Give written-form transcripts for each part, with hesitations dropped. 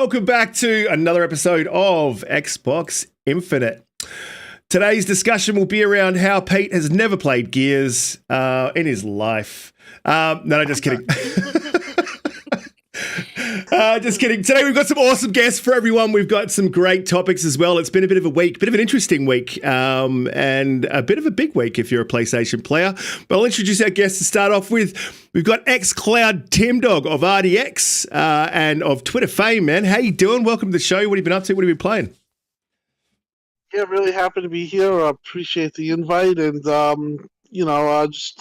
welcome back to another episode of Xbox Infinite. Today's discussion will be around how Pete has never played Gears in his life. No, just kidding. Just kidding. Today we've got some awesome guests for everyone. We've got some great topics as well. It's been a bit of a week, bit of an interesting week, and a bit of a big week if you're a PlayStation player. But I'll introduce our guests to start off with. We've got xCloud Tim Dog of RDX and of Twitter fame, man. How you doing? Welcome to the show. What have you been up to? What have you been playing? Yeah, really happy to be here. I appreciate the invite, and just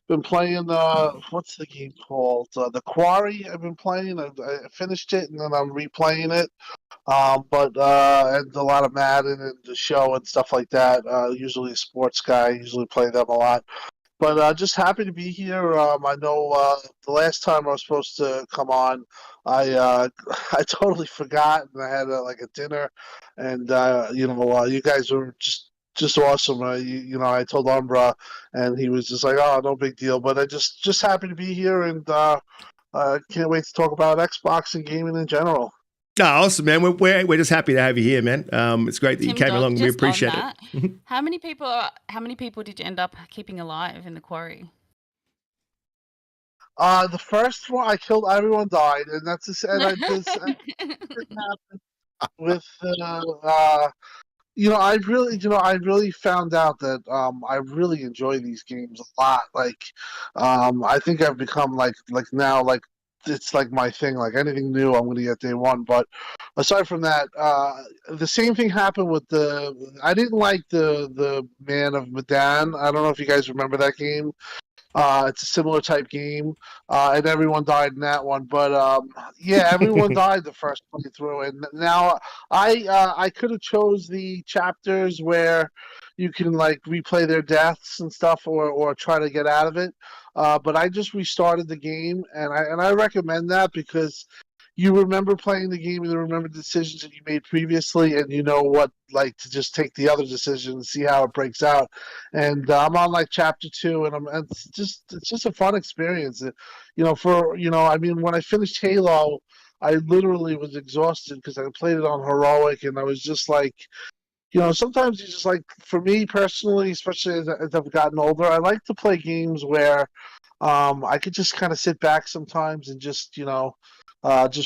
been playing. What's the game called? The Quarry. I've been playing. I finished it, and then I'm replaying it. And a lot of Madden and the show and stuff like that. Usually a sports guy. Usually play them a lot. But just happy to be here. I know the last time I was supposed to come on, I totally forgot, and I had a dinner, and you guys were just awesome. I told Umbra, and he was just like, "Oh, no big deal." But I just happy to be here, and can't wait to talk about Xbox and gaming in general. Oh, awesome, man. We're just happy to have you here, man. It's great that you came along. We appreciate it. How many people did you end up keeping alive in the quarry? The first one I killed, everyone died, and that's and I just with I really found out that I really enjoy these games a lot. I think I've become like now it's like my thing. Like anything new, I'm gonna get day one. But aside from that, the same thing happened with I didn't like the Man of Medan. I don't know if you guys remember that game. It's a similar type game, and everyone died in that one. But everyone died the first playthrough, and now I could have chose the chapters where you can replay their deaths and stuff, or try to get out of it. But I just restarted the game, and I recommend that because you remember playing the game and you remember decisions that you made previously, and you know what to just take the other decision and see how it breaks out. And I'm on chapter 2, and it's just a fun experience. When I finished Halo, I literally was exhausted because I played it on heroic, and I was just sometimes you just for me personally, especially as I've gotten older, I like to play games where I could just kind of sit back sometimes and just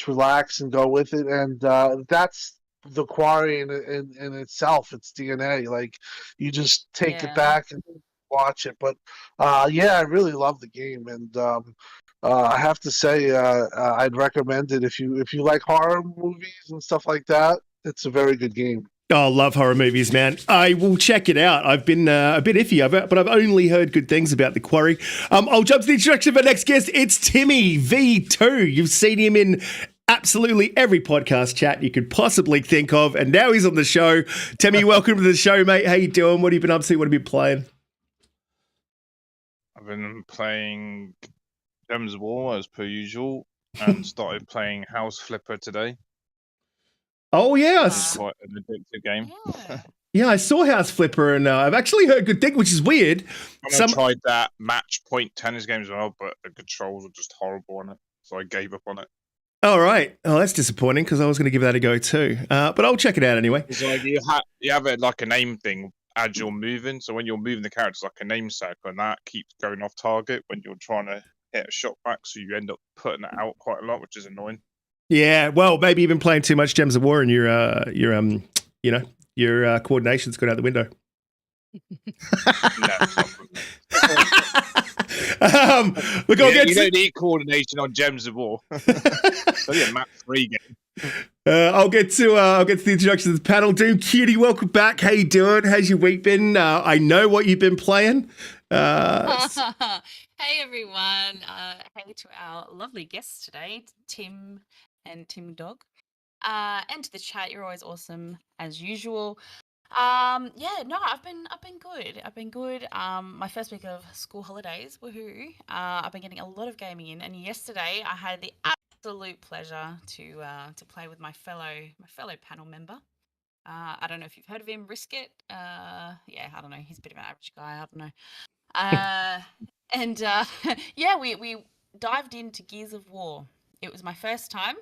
relax and go with it. And that's the Quarry in itself. It's DNA. You just take it back and watch it. But I really love the game, and I have to say I'd recommend it if you like horror movies and stuff like that. It's a very good game. Oh, I love horror movies, man. I will check it out. I've been a bit iffy, but I've only heard good things about The Quarry. I'll jump to the introduction of our next guest. It's Timmy V2. You've seen him in absolutely every podcast chat you could possibly think of, and now he's on the show. Timmy, welcome to the show, mate. How you doing? What have you been up to? What have you been playing? I've been playing Gems of War as per usual, and started playing House Flipper today. Oh, yeah. It's quite an addictive game. Yeah, I saw House Flipper, and I've actually heard good things, which is weird. I tried that match point tennis game as well, but the controls were just horrible on it, so I gave up on it. All right. Oh, that's disappointing because I was going to give that a go too. But I'll check it out anyway. It's you have it like a name thing as you're moving, so when you're moving the characters like a name circle, and that keeps going off target when you're trying to hit a shot back, so you end up putting it out quite a lot, which is annoying. Yeah, well, maybe you've been playing too much Gems of War, and your coordination's gone out the window. You don't need coordination on Gems of War. So yeah, map 3 game. I'll get to the introduction of the panel. DoomCutie, welcome back. How you doing? How's your week been? I know what you've been playing. Hey everyone. Hey to our lovely guests today, Tim and Tim Dog. And to the chat, you're always awesome as usual. I've been good. My first week of school holidays, woohoo. I've been getting a lot of gaming in, and yesterday I had the absolute pleasure to play with my fellow panel member. I don't know if you've heard of him, Risk It. I don't know. He's a bit of an average guy. I don't know. We dived into Gears of War. It was my first time.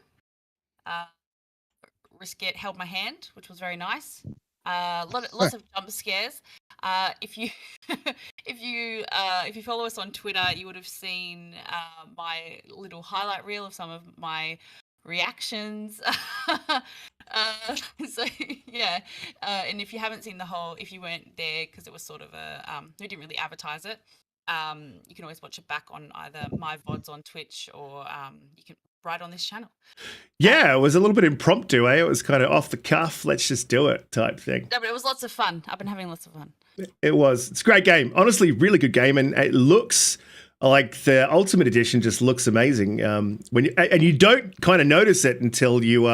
Risk It held my hand, which was very nice. Lots of jump scares. If you if you follow us on Twitter, you would have seen my little highlight reel of some of my reactions. So yeah, and if you haven't seen the whole, if you weren't there because it was sort of a we didn't really advertise it. You can always watch it back on either my VODs on Twitch or you can right on this channel. Yeah, it was a little bit impromptu, eh? It was kind of off the cuff, let's just do it type thing. No, but it was lots of fun. I've been having lots of fun. It was. It's a great game. Honestly, really good game. And it looks like the Ultimate Edition just looks amazing. And you don't kind of notice it until you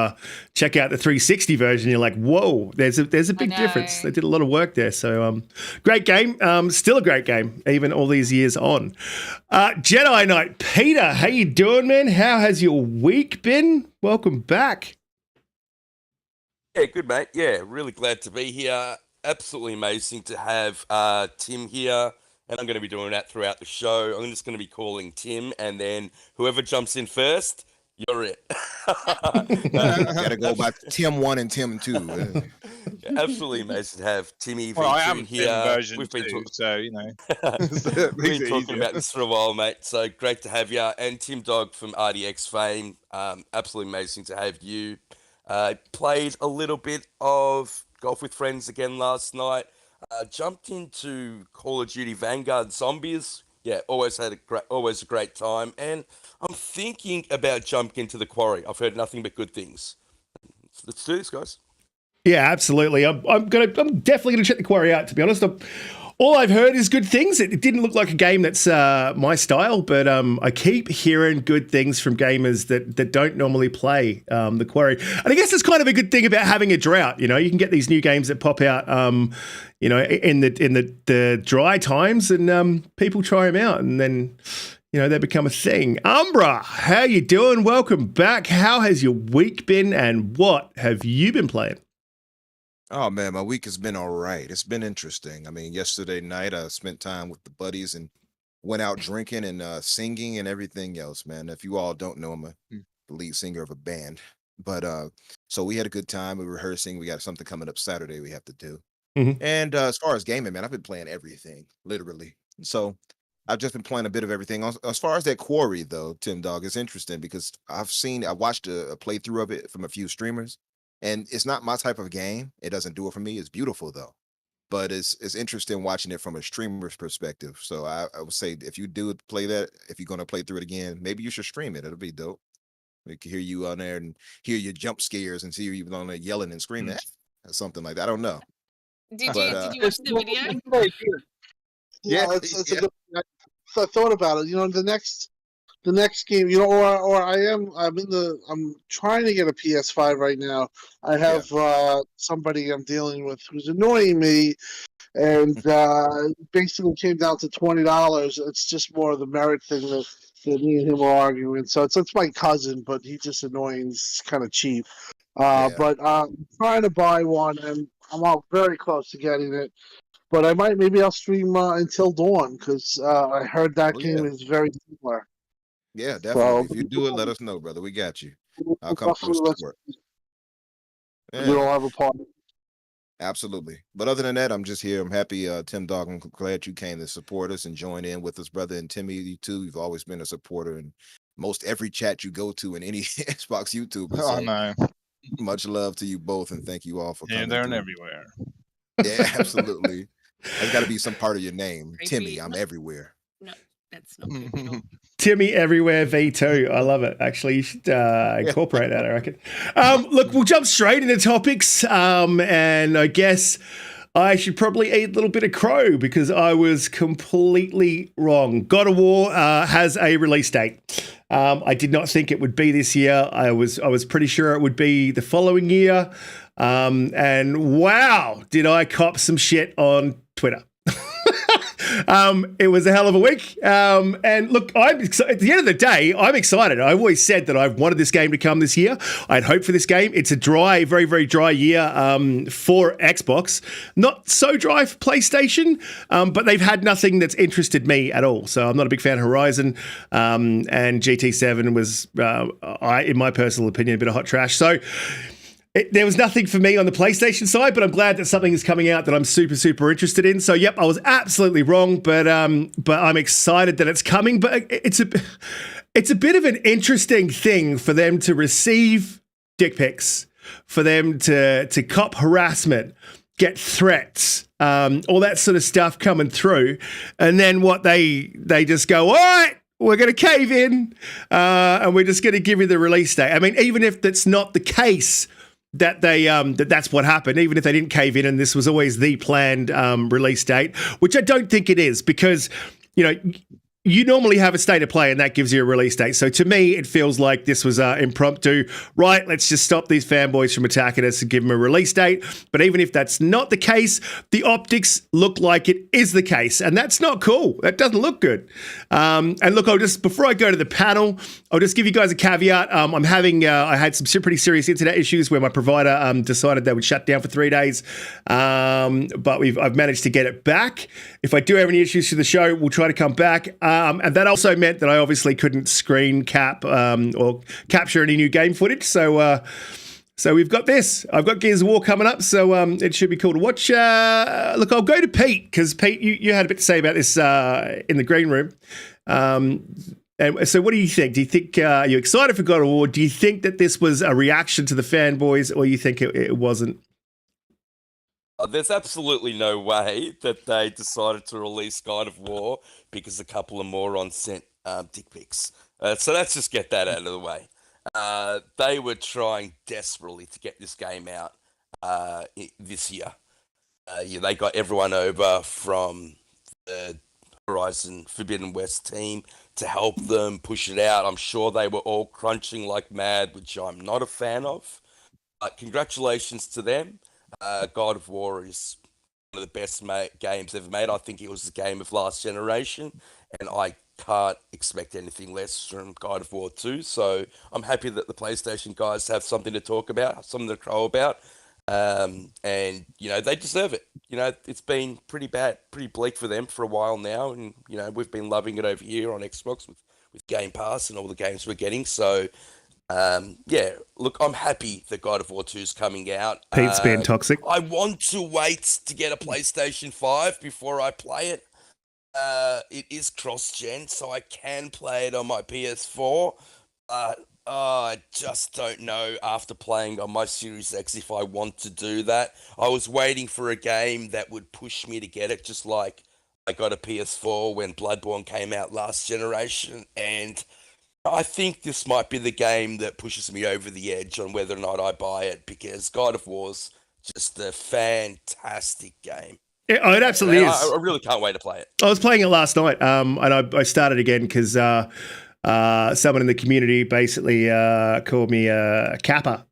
check out the 360 version. You're like, whoa, there's a big difference. They did a lot of work there. So great game. Still a great game, even all these years on. JediKnightPete, how you doing, man? How has your week been? Welcome back. Yeah, good, mate. Yeah, really glad to be here. Absolutely amazing to have Tim here. And I'm going to be doing that throughout the show. I'm just going to be calling Tim, and then whoever jumps in first, you're it. Got to go by Tim 1 and Tim 2. Yeah, absolutely amazing to have Timmy Well, I V2 am here. in version We've been 2, talking, so, you know. we've been talking about this for a while, mate. So great to have you. And Tim Dog from RDX fame. Absolutely amazing to have you. Played a little bit of Golf with Friends again last night. Jumped into Call of Duty Vanguard Zombies. Yeah, always a great time. And I'm thinking about jumping into the Quarry. I've heard nothing but good things. Let's do this, guys. Yeah, absolutely. I'm definitely gonna check the Quarry out. To be honest, all I've heard is good things. It didn't look like a game that's my style, but I keep hearing good things from gamers that don't normally play the Quarry. And I guess it's kind of a good thing about having a drought. You know, you can get these new games that pop out, you know, in the dry times, and people try them out, and then you know they become a thing. Umbra, how you doing? Welcome back. How has your week been, and what have you been playing? Oh man, my week has been all right. It's been interesting. I mean, yesterday night I spent time with the buddies and went out drinking and singing and everything else, man. If you all don't know, I'm the lead singer of a band. But so we had a good time. We were rehearsing. We got something coming up Saturday we have to do. And as far as gaming, man, I've been playing everything, literally. So I've just been playing a bit of everything. As far as that Quarry, though, Tim Dog, it's interesting because I watched a playthrough of it from a few streamers. And it's not my type of game. It doesn't do it for me. It's beautiful though, but it's interesting watching it from a streamer's perspective. So I would say if you do play that, if you're going to play through it again, maybe you should stream it. It'll be dope. We can hear you on there and hear your jump scares and see you on there yelling and screaming or something like that. I don't know. Did you watch the video? Yeah, it's a good. So I thought about it. You know, the next game, you know, or I'm trying to get a PS5 right now. I have somebody I'm dealing with who's annoying me, and basically came down to $20. It's just more of the merit thing that me and him are arguing. So it's my cousin, but he's just annoying. It's kind of cheap. But I'm trying to buy one, and I'm out very close to getting it. But maybe I'll stream Until Dawn because I heard that game is very similar. Yeah, definitely. If you do it, let us know, brother. We got you. I'll come to support. We don't have a partner. Absolutely. But other than that, I'm just here. I'm happy, Tim Dog. I'm glad you came to support us and join in with us, brother. And Timmy, you too. You've always been a supporter in most every chat you go to in any Xbox YouTuber. Oh, no. Much love to you both, and thank you all for coming. Yeah, they're everywhere. Yeah, absolutely. There's got to be some part of your name. Creepy. Timmy, I'm everywhere. No, that's not creepy at all. Timmy Everywhere V2. I love it. Actually, you should incorporate that, I reckon. Look, we'll jump straight into topics. And I guess I should probably eat a little bit of crow because I was completely wrong. God of War has a release date. I did not think it would be this year. I was pretty sure it would be the following year. And wow, did I cop some shit on Twitter. It was a hell of a week. And look, at the end of the day, I'm excited. I've always said that I've wanted this game to come this year. I'd hoped for this game. It's a dry, very, very dry year for Xbox. Not so dry for PlayStation, but they've had nothing that's interested me at all. So I'm not a big fan of Horizon. And GT7 was, in my personal opinion, a bit of hot trash. So there was nothing for me on the PlayStation side, but I'm glad that something is coming out that I'm super, super interested in. So, yep, I was absolutely wrong, but I'm excited that it's coming. But it's a bit of an interesting thing for them to receive dick pics, for them to cop harassment, get threats, all that sort of stuff coming through, and then what they just go, all right, we're going to cave in, and we're just going to give you the release date. I mean, even if that's not the case, that that's what happened, even if they didn't cave in and this was always the planned release date, which I don't think it is, because, you know, you normally have a state of play and that gives you a release date. So to me, it feels like this was impromptu. Right, let's just stop these fanboys from attacking us and give them a release date. But even if that's not the case, the optics look like it is the case. And that's not cool. That doesn't look good. And look, before I go to the panel, I'll just give you guys a caveat. I had some pretty serious internet issues where my provider decided they would shut down for 3 days. But I've managed to get it back. If I do have any issues for the show, we'll try to come back. And that also meant that I obviously couldn't screen cap or capture any new game footage. So we've got this. I've got Gears of War coming up, so it should be cool to watch. Look, I'll go to Pete, because Pete, you had a bit to say about this in the green room. And so what do you think? Do you think you're excited for God of War? Do you think that this was a reaction to the fanboys, or you think it wasn't? There's absolutely no way that they decided to release God of War because a couple of morons sent dick pics. So let's just get that out of the way. They were trying desperately to get this game out this year. They got everyone over from the Horizon Forbidden West team to help them push it out. I'm sure they were all crunching like mad, which I'm not a fan of. But congratulations to them. God of War is one of the best games ever made. I think it was the game of last generation, and I can't expect anything less from God of War 2. So I'm happy that the PlayStation guys have something to talk about, something to crow about, and they deserve it. It's been pretty bad, pretty bleak for them for a while now, and we've been loving it over here on Xbox with Game Pass and all the games we're getting. So. Look, I'm happy that God of War 2 is coming out. Pete's being toxic. I want to wait to get a PlayStation 5 before I play it. It is cross-gen, so I can play it on my PS4, but I just don't know after playing on my Series X if I want to do that. I was waiting for a game that would push me to get it, just like I got a PS4 when Bloodborne came out last generation, and I think this might be the game that pushes me over the edge on whether or not I buy it, because God of War's just a fantastic game. It absolutely is. I really can't wait to play it. I was playing it last night, and I started again because someone in the community basically called me a kappa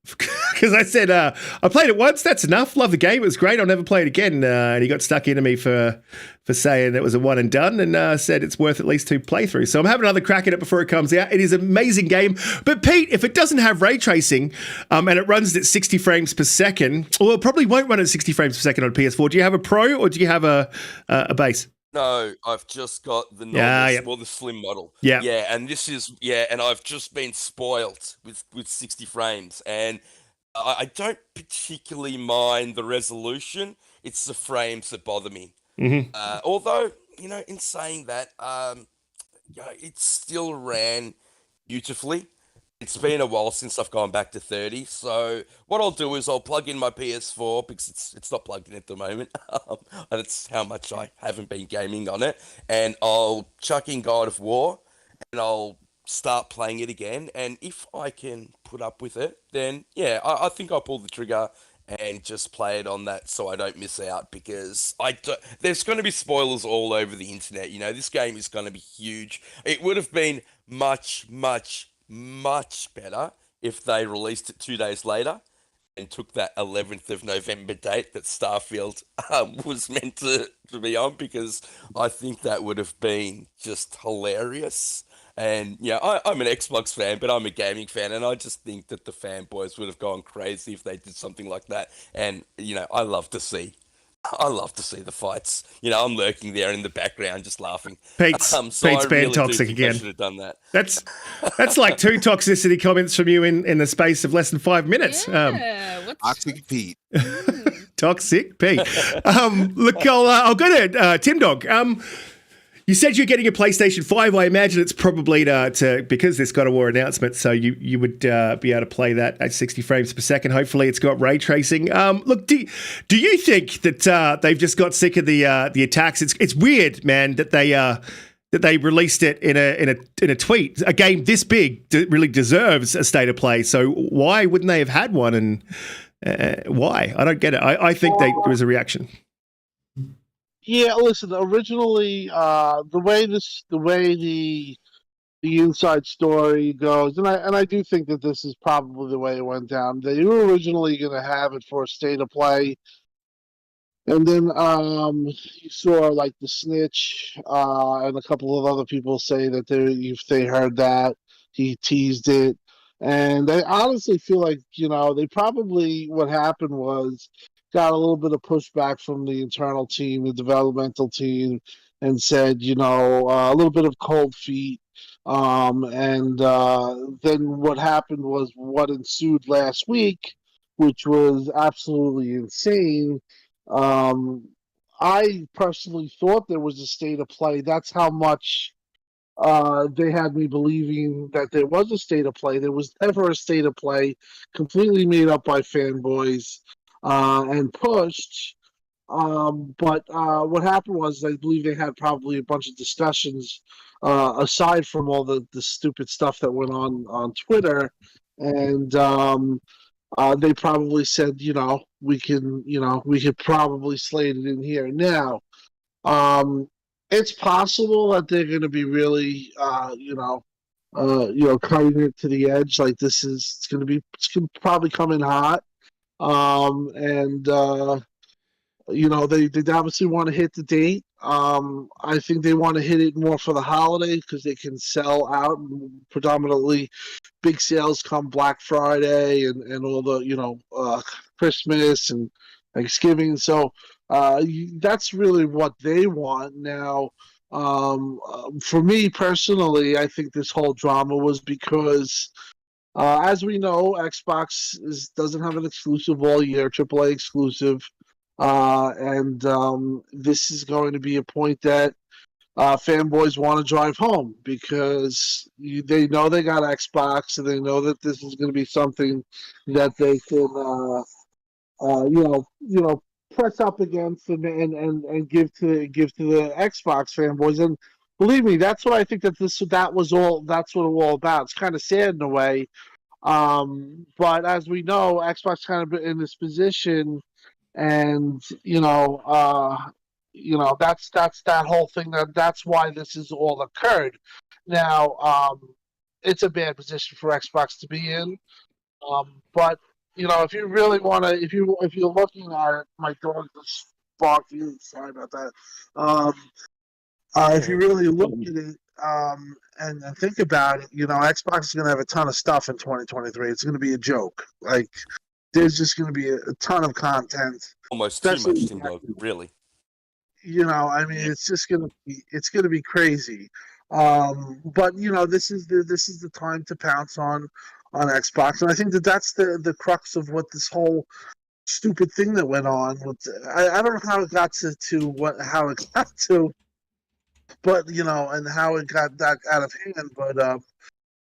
because I said I played it once. That's enough. Love the game. It was great. I'll never play it again. And he got stuck into me for saying it was a one and done, and said it's worth at least 2 playthroughs. So I'm having another crack at it before it comes out. It is an amazing game. But Pete, if it doesn't have ray tracing and it runs at 60 frames per second, well, it probably won't run at 60 frames per second on PS4. Do you have a Pro or do you have a base? No, I've just got the normal, the slim model. Yeah, and this is and I've just been spoilt with 60 frames, and I don't particularly mind the resolution. It's the frames that bother me. Mm-hmm. Although in saying that, it still ran beautifully. It's been a while since I've gone back to 30, so what I'll do is I'll plug in my PS4 because it's not plugged in at the moment. That's how much I haven't been gaming on it, and I'll chuck in God of War, and I'll start playing it again. And if I can put up with it, then I think I'll pull the trigger and just play it on that so I don't miss out, because there's going to be spoilers all over the internet. This game is going to be huge. It would have been much, much, much better if they released it 2 days later, and took that 11th of November date that Starfield was meant to be on, because I think that would have been just hilarious. And yeah, I'm an Xbox fan, but I'm a gaming fan, and I just think that the fanboys would have gone crazy if they did something like that. And I love to see the fights. I'm lurking there in the background just laughing. Pete's So I being really do toxic think again. they should have done that. That's like 2 toxicity comments from you in the space of less than 5 minutes. Toxic Pete. Toxic Pete. Look, I'll go to Tim Dog. You said you're getting a PlayStation 5. I imagine it's probably to because this God of War announcement, so you would be able to play that at 60 frames per second. Hopefully, it's got ray tracing. Look, do you think that they've just got sick of the attacks? It's weird, man, that they released it in a tweet. A game this big really deserves a state of play. So why wouldn't they have had one? And why? I don't get it. I think there was a reaction. Yeah, listen. Originally, the way the inside story goes, and I do think that this is probably the way it went down. They were originally going to have it for a state of play, and then you saw like the Snitch and a couple of other people say that if they heard that, he teased it, and I honestly feel like they probably what happened was got a little bit of pushback from the internal team, the developmental team, and said, a little bit of cold feet. And then what happened was what ensued last week, which was absolutely insane. I personally thought there was a state of play. That's how much they had me believing that there was a state of play. There was never a state of play, completely made up by fanboys. And pushed. But what happened was I believe they had probably a bunch of discussions aside from all the stupid stuff that went on Twitter. And they probably said, we could probably slate it in here. Now, it's possible that they're going to be really, cutting it to the edge. Like it's going to probably come in hot. They obviously want to hit the date. I think they want to hit it more for the holiday because they can sell out. Predominantly, big sales come Black Friday and all the Christmas and Thanksgiving. So that's really what they want now. For me personally, I think this whole drama was because. As we know, Xbox doesn't have an exclusive all year, AAA exclusive, and this is going to be a point that fanboys want to drive home because they know they got Xbox and they know that this is going to be something that they can, press up against and give to the Xbox fanboys. And believe me, that's what I think that's what it was all about. It's kind of sad in a way. But as we know, Xbox kind of in this position, and that's that whole thing. That's why this has all occurred. Now, it's a bad position for Xbox to be in. But if you really want to, if you're looking at it, my dog is barking. Sorry about that. If you really look at it and think about it, Xbox is going to have a ton of stuff in 2023. It's going to be a joke. Like, there's just going to be a ton of content. Almost too much, Tim Dog, really. It's just going to be crazy. But this is the time to pounce on Xbox, and I think that's the crux of what this whole stupid thing that went on. I don't know how it got how it got to. But and how it got that out of hand. But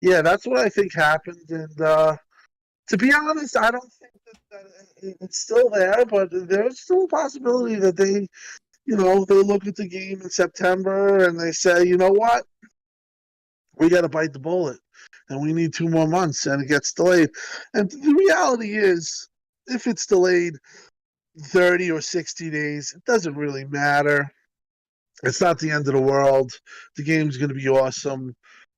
yeah, that's what I think happened. And to be honest, I don't think that it's still there. But there's still a possibility that they look at the game in September and they say, you know what, we got to bite the bullet, and we need 2 more months, and it gets delayed. And the reality is, if it's delayed 30 or 60 days, it doesn't really matter. It's not the end of the world. The game's going to be awesome.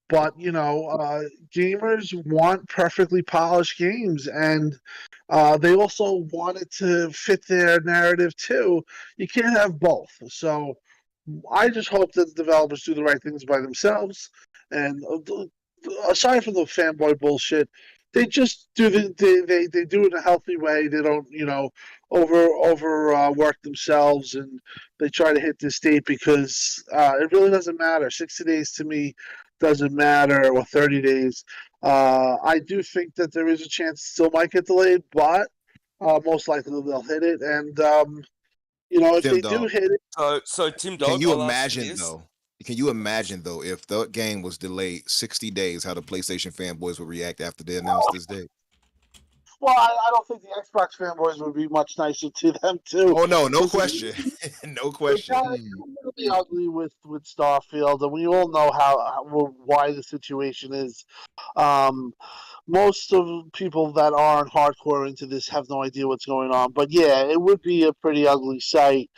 But gamers want perfectly polished games, and they also want it to fit their narrative too. You can't have both. So I just hope that the developers do the right things by themselves. And aside from the fanboy bullshit, they just do they do it in a healthy way. They don't over work themselves, and they try to hit this date because it really doesn't matter. 60 days to me doesn't matter, or 30 days. I do think that there is a chance it still might get delayed, but most likely they'll hit it. And if Tim they do Dog, hit it, So Tim can Dog, you I'll ask you imagine this. though? Can you imagine though if the game was delayed 60 days, how the PlayStation fanboys would react after they announced this date? well, I don't think the Xbox fanboys would be much nicer to them too. Oh no, no 'Cause question, no It question. got really ugly with Starfield, and we all know why the situation is. Um, Most of people that aren't hardcore into this have no idea what's going on. But yeah, it would be a pretty ugly sight.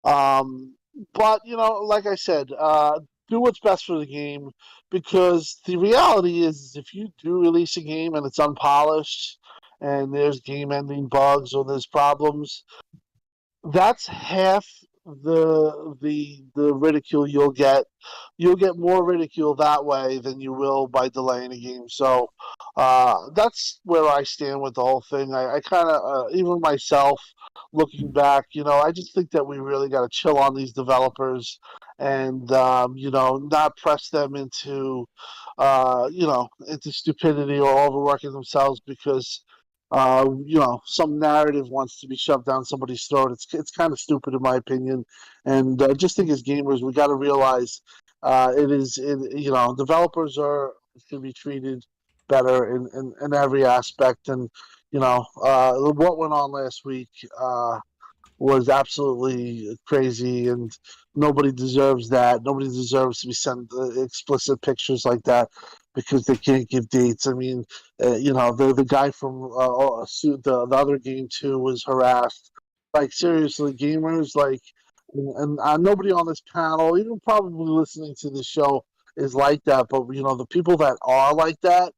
Um, but like I said, do what's best for the game, because the reality is, if you do release a game and it's unpolished and there's game-ending bugs or there's problems, that's half the ridicule you'll get. You'll get more ridicule that way than you will by delaying a game. So that's where I stand with the whole thing. I kind of even myself, looking back, I just think that we really got to chill on these developers, and not press them into stupidity or overworking themselves because some narrative wants to be shoved down somebody's throat. It's kind of stupid in my opinion, and I just think as gamers we got to realize developers are should be treated better in every aspect, and what went on last week was absolutely crazy, and nobody deserves that. Nobody deserves to be sent explicit pictures like that because they can't give dates. I mean, the guy from the other game too was harassed. Like seriously, gamers and nobody on this panel, even probably listening to the show, is like that. But the people that are like that,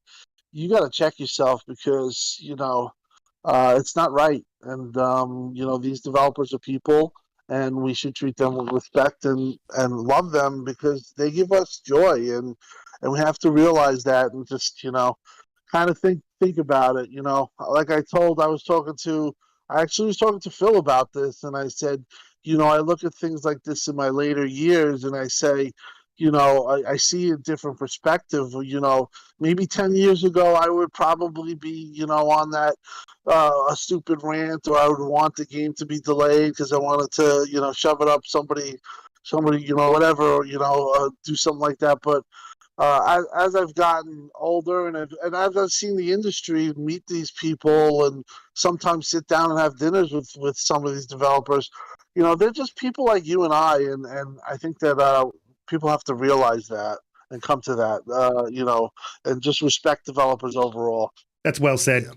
you got to check yourself because it's not right. And these developers are people, and we should treat them with respect and love them because they give us joy, and we have to realize that and just kind of think about it. Like I actually was talking to Phil about this, and I said, I look at things like this in my later years, and I say, I see a different perspective. Maybe 10 years ago, I would probably be, on that a stupid rant, or I would want the game to be delayed because I wanted to, shove it up somebody, whatever, do something like that. But as I've gotten older and as I've seen the industry meet these people and sometimes sit down and have dinners with some of these developers, they're just people like you and I, and I think that people have to realize that and come to that, and just respect developers overall. That's well said.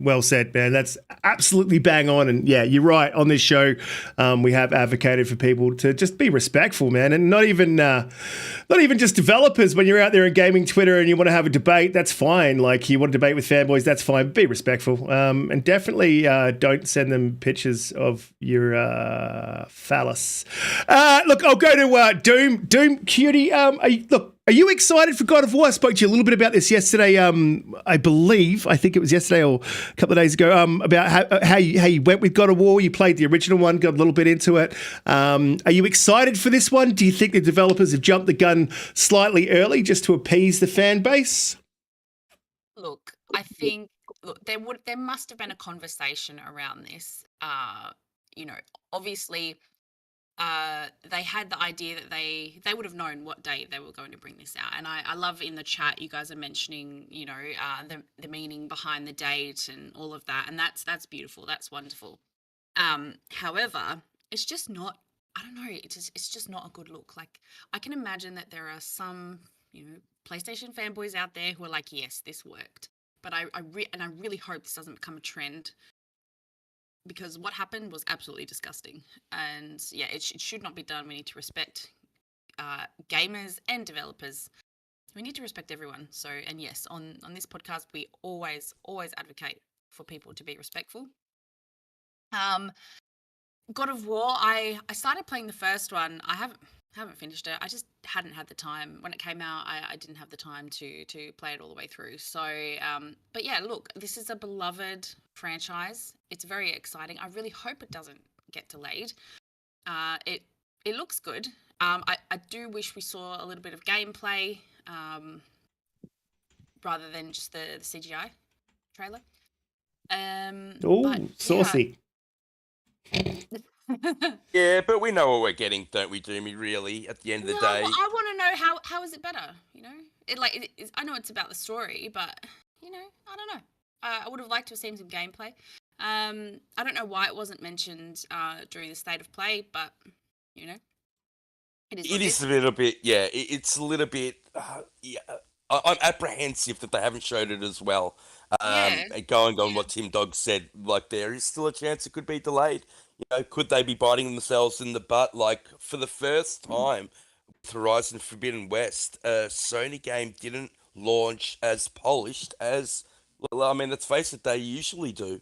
Well said, man. That's absolutely bang on. And yeah, you're right. On this show, we have advocated for people to just be respectful, man, and not even just developers. When you're out there in gaming Twitter and you want to have a debate, that's fine. Like you want to debate with fanboys, that's fine. Be respectful, and definitely don't send them pictures of your phallus. Look, I'll go to DoomCutie. Are you excited for God of War? I spoke to you a little bit about this yesterday. I think it was yesterday or a couple of days ago. About how you went with God of War. You played the original one, got a little bit into it. Are you excited for this one? Do you think the developers have jumped the gun slightly early just to appease the fan base? Look, I think there must have been a conversation around this. Obviously. They had the idea that they would have known what date they were going to bring this out, and I love in the chat you guys are mentioning the meaning behind the date and all of that, and that's beautiful, that's wonderful. However, it's just not, I don't know, it's just not a good look. Like I can imagine that there are some PlayStation fanboys out there who are like, yes, this worked, but I really hope this doesn't become a trend, because what happened was absolutely disgusting. And yeah, it should not be done. We need to respect gamers and developers we need to respect everyone. So, and yes, on this podcast, we always advocate for people to be respectful. God of War, I started playing the first one. I haven't finished it. I just hadn't had the time. When it came out, I didn't have the time to play it all the way through. So, but yeah, look, this is a beloved franchise. It's very exciting. I really hope it doesn't get delayed. It looks good. I do wish we saw a little bit of gameplay rather than just the CGI trailer. Oh, saucy. Yeah, but we know what we're getting, don't we, Doomy? Really, at the end of the day, I want to know how is it better? You know, I know it's about the story, but you know, I don't know. I would have liked to have seen some gameplay. I don't know why it wasn't mentioned during the state of play, but you know, it is a little bit. Yeah, it's a little bit. Yeah, I'm apprehensive that they haven't showed it as well. And going on what Tim Dog said, like there is still a chance it could be delayed. You know, could they be biting themselves in the butt? Like for the first time, with Horizon Forbidden West, a Sony game didn't launch as polished as. Well, I mean, let's face it, they usually do.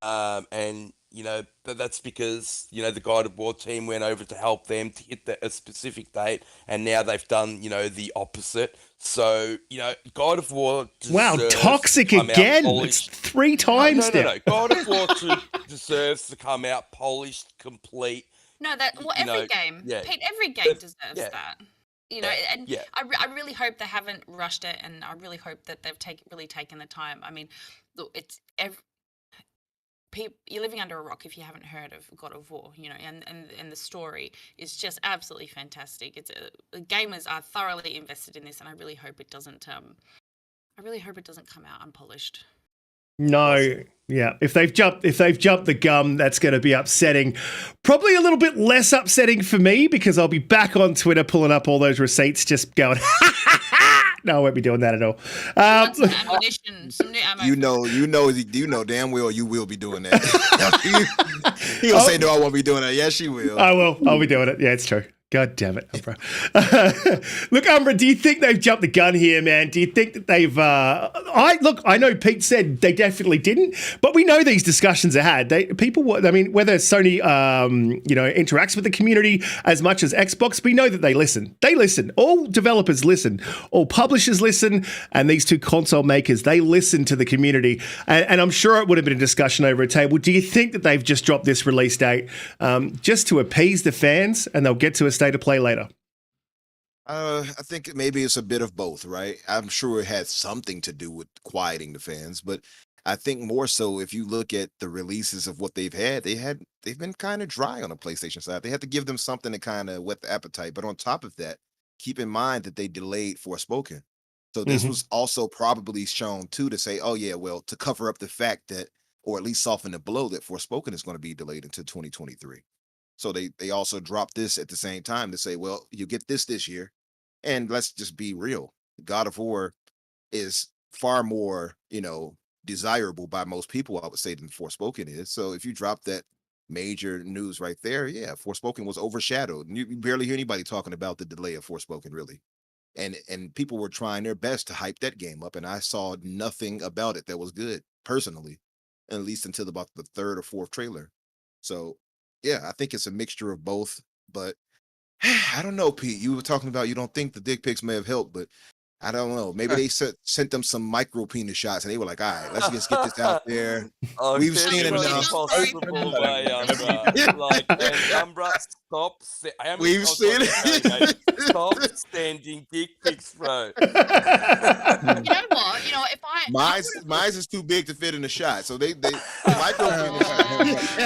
And you know that's because you know the God of War team went over to help them to hit a specific date, and now they've done the opposite. So you know God of War toxic again. It's 3 times now. No. God of War 2 deserves to come out polished, complete. No, every game, Pete, every game deserves that. You know, I really hope they haven't rushed it, and I really hope that they've really taken the time. I mean, look, you're living under a rock if you haven't heard of God of War, you know, and the story is just absolutely fantastic. The gamers are thoroughly invested in this, and I really hope it doesn't. I really hope it doesn't come out unpolished. No, yeah. If they've jumped the gun, that's going to be upsetting. Probably a little bit less upsetting for me because I'll be back on Twitter pulling up all those receipts, just going. No, I won't be doing that at all. Some ammunition, some new ammo. You know damn well you will be doing that. He'll say, no, I won't be doing that. Yes, you will. I will. I'll be doing it. Yeah, it's true. God damn it, Umbra. Look, Umbra, do you think they've jumped the gun here, man? Do you think that they've... I know Pete said they definitely didn't, but we know these discussions are had. Whether Sony, interacts with the community as much as Xbox, we know that they listen. They listen. All developers listen. All publishers listen. And these two console makers, they listen to the community. And I'm sure it would have been a discussion over a table. Do you think that they've just dropped this release date just to appease the fans and they'll get to a state of play later? I think maybe it's a bit of both, right? I'm sure it had something to do with quieting the fans, but I think more so if you look at the releases of what they've been kind of dry on the PlayStation side. They had to give them something to kind of whet the appetite. But on top of that, keep in mind that they delayed Forspoken. So this was also probably shown too to say, oh yeah, well, to cover up the fact that, or at least soften the blow that Forspoken is going to be delayed until 2023. So they also dropped this at the same time to say, well, you get this year. And let's just be real. God of War is far more, desirable by most people, I would say, than Forspoken is. So if you drop that major news right there, yeah, Forspoken was overshadowed. And you barely hear anybody talking about the delay of Forspoken, really. And people were trying their best to hype that game up. And I saw nothing about it that was good, personally, at least until about the 3rd or 4th trailer. So yeah, I think it's a mixture of both, but I don't know, Pete. You were talking about you don't think the dick pics may have helped, but I don't know. Maybe they sent them some micro penis shots, and they were like, "All right, let's just get this out there." We've seen it enough. Umbra, stop. We've seen it. Stop sending dick pics, bro. You know what? If Mine's is too big to fit in the shot, so they micro penis.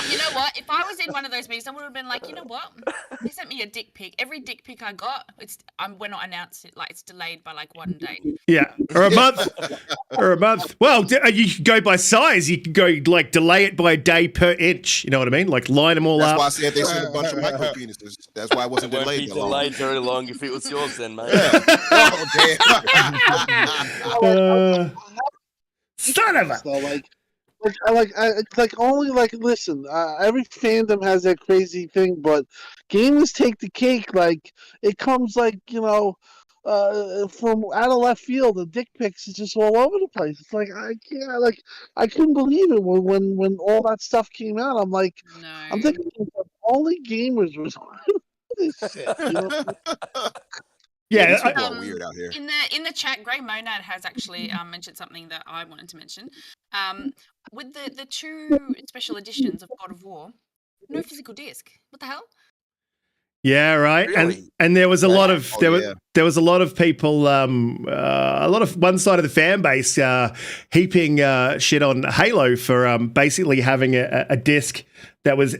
You know what? If I was in one of those meetings, I would have been like, you know what? They sent me a dick pic. Every dick pic I got, we're not announced it. Like it's delayed by like 1 day. Yeah, or a month. Well, you can go by size. You can go like delay it by a day per inch. You know what I mean? Like line them all up. That's why I said they sent a bunch of micro penises. That's why it wasn't delayed. It won't be delayed very long if it was yours, then, mate. Oh damn! Son of a. So Listen, every fandom has that crazy thing, but gamers take the cake. Like it comes from out of left field. The dick pics is just all over the place. It's like I can't, I couldn't believe it when all that stuff came out. I'm like, No. I'm thinking only gamers was this shit. You know? Yeah, these people are weird out here. In the chat, Grey Monad has actually mentioned something that I wanted to mention. With the 2 special editions of God of War, no physical disc. What the hell? Yeah, right. Really? And there was a lot of Oh, there was a lot of people, a lot of one side of the fan base heaping shit on Halo for basically having a disc that was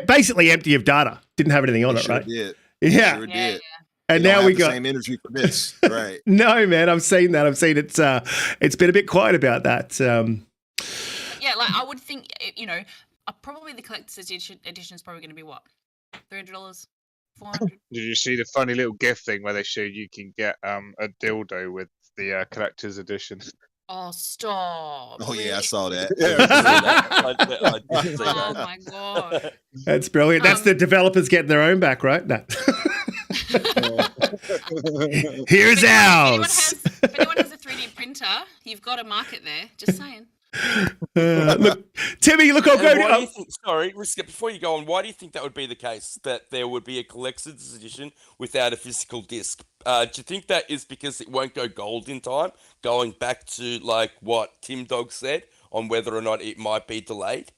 basically empty of data, didn't have anything on They it, sure right? did. Yeah. Sure Yeah, did. And They don't now have we the got same energy for this, right? No, man, I've seen that. I've seen it's been a bit quiet about that. Yeah, like I would think, probably the collector's edition is probably going to be what, $300, $400. Did you see the funny little GIF thing where they showed you can get a dildo with the collector's edition? Oh, stop! Oh yeah, I Really? saw that. I did see Oh that. my god! That's brilliant. That's the developers getting their own back, right? No. Here's ours. If anyone has a 3D printer, you've got a market there. Just saying. Look, Timmy, look, I'll And go why do to. you think, sorry, Riska, before you go on, why do you think that would be the case, that there would be a collector's edition without a physical disc? Do you think that is because it won't go gold in time, going back to like what Tim Dog said on whether or not it might be delayed?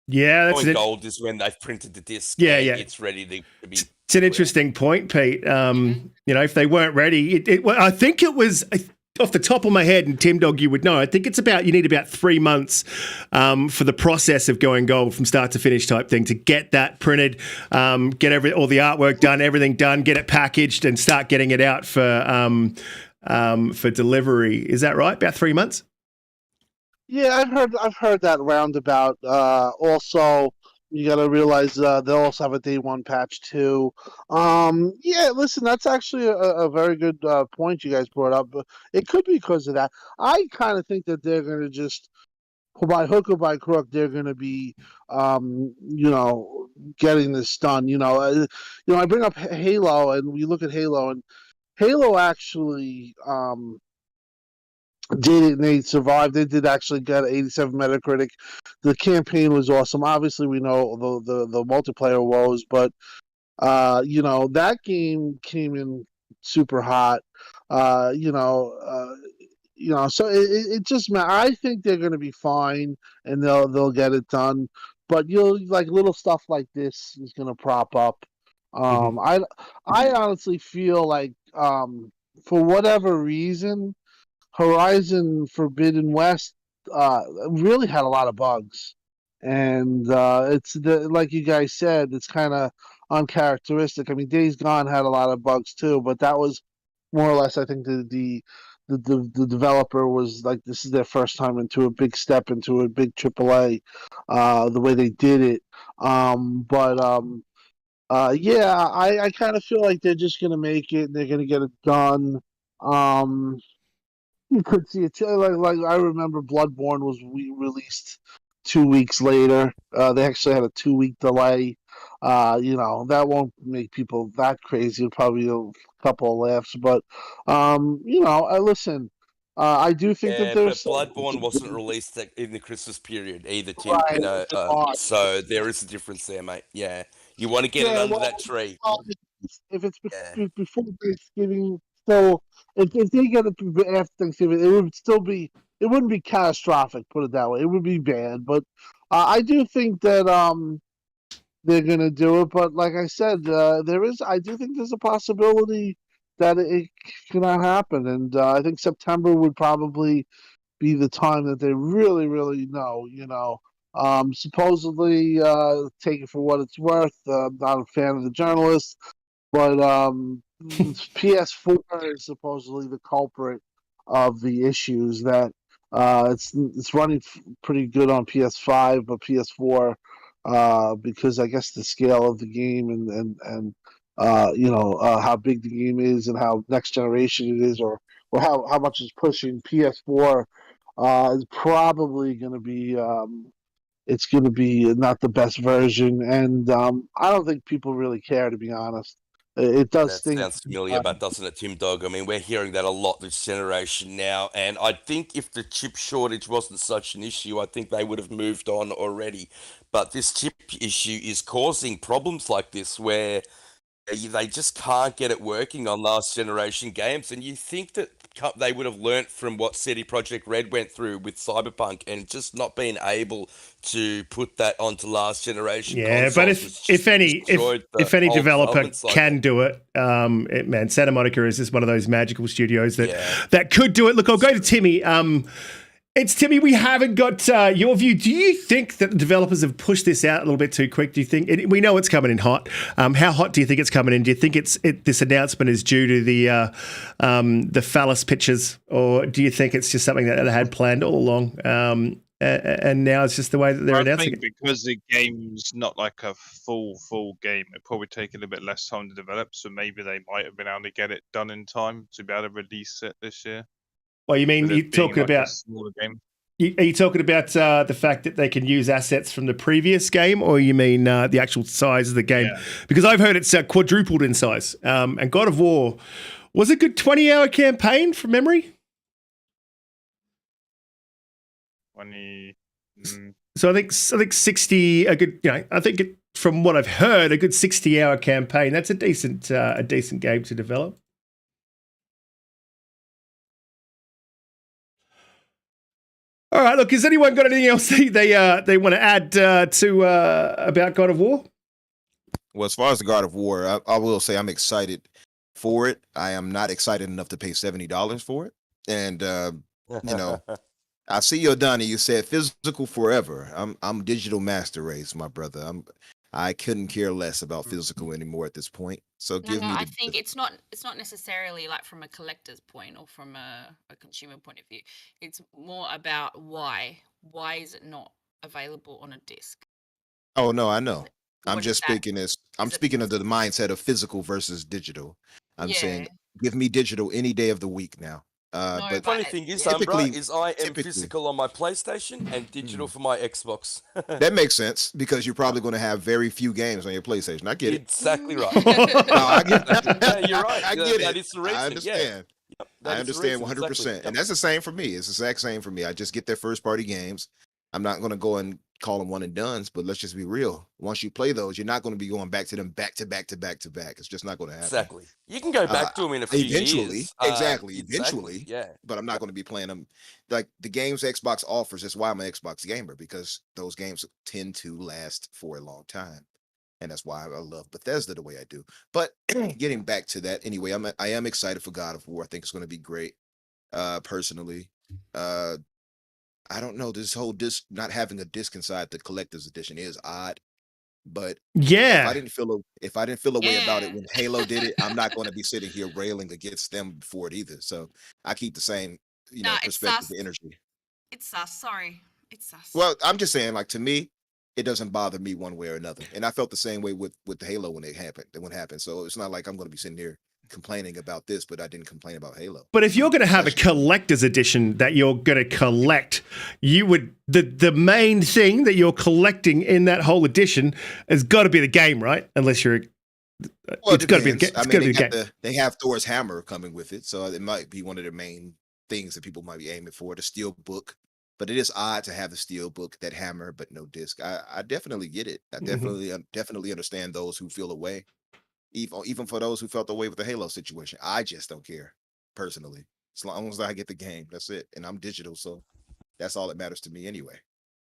Yeah, that's Going it. gold is when they've printed the disc. Yeah, and yeah. It's ready to be. It's an interesting point, Pete. If they weren't ready, I think it was off the top of my head, and Tim Dog, you would know. I think you need about 3 months for the process of going gold from start to finish type thing to get that printed, get all the artwork done, everything done, get it packaged, and start getting it out for delivery. Is that right? About 3 months? Yeah, I've heard that roundabout. Also, you got to realize they'll also have a day 1 patch too. Yeah, listen, that's actually a very good point you guys brought up. It could be because of that. I kind of think that they're going to just, by hook or by crook, they're going to be, getting this done. I bring up Halo, and we look at Halo, and Halo actually. They survived. They did actually get an 87 Metacritic. The campaign was awesome. Obviously, we know the multiplayer woes, but that game came in super hot. So it just. I think they're going to be fine, and they'll get it done. But little stuff like this is going to prop up. I honestly feel like for whatever reason, Horizon Forbidden West really had a lot of bugs, and it's like you guys said, it's kind of uncharacteristic. I mean, Days Gone had a lot of bugs too, but that was more or less, I think, the developer was like, this is their first time into a big step into a big AAA, the way they did it. Yeah, I kind of feel like they're just gonna make it. And they're gonna get it done. You could see it like I remember Bloodborne was released 2 weeks later. They actually had a 2-week delay. That won't make people that crazy. Probably a couple of laughs, but listen. I do think that there's. But Bloodborne wasn't released in the Christmas period either, Tim. Right, so there is a difference there, mate. Yeah, you want to get it under that tree. If it's before Thanksgiving, so if they get it after Thanksgiving, it wouldn't be catastrophic. Put it that way, it would be bad, but I do think that they're gonna do it. But like I said, I do think there's a possibility that it cannot happen, and I think September would probably be the time that they really, really know. Supposedly, take it for what it's worth. I'm not a fan of the journalists, but PS4 is supposedly the culprit of the issues. That it's running pretty good on PS5, but PS4, because I guess the scale of the game and how big the game is and how next generation it is, or how much is pushing PS4. It's probably going to be it's going to be not the best version, and I don't think people really care, to be honest. It does That stink. sounds familiar, but doesn't it, Tim Dog? I mean, we're hearing that a lot this generation now, and I think if the chip shortage wasn't such an issue, I think they would have moved on already. But this chip issue is causing problems like this where they just can't get it working on last generation games, and you think that they would have learnt from what CD Projekt Red went through with Cyberpunk and just not being able to put that onto last generation Yeah, consoles. but was just if any destroyed the if any whole developer development cycle. can do it, man, Santa Monica is just one of those magical studios that Yeah. that could do it. Look, I'll go to Timmy. It's Timmy. We haven't got your view. Do you think that the developers have pushed this out a little bit too quick? Do you think we know it's coming in hot? How hot do you think it's coming in? Do you think this announcement is due to the phallus pictures, or do you think it's just something that they had planned all along? And now it's just the way that they're announcing it. Because the game's not like a full game, it probably taken a bit less time to develop. So maybe they might have been able to get it done in time to be able to release it this year. Well, you mean you're talking like about? A smaller game. Are you talking about the fact that they can use assets from the previous game, or you mean the actual size of the game? Yeah. Because I've heard it's quadrupled in size. And God of War was a good 20-hour campaign from memory. 20. So I think 60. A good, I think from what I've heard, a good 60-hour campaign. That's a decent game to develop. All right, look, has anyone got anything else they want to add to about God of War? Well, as far as the God of War, I will say I'm excited for it. I am not excited enough to pay $70 for it. And I see you, Donnie. You said physical forever. I'm digital master race, my brother. I couldn't care less about physical anymore at this point. So give me. I think it's not necessarily like from a collector's point or from a consumer point of view. It's more about why. Why is it not available on a disc? Oh no, I know. I'm What just is that? speaking I'm speaking of the mindset of physical versus digital. I'm saying Yeah. give me digital any day of the week now. No, But Funny but thing is, typically- Umbra, is I am typically- physical on my PlayStation and digital for my Xbox. that makes sense because you're probably going to have very few games on your PlayStation. I get it. Exactly right. No, I get Yeah, you're right. I get That it. is the reason. I understand. Yep, that I is the understand reason, 100%. exactly. And that's the same for me. It's the exact same for me. I just get their first party games. I'm not going to go and call them one and dones, but let's just be real. Once you play those, you're not going to be going back to them back to back to back to back. It's just not going to happen. Exactly. You can go back to them in a few Eventually, years. eventually. Yeah. But I'm not going to be playing them like the games Xbox offers. That's why I'm an Xbox gamer, because those games tend to last for a long time. And that's why I love Bethesda the way I do. But getting back to that anyway, I am excited for God of War. I think it's going to be great. Personally, I don't know, this whole disc, not having a disc inside the collector's edition is odd. But if Yeah. I didn't feel a way about it Yeah. when Halo did it, I'm not going to be sitting here railing against them for it either. So I keep the same, Nah, it's perspective, sus. the energy. It's sus. Sorry, it's sus. Well, I'm just saying, like, to me, it doesn't bother me one way or another. And I felt the same way with the Halo when it happened. So it's not like I'm going to be sitting here complaining about this, but I didn't complain about Halo. But if you're going to have a collector's edition that you're going to collect, you would the main thing that you're collecting in that whole edition has got to be the game, right? Unless you're, Well, it's got to be the game. depends. It's got to be the game. They have Thor's hammer coming with it, so it might be one of the main things that people might be aiming for, the steel book. But it is odd to have the steel book, that hammer, but no disc. I definitely get it. I definitely understand those who feel away. Even for those who felt away with the Halo situation. I just don't care personally. As long as I get the game, that's it. And I'm digital, so that's all that matters to me anyway.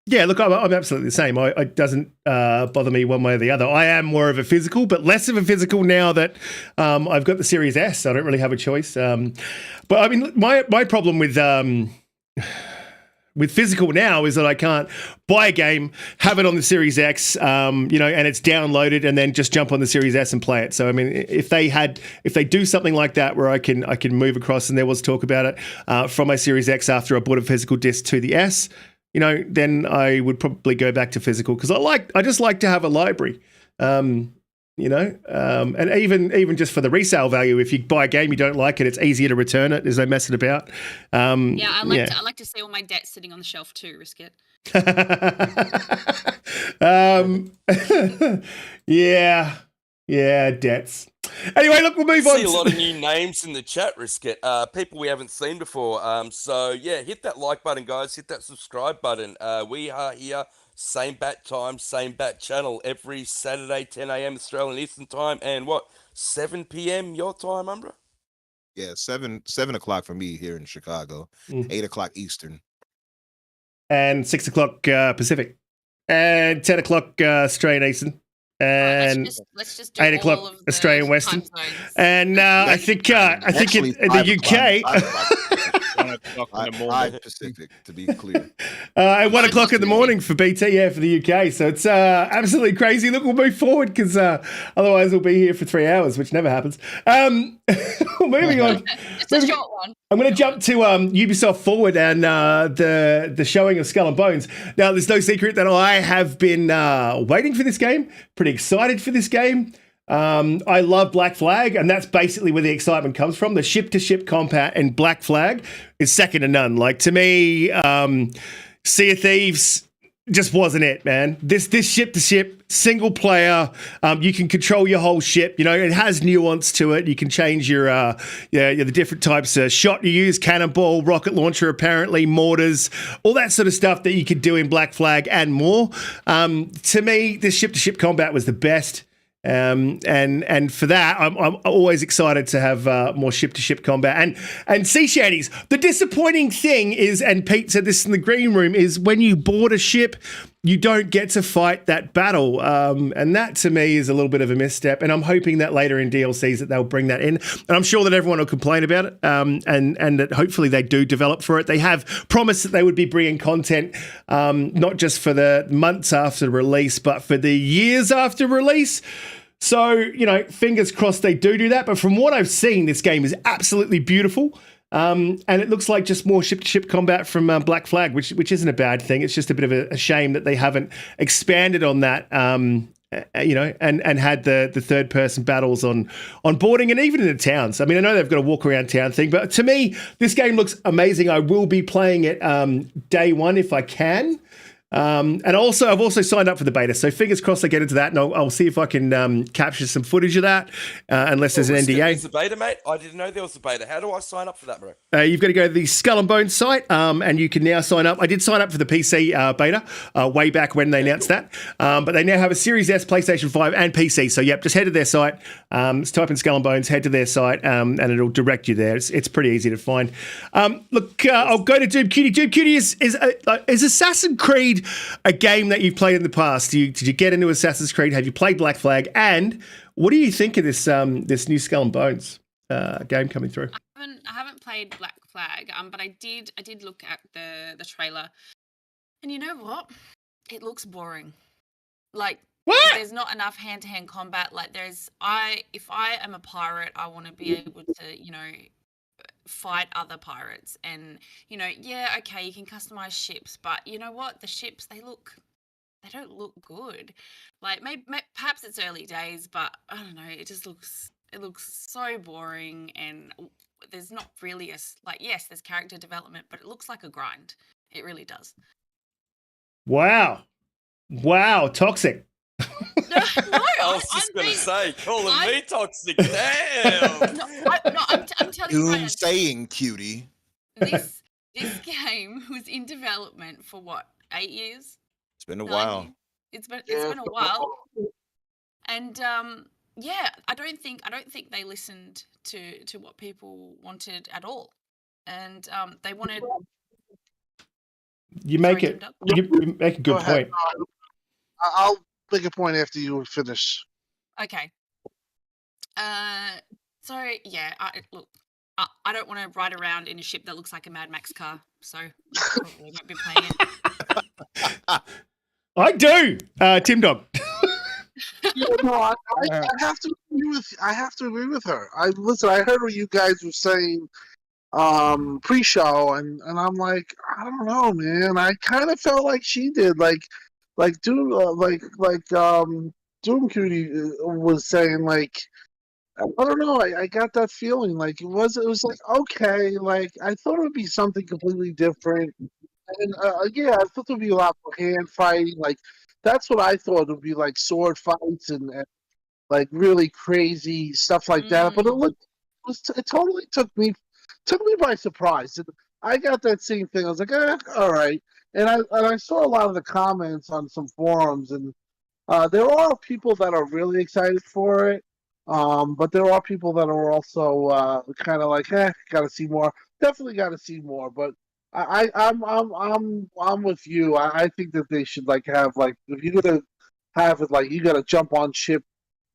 Yeah, look, I'm absolutely the same. It doesn't bother me one way or the other. I am more of a physical, but less of a physical now that I've got the Series S. I don't really have a choice. But I mean, my problem with physical now is that I can't buy a game, have it on the Series X, and it's downloaded, and then just jump on the Series S and play it. So I mean, if they do something like that where I can move across, and there was talk about it from my Series X after I bought a physical disc to the S, then I would probably go back to physical because I just like to have a library. you know, and even just for the resale value, if you buy a game you don't like it, it's easier to return it. There's no messing about. Yeah, I like to see all my debts sitting on the shelf too. Risk it. Yeah, debts. Anyway, look, we'll move on. See a lot of new names in the chat, Risket. People we haven't seen before. So yeah, hit that like button, guys. Hit that subscribe button. We are here, same bat time, same bat channel, every Saturday, 10 a.m. Australian Eastern Time, and 7 p.m. your time, Umbra? Yeah, 7 o'clock for me here in Chicago, 8 o'clock Eastern. And 6 o'clock Pacific. And 10 o'clock Australian Eastern. And let's just do 8 o'clock Australian Western. And I think in the UK, 5 Pacific, to be clear. At 1 o'clock in the morning for BT, for the UK. So it's absolutely crazy. Look, we'll move forward because otherwise we'll be here for 3 hours, which never happens. Moving on. It's a short one. I'm going to jump to Ubisoft Forward and the showing of Skull and Bones. Now, there's no secret that I have been waiting for this game, pretty excited for this game. I love Black Flag, and that's basically where the excitement comes from. The ship-to-ship combat in Black Flag is second to none. Like, to me, Sea of Thieves just wasn't it, man. This ship-to-ship, single player, you can control your whole ship. You know, it has nuance to it. You can change your the different types of shot you use, cannonball, rocket launcher, apparently, mortars, all that sort of stuff that you could do in Black Flag and more. To me, this ship-to-ship combat was the best. And for that, I'm always excited to have more ship-to-ship combat and sea shanties. The disappointing thing is, and Pete said this in the green room, is when you board a ship, you don't get to fight that battle, and that to me is a little bit of a misstep. And I'm hoping that later in DLCs that they'll bring that in, and I'm sure that everyone will complain about it, and that hopefully they do develop for it. They have promised that they would be bringing content, not just for the months after release, but for the years after release. So, you know, fingers crossed they do that. But from what I've seen, this game is absolutely beautiful. And it looks like just more ship-to-ship combat from Black Flag, which isn't a bad thing. It's just a bit of a shame that they haven't expanded on that, you know, and had the third-person battles on boarding and even in the towns. I mean, I know they've got a walk-around town thing, but to me, this game looks amazing. I will be playing it day one if I can. And also, I've also signed up for the beta, so fingers crossed I get into that, and I'll see if I can capture some footage of that, unless there's an NDA. There's a beta, mate? I didn't know there was a beta. How do I sign up for that, bro? You've got to go to the Skull and Bones site, and you can now sign up. I did sign up for the PC beta way back when they announced that, but they now have a Series S, PlayStation 5, and PC. So, yep, just head to their site, type in Skull and Bones, head to their site, and it'll direct you there. It's pretty easy to find. Look, I'll go to DoomCutie. DoomCutie is Assassin's Creed a game that you've played in the past? Did you get into Assassin's Creed? Have you played Black Flag? And what do you think of this new Skull and Bones game coming through? I haven't played Black Flag, but I did look at the trailer, and you know what? It looks boring. Like, what? There's not enough hand-to-hand combat. Like, if I am a pirate, I want to be able to, you know, fight other pirates, and you know, yeah, okay, you can customize ships, but you know what, the ships, they don't look good. Like, maybe perhaps it's early days, but I don't know, it looks so boring, and there's not really yes, there's character development, but it looks like a grind. It really does. Wow, toxic. No, I was just going to say, calling me toxic. Damn. I'm telling you, Ryan, saying, cutie. This game was in development for what, 8 years? It's been a while. It's been a while, and yeah, I don't think they listened to what people wanted at all, and they wanted. You make a good point. I'll make a point after you finish. Okay. So yeah, I don't want to ride around in a ship that looks like a Mad Max car, so I probably won't be playing it. I do, Tim Dog. No, I have to agree with her. I heard what you guys were saying pre-show, and I'm like, I don't know, man. I kind of felt like she did, DoomCutie was saying, like, I don't know. I got that feeling. Like, it was like, okay. Like, I thought it would be something completely different. And yeah, I thought there'd be a lot more hand fighting. Like, that's what I thought it would be, like sword fights and like really crazy stuff like that. But it totally took me by surprise. And I got that same thing. I was like, all right. And I saw a lot of the comments on some forums, and there are people that are really excited for it. But there are people that are also kind of like, got to see more. Definitely got to see more. But I'm with you. I think that they should like have like, if you're gonna have it, like, you got to jump on ship,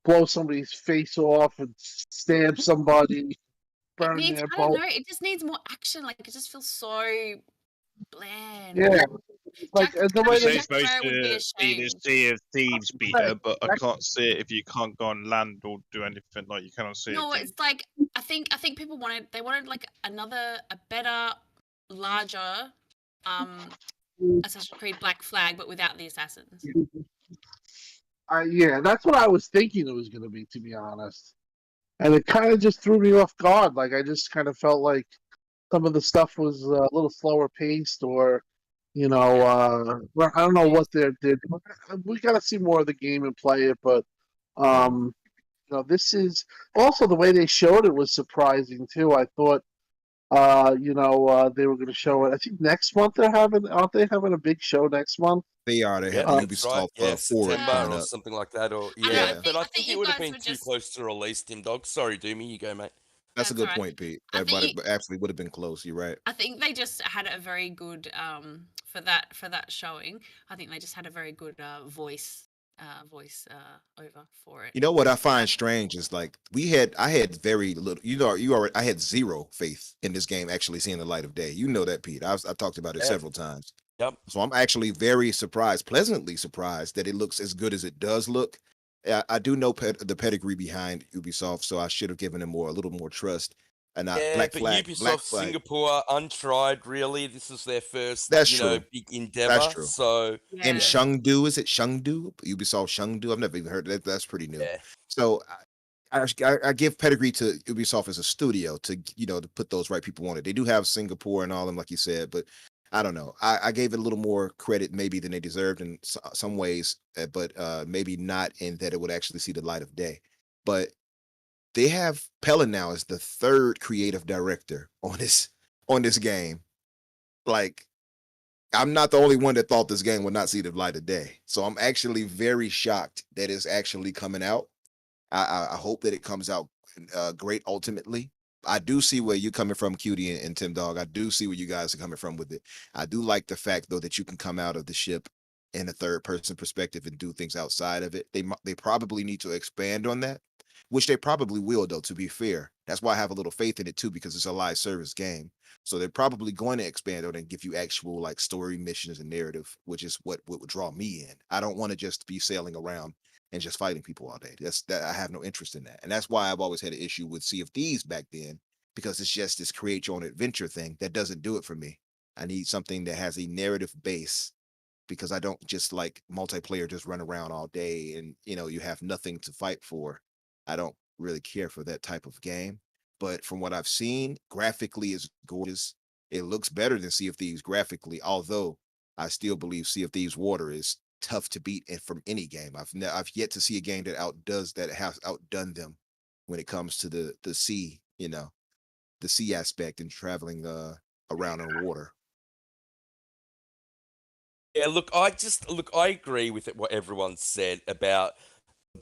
blow somebody's face off, and stab somebody, burn I their don't boat. know. It just needs more action. Like, it just feels so bland. Yeah, like Jack, the You way Jack say they it's supposed Sparrow would be to a be this shame. Sea of Thieves Right. beta, but I can't see it if you can't go on land or do anything. Like, you cannot see No, it. it's like I think people wanted like a better, larger Assassin's Creed Black Flag, but without the assassins. yeah, that's what I was thinking it was going to be, to be honest. And it kind of just threw me off guard. Like, I just kind of felt like some of the stuff was a little slower paced, or well, I don't know what they're did. We got to see more of the game and play it, but this is also the way they showed it was surprising too. I thought they were going to show it. I think next month aren't they having a big show next month? They are. They have Yeah, the that's right. Ubisoft Yeah, Forward September coming or up. something like that. Or I don't know, yeah, Yeah, but I think think you it would have guys been were too just. close to release, Tim Dog. Sorry, Doomy, you go, mate. that's a That's good alright. point, Pete. I think Everybody actually would have been close. You're right. I think they just had a very good for that showing. I think they just had a very good voice over for it. You know what I find strange is like I had very little. I had zero faith in this game actually seeing the light of day. You know that, Pete. I talked about it Yeah. several times. Yep. So I'm actually very surprised, pleasantly surprised that it looks as good as it does look. I do know the pedigree behind Ubisoft, so I should have given them a little more trust. And Yeah, but Black Ubisoft Flag. Singapore untried. Really, this is their first, That's true. big That's endeavor. true. So And Yeah. Chengdu, is it Chengdu? Ubisoft Chengdu. I've never even heard of that. That's pretty new. yeah, So I give pedigree to Ubisoft as a studio to to put those right people on it. They do have Singapore and all them, like you said, but I don't know. I gave it a little more credit maybe than they deserved in some ways, but maybe not in that it would actually see the light of day. But they have Pella now as the third creative director on this game. Like, I'm not the only one that thought this game would not see the light of day. So I'm actually very shocked that it's actually coming out. I hope that it comes out great ultimately. I do see where you're coming from, Cutie and Tim Dog. I do see where you guys are coming from with it. I do like the fact though that you can come out of the ship in a third person perspective and do things outside of it. They probably need to expand on that, which they probably will though, to be fair. That's why I have a little faith in it too, because it's a live service game. So they're probably going to expand on it and give you actual like story missions and narrative, which is what would draw me in. I don't want to just be sailing around and just fighting people all day. I have no interest in that. And that's why I've always had an issue with Sea of Thieves back then, because it's just this create your own adventure thing that doesn't do it for me. I need something that has a narrative base, because I don't just like multiplayer, just run around all day and you have nothing to fight for. I don't really care for that type of game. But from what I've seen, graphically is gorgeous. It looks better than Sea of Thieves graphically, although I still believe Sea of Thieves Water is tough to beat from any game. I've yet to see a game that has outdone them when it comes to the sea, the sea aspect and traveling around in water. yeah. Look, I agree with what everyone said about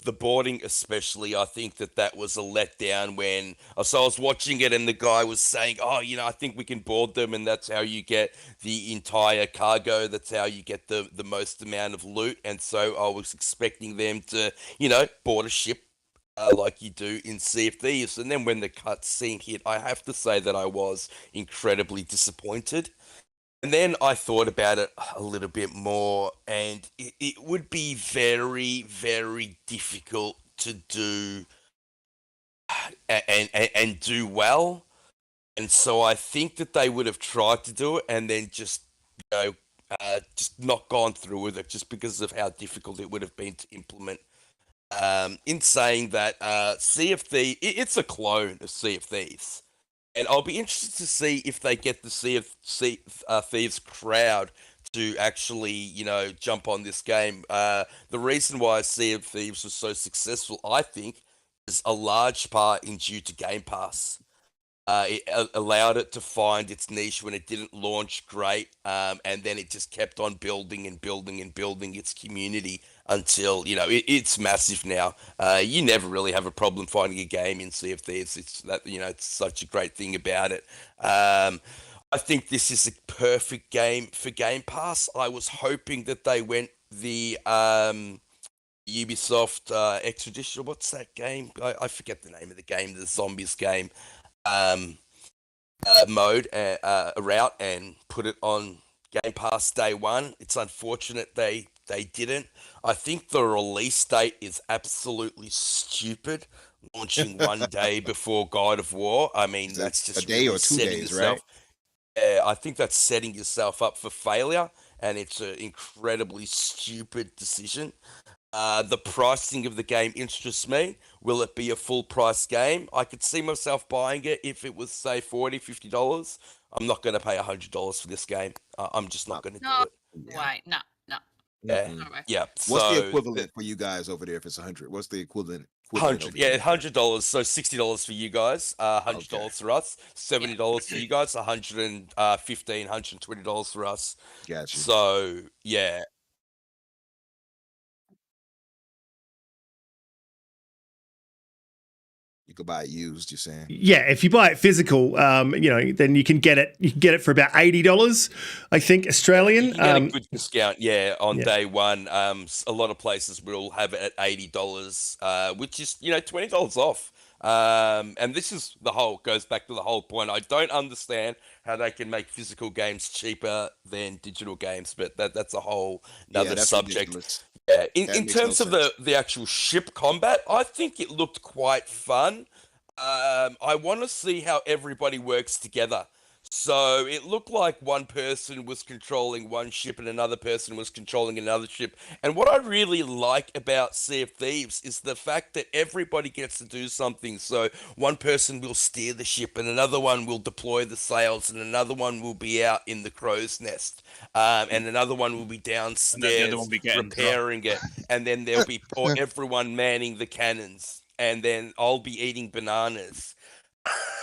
the boarding, especially. I think that was a letdown when so I was watching it and the guy was saying, "Oh, I think we can board them, and that's how you get the entire cargo. That's how you get the most amount of loot." And so I was expecting them to, board a ship. Like you do in Sea of Thieves. And then when the cutscene hit, I have to say that I was incredibly disappointed. And then I thought about it a little bit more, and it would be very, very difficult to do and do well. And so I think that they would have tried to do it and then just, just not gone through with it, just because of how difficult it would have been to implement. in saying that Sea of Thieves, it's a clone of Sea of Thieves. And I'll be interested to see if they get the Sea of Thieves crowd to actually, jump on this game. The reason why Sea of Thieves was so successful, I think, is a large part in due to Game Pass. It allowed it to find its niche when it didn't launch great, and then it just kept on building and building and building its community until it's massive now. You never really have a problem finding a game in Sea of Thieves. It's such a great thing about it. I think this is a perfect game for Game Pass. I was hoping that they went the Ubisoft Extradition. What's that game? I forget the name of the game. The zombies game. Mode route and put it on Game Pass day one. It's unfortunate they didn't. I think the release date is absolutely stupid. Launching one day before God of War. I mean, that's just a day or 2 days, right? I think that's setting yourself up for failure, and it's an incredibly stupid decision. The pricing of the game interests me. Will it be a full price game? I could see myself buying it if it was, say, $40, $50. I'm not going to pay $100 for this game. I'm just not going to do it. Wait, no. Yeah, yeah. What's the equivalent for you guys over there if it's 100? What's the equivalent? $100, yeah, $100. So $60 for you guys, $100 for us, $70 for you guys, $115, $120 for us. Gotcha. So yeah. You could buy it used, you're saying? Yeah, if you buy it physical, then you can get it. You can get it for about $80, I think, Australian. You can get a good discount, on day one. A lot of places will have it at $80, which is $20 off. And this is goes back to the whole point. I don't understand how they can make physical games cheaper than digital games, but that's a whole another subject. Ridiculous. Yeah, in terms of the actual ship combat, I think it looked quite fun. I want to see how everybody works together. So it looked like one person was controlling one ship and another person was controlling another ship. And what I really like about Sea of Thieves is the fact that everybody gets to do something. So one person will steer the ship and another one will deploy the sails and another one will be out in the crow's nest. And another one will be downstairs repairing it. And then there'll be everyone manning the cannons. And then I'll be eating bananas.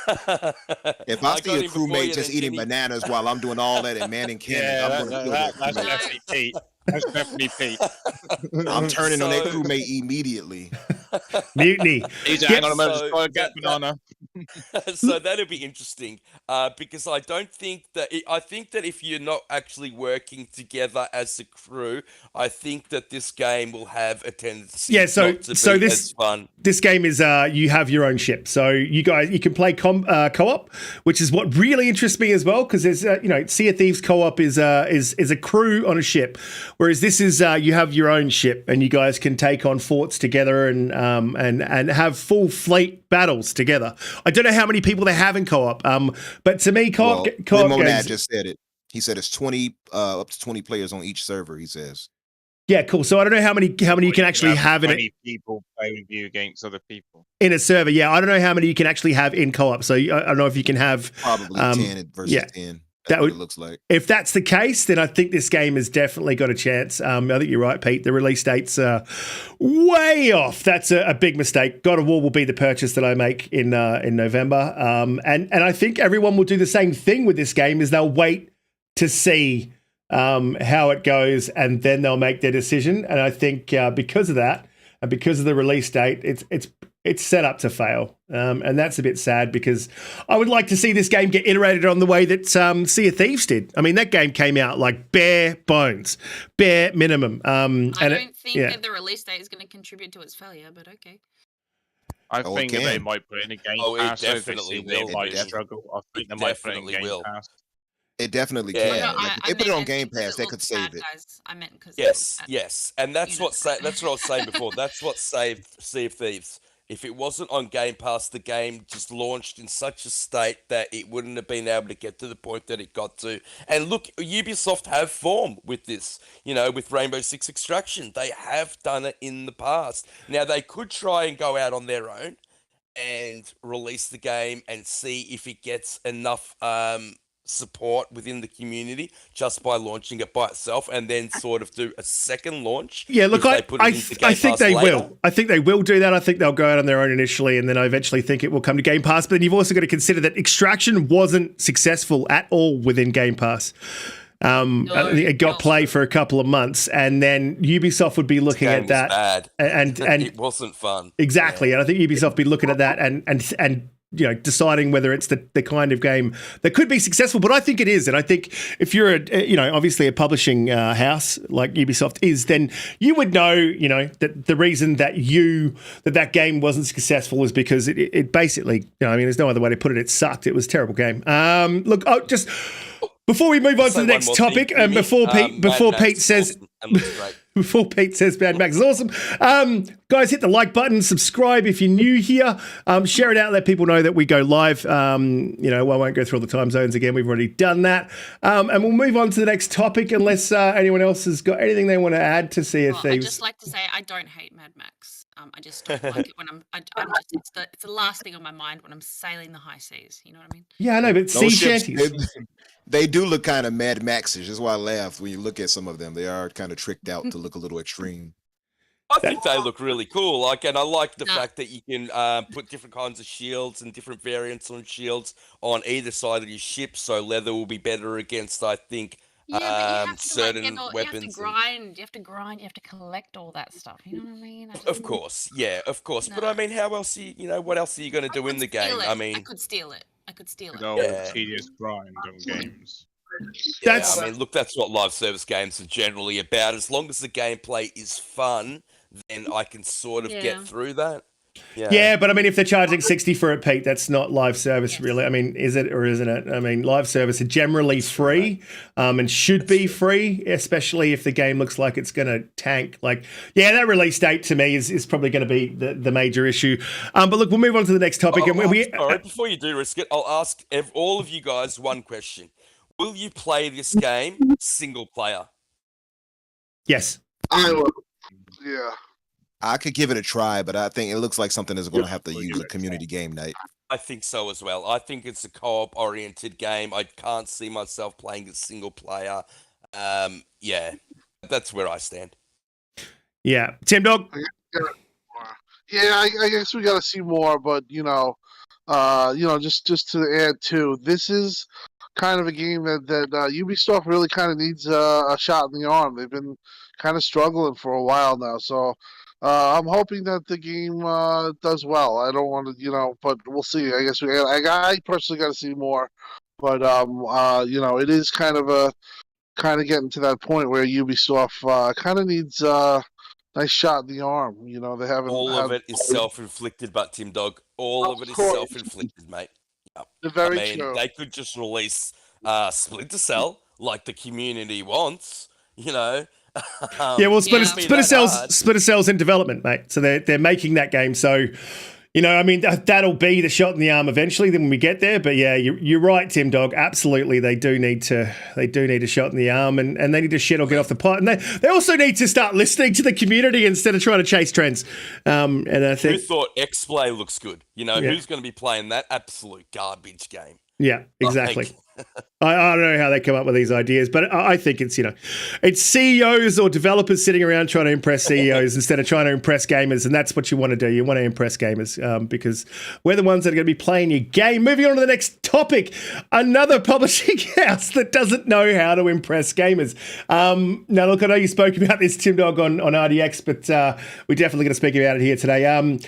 If I see a crewmate just eating bananas while I'm doing all that and manning cannons, that's definitely Pete. That's definitely Pete. I'm turning on that crewmate immediately. Mutiny. Hang on a minute, just go and get banana. So that'll be interesting because I think that if you're not actually working together as a crew, I think that this game will have a tendency not to be as fun. This game is you have your own ship, so you can play co-op, which is what really interests me as well, because there's Sea of Thieves co-op is a crew on a ship, whereas this is you have your own ship and you guys can take on forts together and have full fleet battles together. I don't know how many people they have in co-op, but to me, co-op games just said it. He said it's 20 up to 20 players on each server. He says. Yeah, cool. So I don't know how many you can actually have in it. People play with you against other people in a server. Yeah, I don't know how many you can actually have in co-op. So I don't know if you can have probably 10 versus 10. That's what it looks like. If that's the case, then I think this game has definitely got a chance. I think you're right, Pete. The release date's way off. That's a big mistake. God of War will be the purchase that I make in November. And I think everyone will do the same thing with this game, is they'll wait to see how it goes, and then they'll make their decision. And I think because of that, and because of the release date, it's set up to fail. And that's a bit sad, because I would like to see this game get iterated on the way that Sea of Thieves did. I mean, that game came out like bare bones, bare minimum. I don't think that the release date is going to contribute to its failure, but okay. I think that they might put it in a Game Pass. It definitely will. They might struggle. I think they might put it in Game Pass. It definitely can. If they put it on Game Pass, they could save it. I meant because yes, and that's what I was saying before. That's what saved Sea of Thieves. If it wasn't on Game Pass, the game just launched in such a state that it wouldn't have been able to get to the point that it got to. And look, Ubisoft have form with this, with Rainbow Six Extraction. They have done it in the past. Now, they could try and go out on their own and release the game and see if it gets enough support within the community just by launching it by itself, and then sort of do a second launch. Yeah, look, I think they will. I think they will do that. I think they'll go out on their own initially, and then I eventually think it will come to Game Pass. But then you've also got to consider that Extraction wasn't successful at all within Game Pass. It got play for a couple of months, and then Ubisoft would be looking at that, bad. and it wasn't fun. Exactly, and I think Ubisoft would be looking at that and deciding whether it's the kind of game that could be successful. But I think it is, and I think if you're obviously a publishing house like Ubisoft is, then you would know that the reason that game wasn't successful is because it basically, there's no other way to put it. It sucked. It was a terrible game. Look, just before we move on to the next topic, and before Pete says. Before Pete says Mad Max is awesome. Guys, hit the like button, subscribe if you're new here. Share it out, let people know that we go live. I won't go through all the time zones again. We've already done that. And we'll move on to the next topic unless anyone else has got anything they want to add to Sea of Thieves. I'd just like to say I don't hate Mad Max. I just don't like it when it's the last thing on my mind when I'm sailing the high seas. You know what I mean? Yeah, I know, but sea shanties. They do look kind of Mad Maxish. That's why I laughed when you look at some of them. They are kind of tricked out to look a little extreme. I think they look really cool. And I like the fact that you can put different kinds of shields and different variants on shields on either side of your ship. So leather will be better against, I think, certain weapons. You have to grind. You have to collect all that stuff. You know what I mean? Of course. No. But I mean, how else? What else are you going to do in the game? I could steal it. Tedious grind on games. Look, that's what live service games are generally about. As long as the gameplay is fun, then I can sort of get through that. Yeah, but if they're charging 60 for it, Pete, that's not live service, really. is it or isn't it? Live service are generally free, and should be free, especially if the game looks like it's going to tank. That release date to me is probably going to be the major issue. But look, we'll move on to the next topic. Before you do risk it, I'll ask all of you guys one question. Will you play this game single player? Yes. I will. Yeah. I could give it a try, but I think it looks like something that's going to have to use a community game night. I think so as well. I think it's a co-op oriented game. I can't see myself playing it single player. That's where I stand. Yeah. Tim Dog? Yeah, I guess we got to see more, but, just to add to, this is kind of a game that Ubisoft really kind of needs a shot in the arm. They've been kind of struggling for a while now, so I'm hoping that the game does well. I don't want to, but we'll see. I guess I personally got to see more, but it is kind of getting to that point where Ubisoft kind of needs a nice shot in the arm. They haven't. All of it is self-inflicted, but Tim Dog, all of it is self-inflicted, mate. Yep. Very true. They could just release Splinter Cell like the community wants, Splinter Cell's in development, mate. So they're making that game. So, that'll be the shot in the arm eventually. Then when we get there, but yeah, you're right, Tim Dog. Absolutely, they do need a shot in the arm, and they need to shit or get off the pot. And they also need to start listening to the community instead of trying to chase trends. And I think who thought X-Play looks good? Who's going to be playing that absolute garbage game? Yeah, exactly. I don't know how they come up with these ideas, but I think it's it's CEOs or developers sitting around trying to impress CEOs instead of trying to impress gamers, and that's what you want to do. You want to impress gamers because we're the ones that are going to be playing your game. Moving on to the next topic, another publishing house that doesn't know how to impress gamers. Now, look, I know you spoke about this, Tim Dog, on RDX, but we're definitely going to speak about it here today.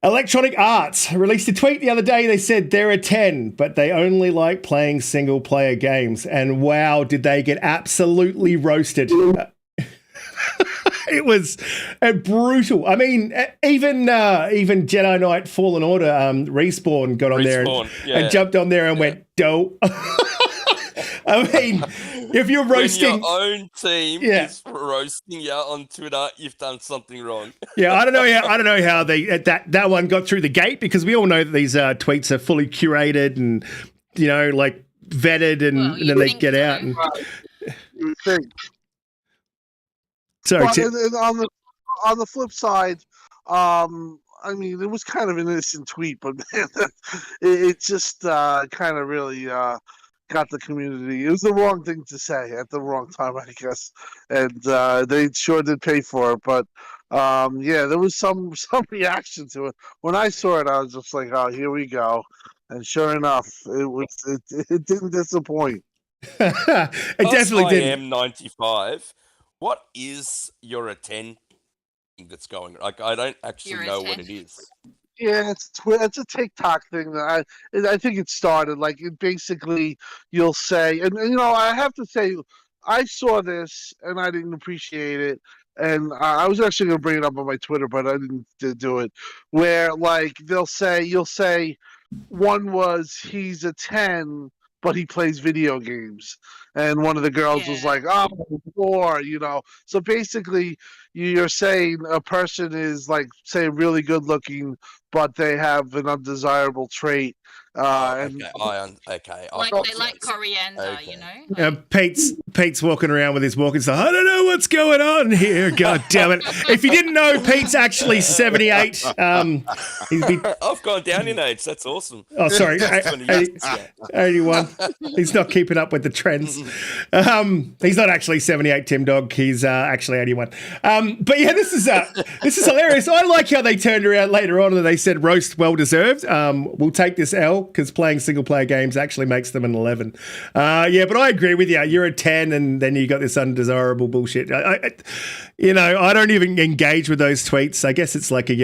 Electronic Arts released a tweet the other day. They said there are 10, but they only like playing single-player games. And wow, did they get absolutely roasted. It was brutal. Even Jedi Knight Fallen Order Respawn got on there and jumped on there and went, dope. I mean, if you're roasting, when your own team Yeah. is roasting you on Twitter, you've done something wrong. yeah, I don't know how they that one got through the gate, because we all know that these tweets are fully curated and like vetted, and, Well, and then you they think get so. out. And You would think. sorry, But Tim. and on the flip side, I mean, it was kind of an innocent tweet, but man, it just kind of really got the community. It was the wrong thing to say at the wrong time, I guess, and they sure did pay for it. But yeah, there was some reaction to it. When I saw it, I was just like, "Oh, here we go," and sure enough, it didn't disappoint. It Because definitely I did. am 95. What is your a 10 thing that's going? Like, I don't actually You're a know what 10. it is. Yeah, it's a TikTok thing that I think it started. Like, it basically, you'll say, and I have to say, I saw this and I didn't appreciate it, and I was actually going to bring it up on my Twitter, but I didn't do it. Where like you'll say, one was he's a 10, but he plays video games, and one of the girls was Yeah. like, "Oh, 4," So basically, you're saying a person is like, say, really good looking, but they have an undesirable trait. And Okay. Like I've they got like sense. coriander, Okay. Like, Pete's walking around with his walking stick. I don't know what's going on here. God damn it! If you didn't know, Pete's actually 78. He's been. I've gone down in age. That's awesome. Oh, sorry, 81. He's not keeping up with the trends. He's not actually 78, Tim Dog. He's actually 81. But yeah, this is hilarious. I like how they turned around later on and they said roast well deserved. We'll take this L because playing single player games actually makes them an 11. Yeah, but I agree with you. You're a 10, and then you got this undesirable bullshit. I don't even engage with those tweets. I guess it's like a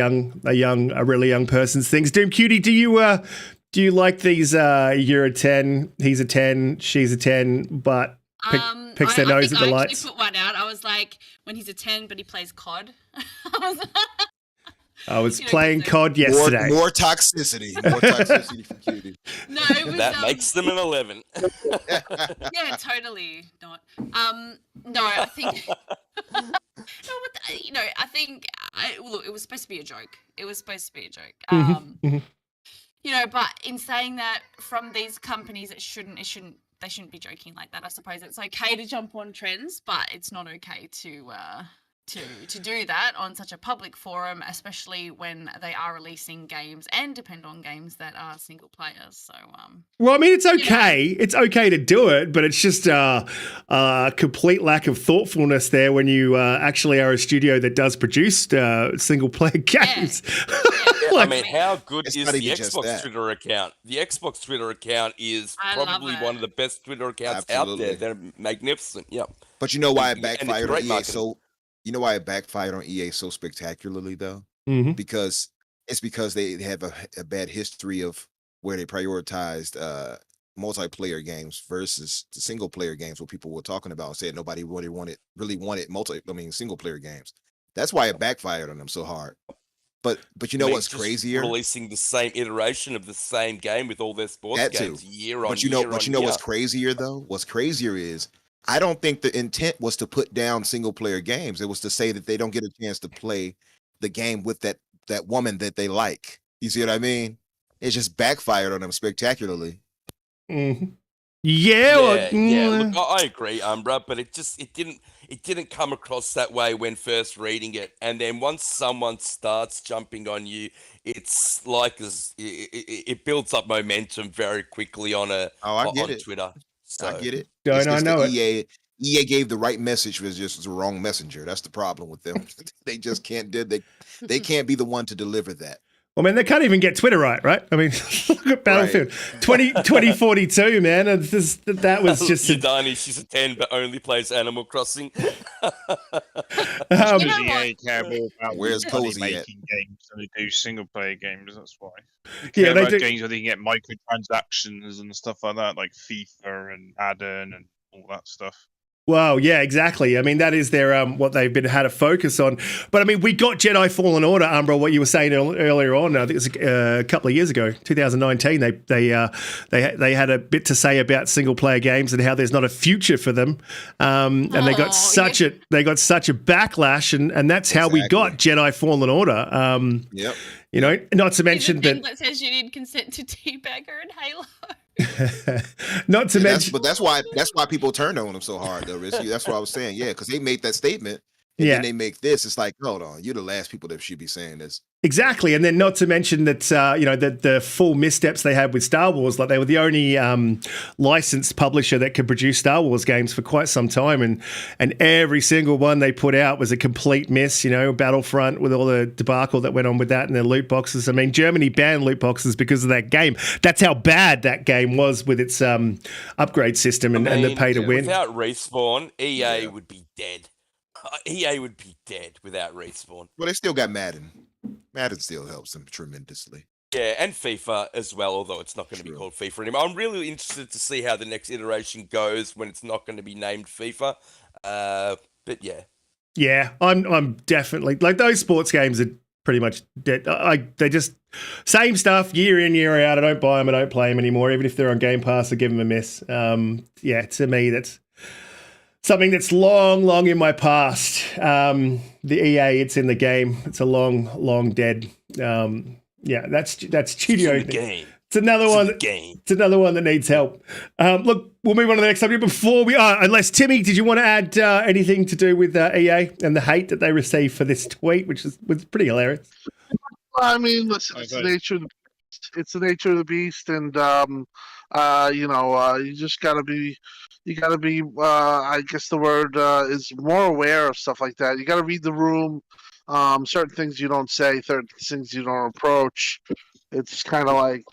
really young person's things. DoomCutie, do you like these? You're a 10, he's a 10, she's a 10, but picks their nose at the lights. I actually put one out. I was like, when he's a 10, but he plays COD. I was playing COD yesterday. More toxicity. More toxicity for Cutie. No, it was, That makes them an 11. Yeah, totally not. No, I think. I think. Look, it was supposed to be a joke. But in saying that, from these companies, they shouldn't be joking like that. I suppose it's okay to jump on trends, but it's not okay to do that on such a public forum, especially when they are releasing games and depend on games that are single players. So, well, I mean, it's okay. It's okay to do it, but it's just a complete lack of thoughtfulness there when you actually are a studio that does produce single player games. I mean, how good is the Xbox Xbox Twitter account? The Xbox Twitter account is probably one of the best Twitter accounts out there. They're magnificent. Yeah. But you know why it backfired on EA You know why it backfired on EA so spectacularly, though? Mm-hmm. Because they have a bad history of where they prioritized multiplayer games versus the single player games, what people were talking about, said nobody really wanted single player games. That's why it backfired on them so hard. But you know what's crazier? Releasing the same iteration of the same game with all their sports games year on year. But you know what's crazier though? What's crazier is I don't think the intent was to put down single player games. It was to say that they don't get a chance to play the game with that woman that they like. You see what I mean? It just backfired on them spectacularly. Mm-hmm. Yeah. Look, I agree, Umbra, but it didn't come across that way when first reading it. And then once someone starts jumping on you, it's like it builds up momentum very quickly on Twitter. So, I get it. Don't I know it? EA gave the right message, was just the wrong messenger. That's the problem with them. They just can't they can't be the one to deliver that. Well, man, they can't even get Twitter right? I mean, look at Battlefield 2042, man. That was just Yadani, she's a 10, but only plays Animal Crossing. EA care more about where's Cozy making games than they do single player games. That's why. Yeah, they do games where they can get microtransactions and stuff like that, like FIFA and Madden and all that stuff. Well, yeah, exactly. I mean, that is their what they've been had a focus on. But I mean, we got Jedi Fallen Order, Umbra. What you were saying earlier on, I think it was a couple of years ago, 2019. They had a bit to say about single player games and how there's not a future for them. And they got such a backlash, and that's how we got Jedi Fallen Order. Yep. You know, not to mention that says you need consent to Teabagger and Halo. Not to mention, but that's why people turned on them so hard, though. Risky. That's what I was saying. Yeah, because they made that statement, and then they make this. It's like, hold on, you're the last people that should be saying this. Exactly, and then not to mention that the full missteps they had with Star Wars, like they were the only licensed publisher that could produce Star Wars games for quite some time, and every single one they put out was a complete miss. You know, Battlefront with all the debacle that went on with that and their loot boxes. I mean, Germany banned loot boxes because of that game. That's how bad that game was with its upgrade system and the pay to win. Without Respawn, EA would be dead. EA would be dead without Respawn. Well, they still got Madden. Madden still helps them tremendously. Yeah, and FIFA as well, although it's not going to be called FIFA anymore. I'm really interested to see how the next iteration goes when it's not going to be named FIFA. But yeah. Yeah, I'm definitely, like, those sports games are pretty much dead. They just same stuff year in, year out. I don't buy them, I don't play them anymore. Even if they're on Game Pass, I give them a miss. Yeah, to me, that's something that's long in my past. The EA, it's in the game. It's a long dead. Yeah, that's studio. It's in the game. It's another one. It's another one that needs help. Look, we'll move on to the next subject. Before we are, unless Timmy, did you want to add anything to do with EA and the hate that they received for this tweet, which was pretty hilarious? I mean, listen, it's the nature of the beast. It's the nature of the beast, and you just gotta be. You gotta be. I guess the word is more aware of stuff like that. You gotta read the room. Certain things you don't say, certain things you don't approach. It's kind of like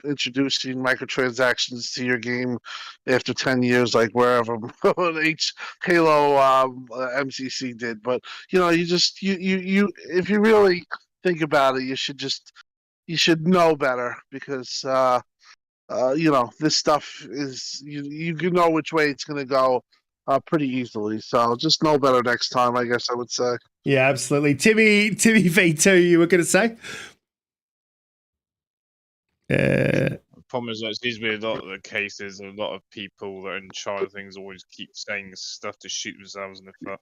introducing microtransactions to your game after 10 years, like wherever Halo MCC did. But you if you really think about it, you should know better, because this stuff is you can know which way it's going to go pretty easily. So just know better next time, I guess I would say. Yeah, absolutely. Timmy V2, you were going to say? The problem is that it seems to be a lot of the cases, a lot of people that are in charge of things always keep saying stuff to shoot themselves in the foot.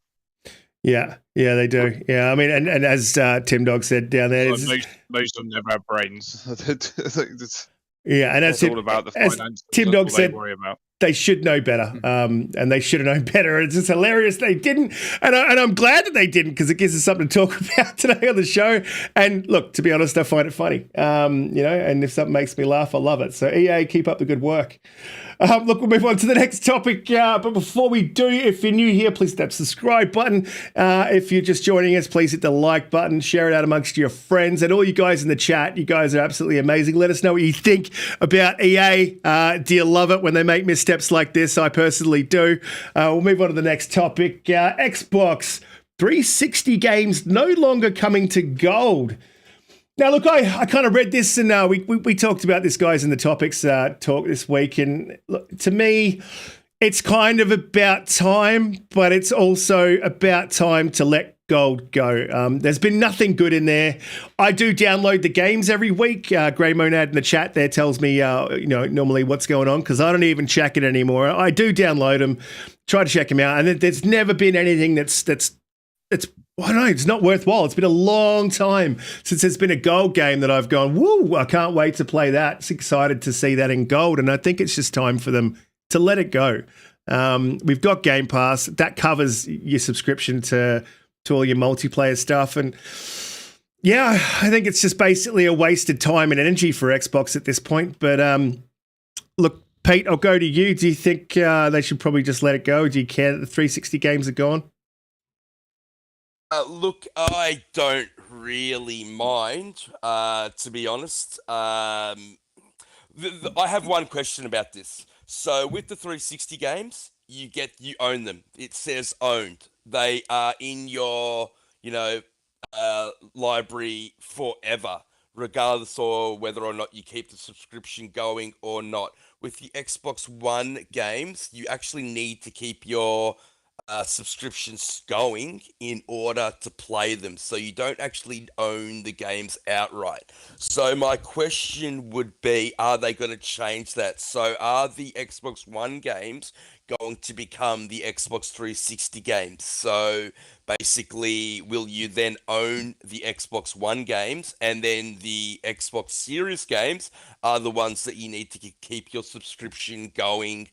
Yeah, they do. Yeah, I mean, and as Tim Dog said down there, most of them never have brains. Yeah, and it's all about the finance. Tim Dog said, worry about. They should know better, and they should have known better. It's just hilarious they didn't, and I'm glad that they didn't, because it gives us something to talk about today on the show. And look, to be honest, I find it funny, and if something makes me laugh, I love it. So EA, keep up the good work. Look, we'll move on to the next topic, but before we do, if you're new here, please hit that subscribe button. If you're just joining us, please hit the like button, share it out amongst your friends, and all you guys in the chat. You guys are absolutely amazing. Let us know what you think about EA. Do you love it when they make missteps like this? I personally do. We'll move on to the next topic. Xbox 360 games no longer coming to gold. Now, look, I kind of read this, and we talked about this, guys, in the topics talk this week. And look, to me, it's kind of about time, but it's also about time to let gold go. There's been nothing good in there. I do download the games every week. Grey Monad in the chat there tells me, normally what's going on, because I don't even check it anymore. I do download them, try to check them out, and there's never been anything that's I don't know, it's not worthwhile. It's been a long time since there's been a gold game that I've gone, woo, I can't wait to play that. It's excited to see that in gold, and I think it's just time for them to let it go. We've got Game Pass. That covers your subscription to all your multiplayer stuff, and yeah, I think it's just basically a wasted time and energy for Xbox at this point. But look, Pete, I'll go to you. Do you think they should probably just let it go? Do you care that the 360 games are gone? Look, I don't really mind, to be honest. I have one question about this. So with the 360 games, you own them. It says owned. They are in your, library forever, regardless of whether or not you keep the subscription going or not. With the Xbox One games, you actually need to keep your subscriptions going in order to play them. So you don't actually own the games outright. So my question would be, are they going to change that? So are the Xbox One games going to become the Xbox 360 games? So basically, will you then own the Xbox One games, and then the Xbox Series games are the ones that you need to keep your subscription going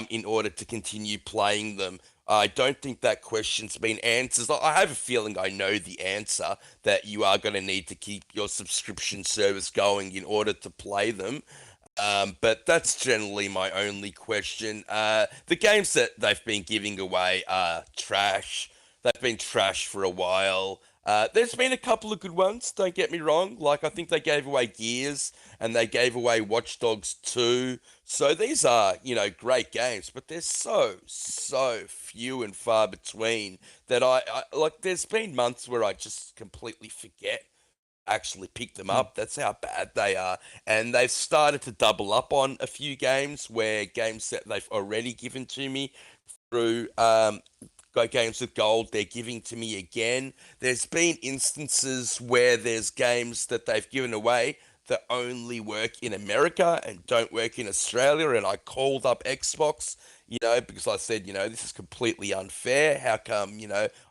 in order to continue playing them? I don't think that question's been answered. I have a feeling I know the answer, that you are going to need to keep your subscription service going in order to play them. But that's generally my only question. The games that they've been giving away are trash. They've been trash for a while. There's been a couple of good ones, don't get me wrong. Like, I think they gave away Gears and they gave away Watch Dogs 2. So these are, great games, but they're so few and far between that I like, there's been months where I just completely forget actually pick them up. That's how bad they are. And they've started to double up on a few games where games that they've already given to me through Games with Gold, they're giving to me again. There's been instances where there's games that they've given away that only work in America and don't work in Australia, and I called up Xbox, because I said, this is completely unfair. How come,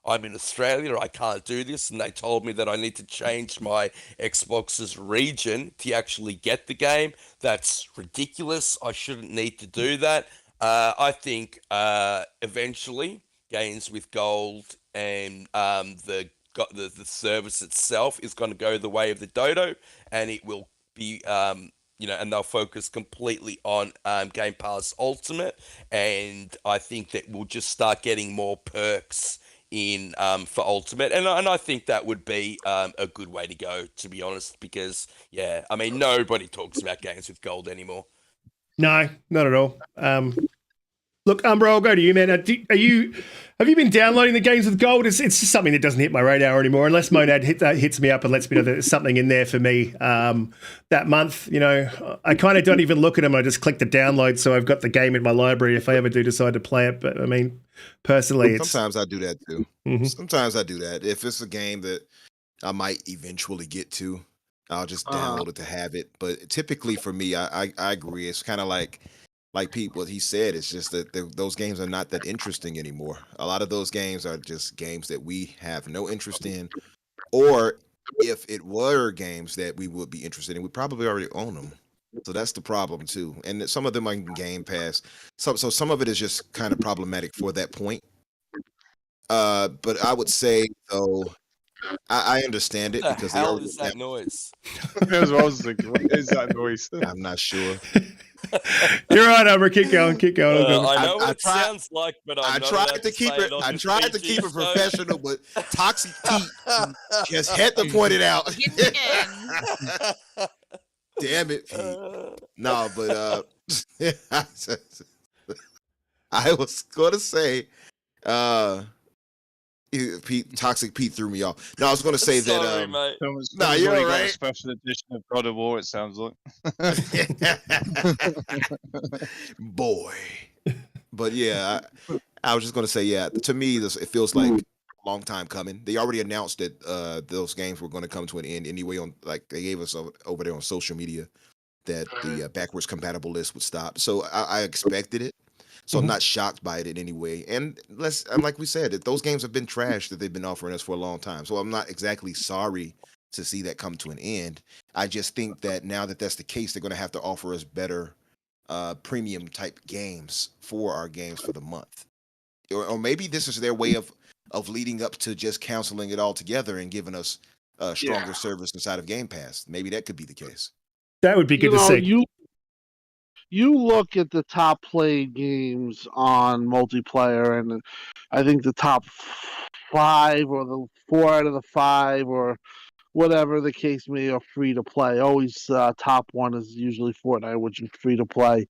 I'm in Australia, I can't do this? And they told me that I need to change my Xbox's region to actually get the game. That's ridiculous. I shouldn't need to do that. I think eventually Games with Gold and the service itself is going to go the way of the dodo, and it will be and they'll focus completely on Game Pass Ultimate, and I think that we'll just start getting more perks in for Ultimate, and I think that would be a good way to go, to be honest, because nobody talks about Games with Gold anymore. No, not at all. Look, Umbra, I'll go to you, man. Have you been downloading the Games with Gold? It's just something that doesn't hit my radar anymore, unless Monad hits me up and lets me know that there's something in there for me that month. I kind of don't even look at them. I just click the download, so I've got the game in my library if I ever do decide to play it. But personally, sometimes I do that too. Mm-hmm. Sometimes I do that. If it's a game that I might eventually get to, I'll just download it to have it. But typically for me, I agree. It's kind of like Pete, what he said, it's just that those games are not that interesting anymore. A lot of those games are just games that we have no interest in, or if it were games that we would be interested in, we probably already own them. So that's the problem too. And some of them are in Game Pass. So some of it is just kind of problematic for that point. But I would say, though, I understand it, because the hell is that noise? That's what I was thinking. What is that noise? I'm not sure. You're right, Umbra. Keep going. I know what it sounds like, but I tried to keep it. I tried to keep it professional, but Toxic Pete just had to point it out. Damn it, Pete. No, but I was gonna say, Toxic Pete threw me off. No, I was going to say Sorry, that. Mate. No, you're all right. A special edition of God of War, it sounds like. Boy. But yeah, I was just going to say, yeah, to me, it feels like a long time coming. They already announced that those games were going to come to an end anyway. They gave us over there on social media that the backwards compatible list would stop. So I expected it. So I'm not shocked by it in any way. And like we said, those games have been trash that they've been offering us for a long time. So I'm not exactly sorry to see that come to an end. I just think that now that that's the case, they're going to have to offer us better premium type games for our games for the month. Or maybe this is their way of leading up to just canceling it all together and giving us a stronger service inside of Game Pass. Maybe that could be the case. That would be good to see. You look at the top played games on multiplayer, and I think the top 5 or the 4 out of the 5 or whatever the case may are free to play. Always top 1 is usually Fortnite, which is free to play.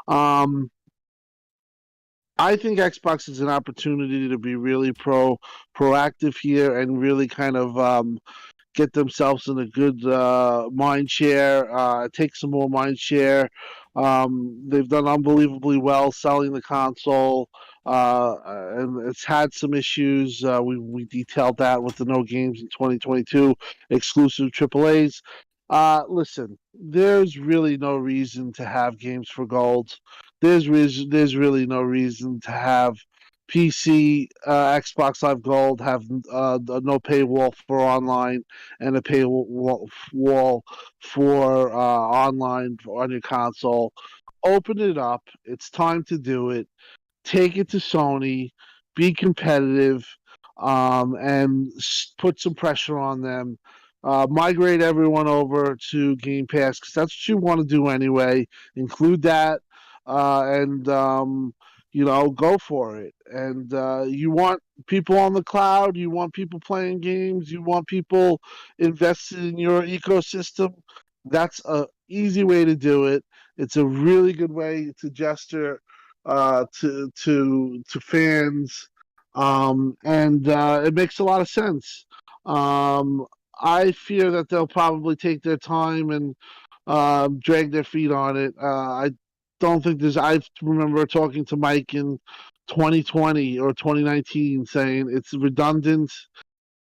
I think Xbox is an opportunity to be really proactive here and really kind of get themselves in a good mind share, take some more mind share. They've done unbelievably well selling the console. and it's had some issues. We detailed that with the no games in 2022 exclusive AAAs. Listen, there's really no reason to have games for gold. There's really no reason to have PC, Xbox Live Gold have no paywall for online and a paywall wall for online on your console. Open it up. It's time to do it. Take it to Sony, be competitive, and put some pressure on them. Migrate everyone over to Game Pass because that's what you want to do anyway. Include that, and go for it. And you want people on the cloud. You want people playing games. You want people invested in your ecosystem. That's a easy way to do it. It's a really good way to gesture to fans, and it makes a lot of sense. I fear that they'll probably take their time and drag their feet on it. I don't think there's. I remember talking to Mike in 2020 or 2019 saying it's redundant.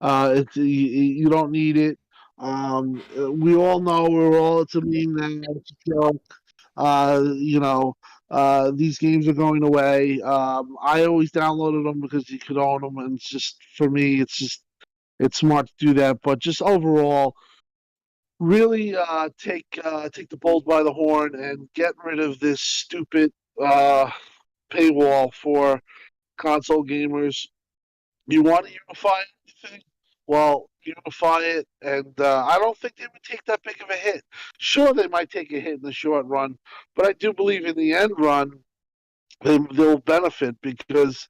You don't need it. We all know it's a meme now. It's a joke. These games are going away. I always downloaded them because you could own them, and it's just for me, it's smart to do that. But just overall, really take the bulls by the horn and get rid of this stupid paywall for console gamers. You want to unify everything? Well, unify it, and I don't think they would take that big of a hit. Sure, they might take a hit in the short run, but I do believe in the end run, they'll benefit because,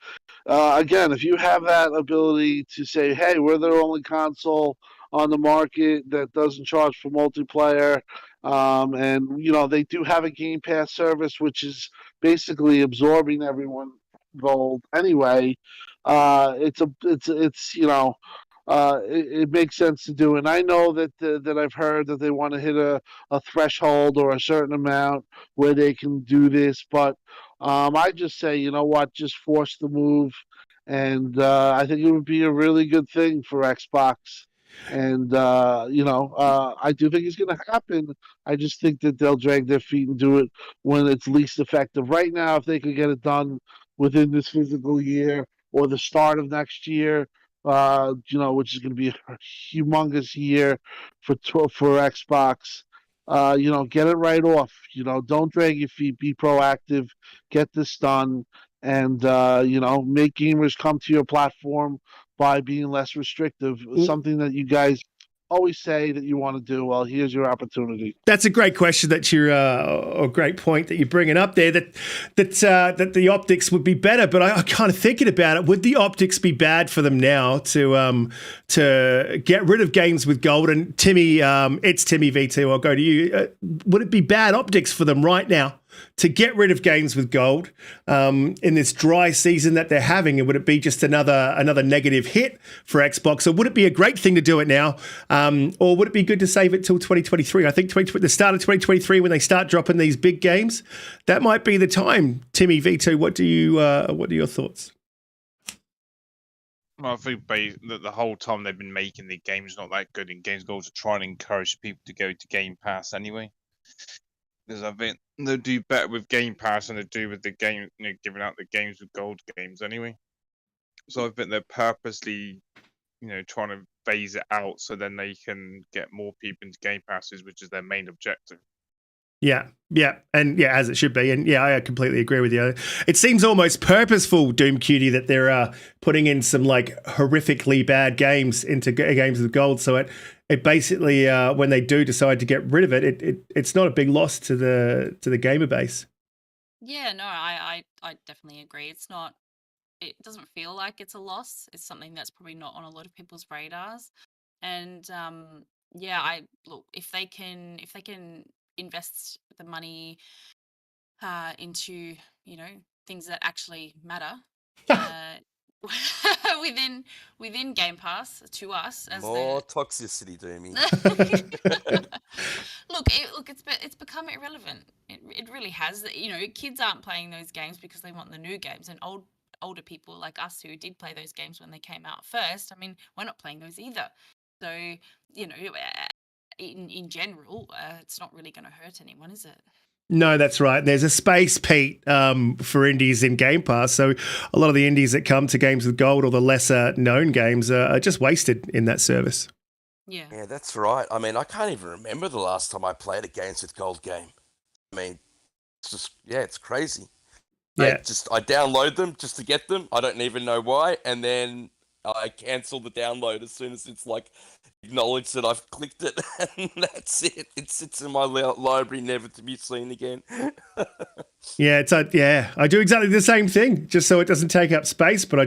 again, if you have that ability to say, hey, we're the only console on the market that doesn't charge for multiplayer, and they do have a Game Pass service, which is basically absorbing everyone gold anyway. It makes sense to do. And I know that I've heard that they want to hit a threshold or a certain amount where they can do this, but I just say, you know what, just force the move, and I think it would be a really good thing for Xbox. And I do think it's going to happen. I just think that they'll drag their feet and do it when it's least effective. Right now, if they could get it done within this physical year or the start of next year, which is going to be a humongous year for Xbox. Get it right off. Don't drag your feet. Be proactive. Get this done, and make gamers come to your platform by being less restrictive. Something that you guys always say that you want to do. Well, here's your opportunity. That's a great question that you're, or great point that you're bringing up there. That the optics would be better, but I kind of thinking about it. Would the optics be bad for them now to get rid of games with gold? And Timmy, it's Timmy V2. I'll go to you. Would it be bad optics for them right now to get rid of games with gold in this dry season that they're having? And would it be just another negative hit for Xbox, or would it be a great thing to do it now, or would it be good to save it till 2023? I think the start of 2023, when they start dropping these big games, that might be the time. Timmy V2, what are your thoughts? Well, I think that the whole time they've been making the games not that good in Games Gold to try and encourage people to go to Game Pass anyway. Because I think they'll do better with Game Pass than they do with the game, giving out the games with gold games anyway. So I think they're purposely, trying to phase it out so then they can get more people into Game Passes, which is their main objective. Yeah, and as it should be, and I completely agree with you. It seems almost purposeful, DoomCutie, that they're putting in some horrifically bad games into games with gold. So it basically, when they do decide to get rid of it, it's not a big loss to the gamer base. Yeah, no, I definitely agree. It's not. It doesn't feel like it's a loss. It's something that's probably not on a lot of people's radars. And if they can invest the money into things that actually matter within Game Pass to us as more toxicity, Doomy. Look, it's become irrelevant. It really has. Kids aren't playing those games because they want the new games, and older people like us who did play those games when they came out first, I mean, we're not playing those either. So, you know, in general, it's not really going to hurt anyone, is it? No, that's right. There's a space, Pete, for indies in Game Pass. So a lot of the indies that come to Games with Gold or the lesser known games are just wasted in that service. Yeah, that's right. I mean, I can't even remember the last time I played a Games with Gold game. I mean, it's just, it's crazy. Yeah. I download them just to get them. I don't even know why. And then I cancel the download as soon as it's like acknowledged that I've clicked it. And that's it. It sits in my library, never to be seen again. Yeah, I do exactly the same thing, just so it doesn't take up space. But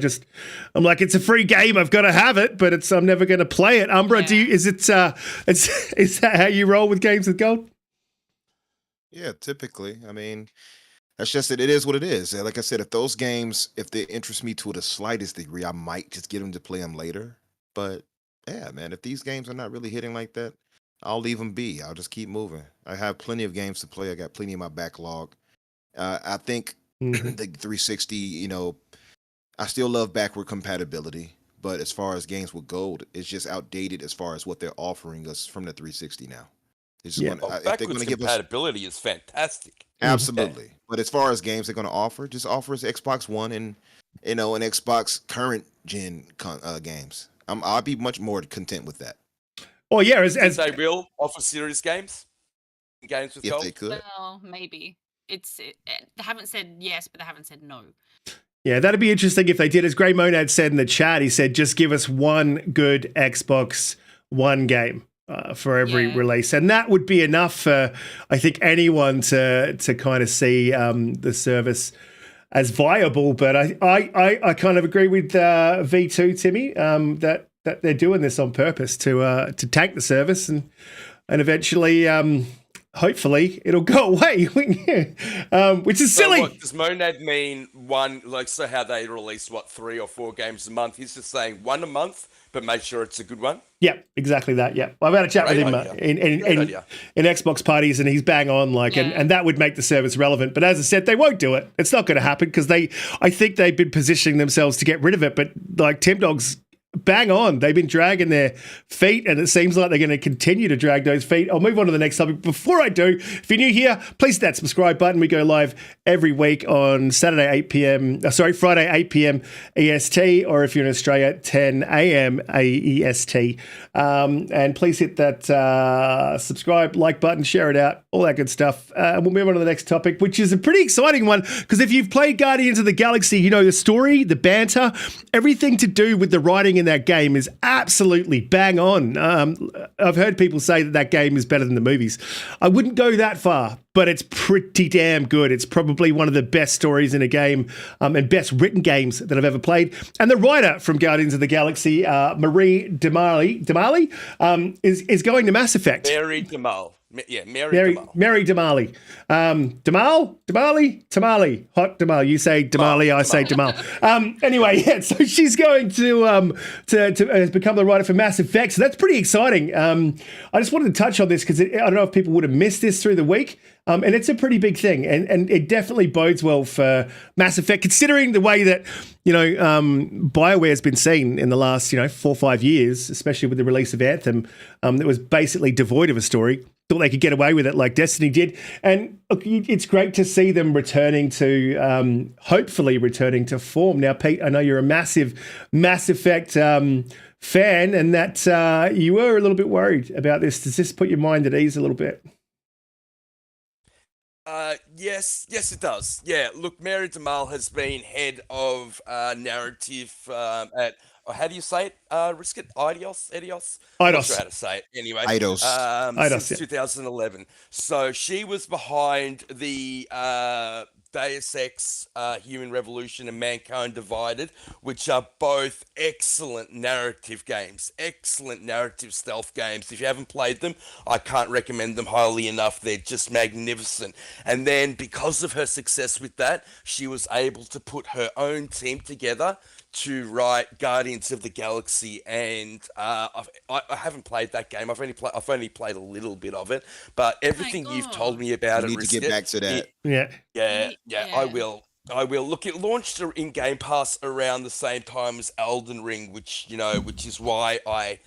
I'm like, it's a free game, I've got to have it, but I'm never going to play it. Umbra, is that how you roll with Games with Gold? Yeah, typically. I mean, that's just it. It is what it is. Like I said, if those games, if they interest me to the slightest degree, I might just get them to play them later. But yeah, man, if these games are not really hitting like that, I'll leave them be. I'll just keep moving. I have plenty of games to play. I got plenty in my backlog. I think the 360, you know, I still love backward compatibility, but as far as Games with Gold, it's just outdated as far as what they're offering us from the 360 now. It's just backwards compatibility is fantastic. Absolutely. Yeah. But as far as games they're going to offer, just offer us Xbox One and, you know, an Xbox current gen games. I'll be much more content with that. Oh yeah, as they will offer serious games with if Gold. They could. Well, maybe they haven't said yes, but they haven't said no. Yeah, that'd be interesting if they did. As Grey Monad said in the chat, he said, just give us one good Xbox One game for every release. And that would be enough for, I think, anyone to kind of see the service as viable. But I kind of agree with V2, Timmy, that they're doing this on purpose to tank the service and eventually... hopefully it'll go away, which is silly. What, does Monad mean one, like, so how they release, 3 or 4 games a month? He's just saying one a month, but make sure it's a good one? Yeah, exactly that, yeah. I've had a chat with him in Xbox parties, and he's bang on, and that would make the service relevant. But as I said, they won't do it. It's not going to happen because I think they've been positioning themselves to get rid of it, but like Tim Dog's bang on. They've been dragging their feet, and it seems like they're going to continue to drag those feet. I'll move on to the next topic. Before I do, if you're new here, please hit that subscribe button. We go live every week on Friday, 8 p.m. EST, or if you're in Australia, 10 a.m. AEST. And please hit that subscribe, like button, share it out, all that good stuff. And we'll move on to the next topic, which is a pretty exciting one, because if you've played Guardians of the Galaxy, you know the story, the banter, everything to do with the writing in that game is absolutely bang on. I've heard people say that game is better than the movies. I wouldn't go that far, but it's pretty damn good. It's probably one of the best stories in a game and best written games that I've ever played. And the writer from Guardians of the Galaxy, Marie Damali, is going to Mass Effect. Mary Damali. Yeah, Mary Damali. Tamali. Hot Damali. You say Damali, I say Damal. Anyway, so she's going to become the writer for Mass Effect. So that's pretty exciting. I just wanted to touch on this because I don't know if people would have missed this through the week. And it's a pretty big thing. And it definitely bodes well for Mass Effect, considering the way that, BioWare has been seen in the last, 4 or 5 years, especially with the release of Anthem, that was basically devoid of a story. Thought they could get away with it like Destiny did. And look, it's great to see them hopefully returning to form. Now, Pete, I know you're a massive Mass Effect fan, and that you were a little bit worried about this. Does this put your mind at ease a little bit? Yes, it does. Yeah, look, Mary Damal has been head of narrative at, how do you say it? Risk it? Eidos? I'm not sure how to say it. Anyway, Eidos. Since 2011. So she was behind the Deus Ex, Human Revolution, and Mankind Divided, which are both excellent narrative games, excellent narrative stealth games. If you haven't played them, I can't recommend them highly enough. They're just magnificent. And then because of her success with that, she was able to put her own team together to write Guardians of the Galaxy, and I haven't played that game. I've only played a little bit of it, but everything you've told me about you it, need to get back to that. Yeah, I will. I will. Look, it launched in Game Pass around the same time as Elden Ring, which is why I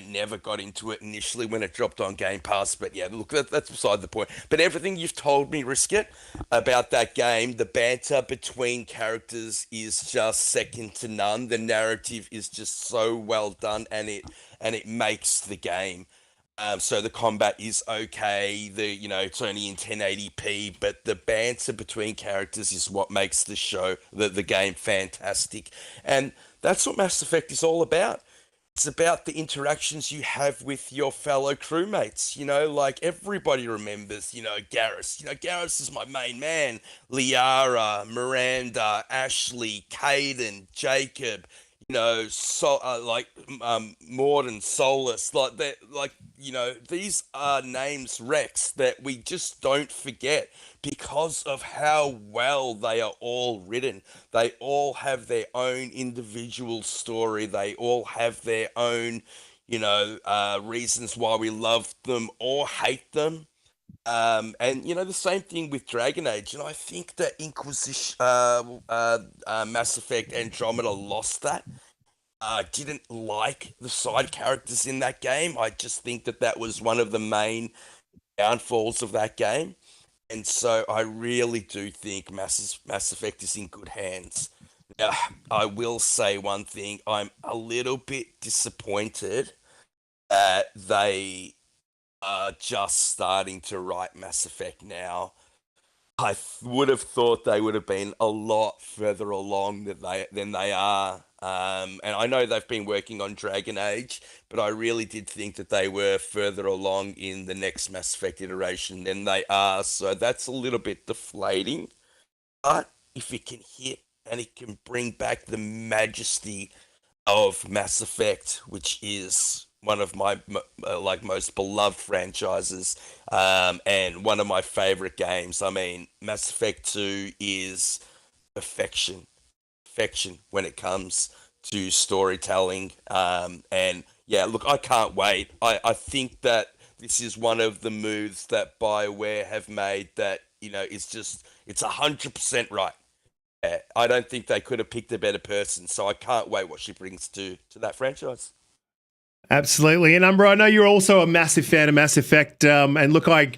never got into it initially when it dropped on Game Pass. But yeah, look, that's beside the point. But everything you've told me, Risket, about that game, the banter between characters is just second to none. The narrative is just so well done, and it makes the game. So the combat is okay. It's only in 1080p, but the banter between characters is what makes the game fantastic, and that's what Mass Effect is all about. It's about the interactions you have with your fellow crewmates. Like everybody remembers, Garrus. Garrus is my main man. Liara, Miranda, Ashley, Caden, Jacob. Morden, Solus, these are names, Rex, that we just don't forget because of how well they are all written. They all have their own individual story. They all have their own, reasons why we love them or hate them. And the same thing with Dragon Age. I think that Inquisition, Mass Effect Andromeda lost that. Didn't like the side characters in that game. I just think that was one of the main downfalls of that game. And so I really do think Mass Effect is in good hands. Now, I will say one thing. I'm a little bit disappointed that they are just starting to write Mass Effect now. I would have thought they would have been a lot further along than they are. And I know they've been working on Dragon Age, but I really did think that they were further along in the next Mass Effect iteration than they are. So that's a little bit deflating. But if it can hit and it can bring back the majesty of Mass Effect, which is one of my most beloved franchises, and one of my favorite games. I mean, Mass Effect 2 is perfection when it comes to storytelling. And yeah, look, I can't wait. I think that this is one of the moves that BioWare have made that, it's 100% right. I don't think they could have picked a better person, so I can't wait what she brings to that franchise. Absolutely. And Umbra, I know you're also a massive fan of Mass Effect. And look, I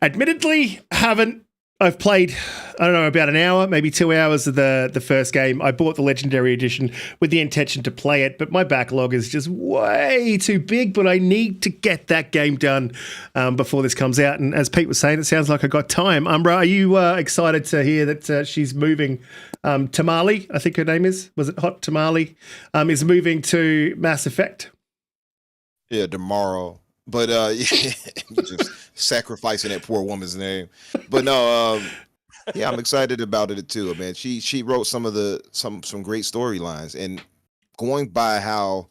admittedly I've played, I don't know, about an hour, maybe 2 hours of the first game. I bought the Legendary Edition with the intention to play it, but my backlog is just way too big, but I need to get that game done before this comes out. And as Pete was saying, it sounds like I got time. Umbra, are you excited to hear that she's moving? Tamale, I think her name is. Was it Hot Tamale? Is moving to Mass Effect. Yeah, tomorrow. But just sacrificing that poor woman's name. But no, yeah, I'm excited about it too, man. She wrote some great storylines, and going by how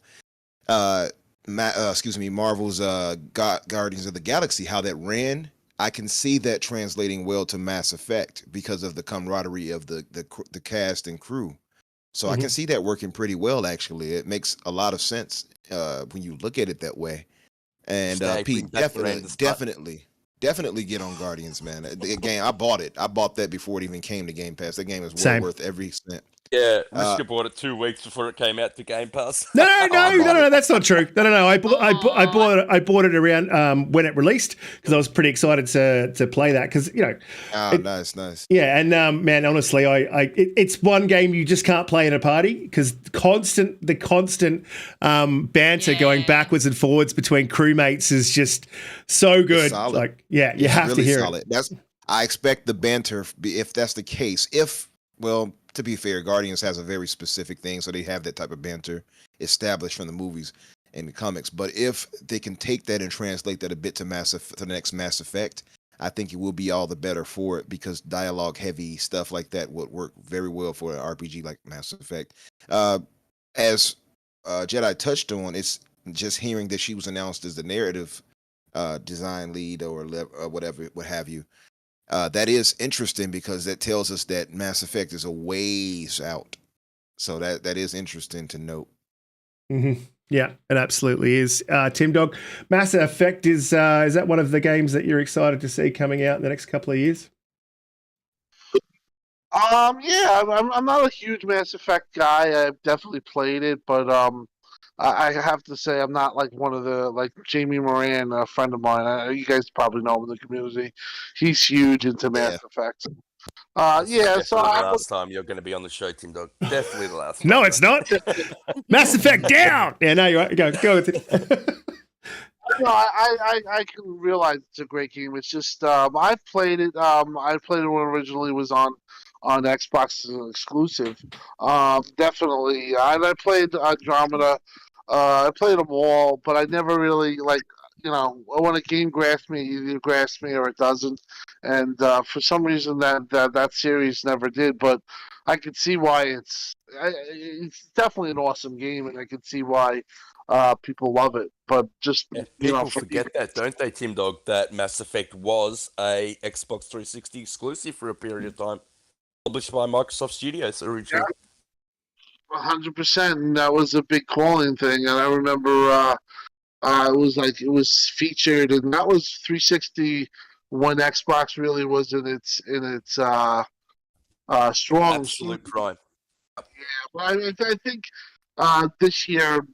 Marvel's Guardians of the Galaxy, how that ran, I can see that translating well to Mass Effect because of the camaraderie of the cast and crew. So I can see that working pretty well. Actually, it makes a lot of sense when you look at it that way. And Pete, definitely get on Guardians, man. The game, I bought it. I bought that before it even came to Game Pass. That game is well worth every cent. Yeah, Riska bought it 2 weeks before it came out to Game Pass. No, that's not true. No. I bought it around when it released because I was pretty excited to play that because nice. Yeah, and man, honestly, it's one game you just can't play in a party because the constant banter going backwards and forwards between crewmates is just so good. Like, yeah, you have really to hear solid. It. I expect the banter, if that's the case. To be fair, Guardians has a very specific thing, so they have that type of banter established from the movies and the comics. But if they can take that and translate that a bit to the next Mass Effect, I think it will be all the better for it because dialogue-heavy stuff like that would work very well for an RPG like Mass Effect. As Jedi touched on, it's just hearing that she was announced as the narrative design lead or whatever, what have you. That is interesting because that tells us that Mass Effect is a ways out. So that is interesting to note. Mm-hmm. Yeah, it absolutely is. Tim Dog, Mass Effect is that one of the games that you're excited to see coming out in the next couple of years? Yeah, I'm not a huge Mass Effect guy. I've definitely played it, but I have to say I'm not like one of the like Jamie Moran, a friend of mine. You guys probably know him in the community. He's huge into Yeah. Mass Effect. This is Yeah, so definitely the I'm last time you're going to be on the show, Tim Dog. Definitely the last No, time. it's not. Mass Effect down. Yeah, no, you're right. Go with it. no, I can realize it's a great game. It's just I've played it. I played it when it originally was on Xbox as an exclusive. Definitely, and I played Andromeda. I played them all, but I never really like. When a game grasps me, it either grasps me or it doesn't. And for some reason, that series never did. But I could see why it's definitely an awesome game, and I could see why people love it. But just Yeah, people for forget that, don't they, Tim Dog, that Mass Effect was a Xbox 360 exclusive for a period of time, published by Microsoft Studios originally. 100%, and that was a big calling thing. And I remember it was featured, and that was 360 when Xbox really was in its strong Absolute prime. Well, I think this year,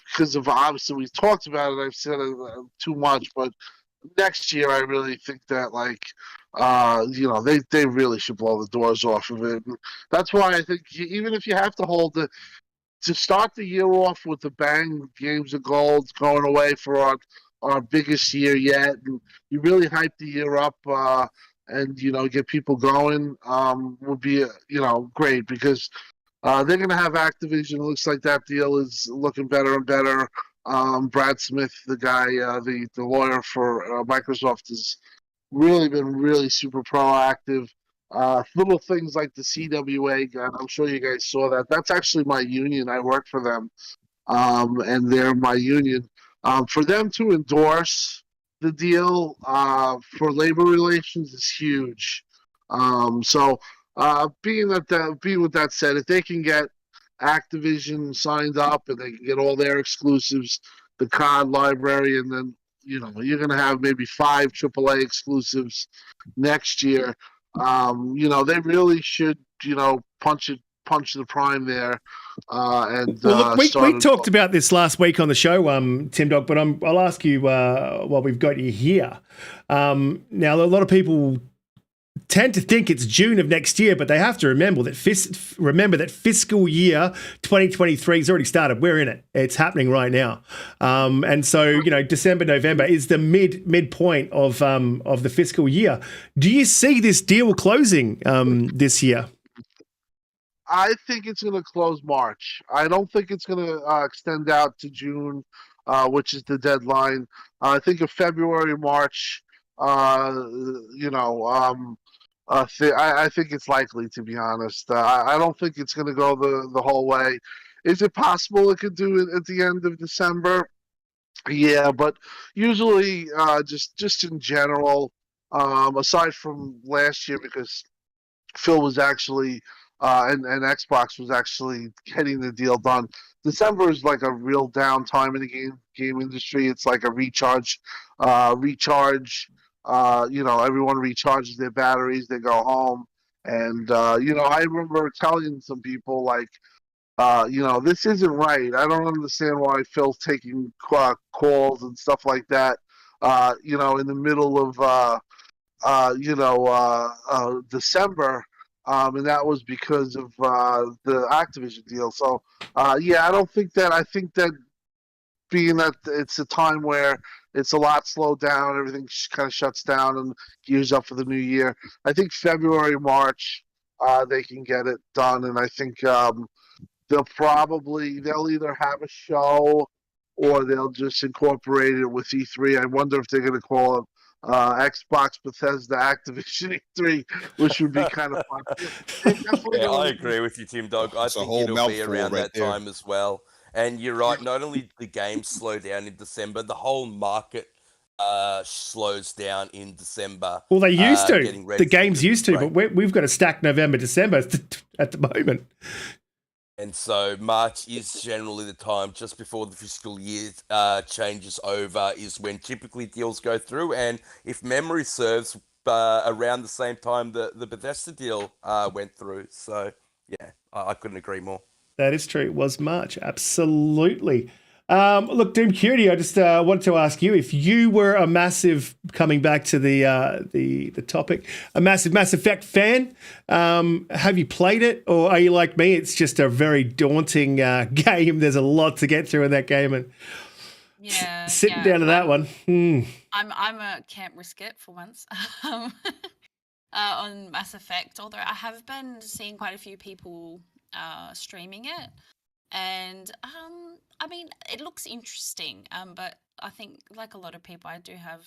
because of obviously we talked about it, I've said it too much, but next year I really think that they really should blow the doors off of it. And that's why I think even if you have to to start the year off with the bang, Games of Gold going away for our biggest year yet, and you really hype the year up. And get people going would be great because they're going to have Activision. It looks like that deal is looking better and better. Brad Smith, the guy, the lawyer for Microsoft, has really been really super proactive. Little things like the CWA, I'm sure you guys saw that. That's actually my union. I work for them, and they're my union. For them to endorse the deal for labor relations is huge. Being with that said, if they can get Activision signed up and they can get all their exclusives, the COD library, and then you're going to have maybe 5 AAA exclusives next year. They really should punch the prime there. Well, look, we talked about this last week on the show, Tim Dog, but I'll ask you while we've got you here. Now, a lot of people tend to think it's June of next year, but they have to remember that fiscal year 2023 has already started. We're in it. It's happening right now. And so, December, November is the midpoint of the fiscal year. Do you see this deal closing this year? I think it's going to close March. I don't think it's going to extend out to June, which is the deadline. I think of February, March. I think it's likely, to be honest. I don't think it's going to go the whole way. Is it possible it could do it at the end of December? Yeah, but usually, just in general, aside from last year, because Phil was actually and Xbox was actually getting the deal done. December is like a real downtime in the game industry. It's like a recharge. Everyone recharges their batteries. They go home, and I remember telling some people like, this isn't right. I don't understand why Phil's taking calls and stuff like that. In the middle of December. And that was because of the Activision deal. So, I don't think that. I think that being that it's a time where it's a lot slowed down, everything kind of shuts down and gears up for the new year. I think February, March, they can get it done, and I think they'll either have a show or they'll just incorporate it with E3. I wonder if they're going to call it Xbox Bethesda Activision E3, which would be kind of fun. Yeah, I agree with you, Tim Dog. I think it'll be around that time as well. And you're right, not only the games slow down in December, the whole market slows down in December. Well, they used to. The games used to, but we've got a stacked November, December at the moment. And so March is generally the time just before the fiscal year changes over is when typically deals go through. And if memory serves, around the same time the Bethesda deal went through. So yeah, I couldn't agree more. That is true. It was March. Absolutely. Look, DoomCutie, I just wanted to ask you if you were a massive, coming back to the topic, a massive Mass Effect fan. Have you played it, or are you like me? It's just a very daunting game. There's a lot to get through in that game, and sitting down to that one. I'm a can't risk it for once. On Mass Effect, although I have been seeing quite a few people streaming it, and I mean, it looks interesting, but I think like a lot of people, I do have,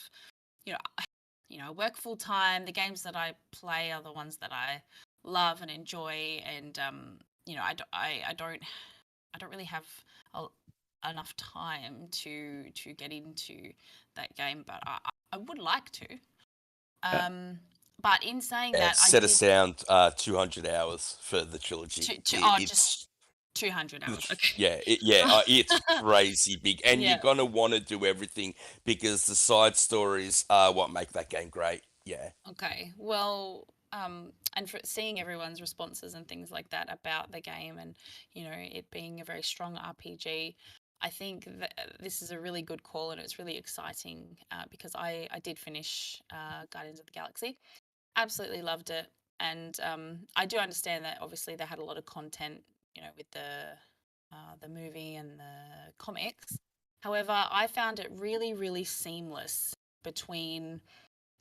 I work full time. The games that I play are the ones that I love and enjoy, and I don't really have enough time to get into that game, but I would like to. But in saying that, set a sound 200 hours for the trilogy. Just 200 hours. Okay. It's crazy big, and you're gonna want to do everything because the side stories are what make that game great. Yeah. Okay. Well, and for seeing everyone's responses and things like that about the game, and it being a very strong RPG, I think that this is a really good call, and it's really exciting because I did finish Guardians of the Galaxy. Absolutely loved it, and I do understand that obviously they had a lot of content, with the movie and the comics. However, I found it really, really seamless between,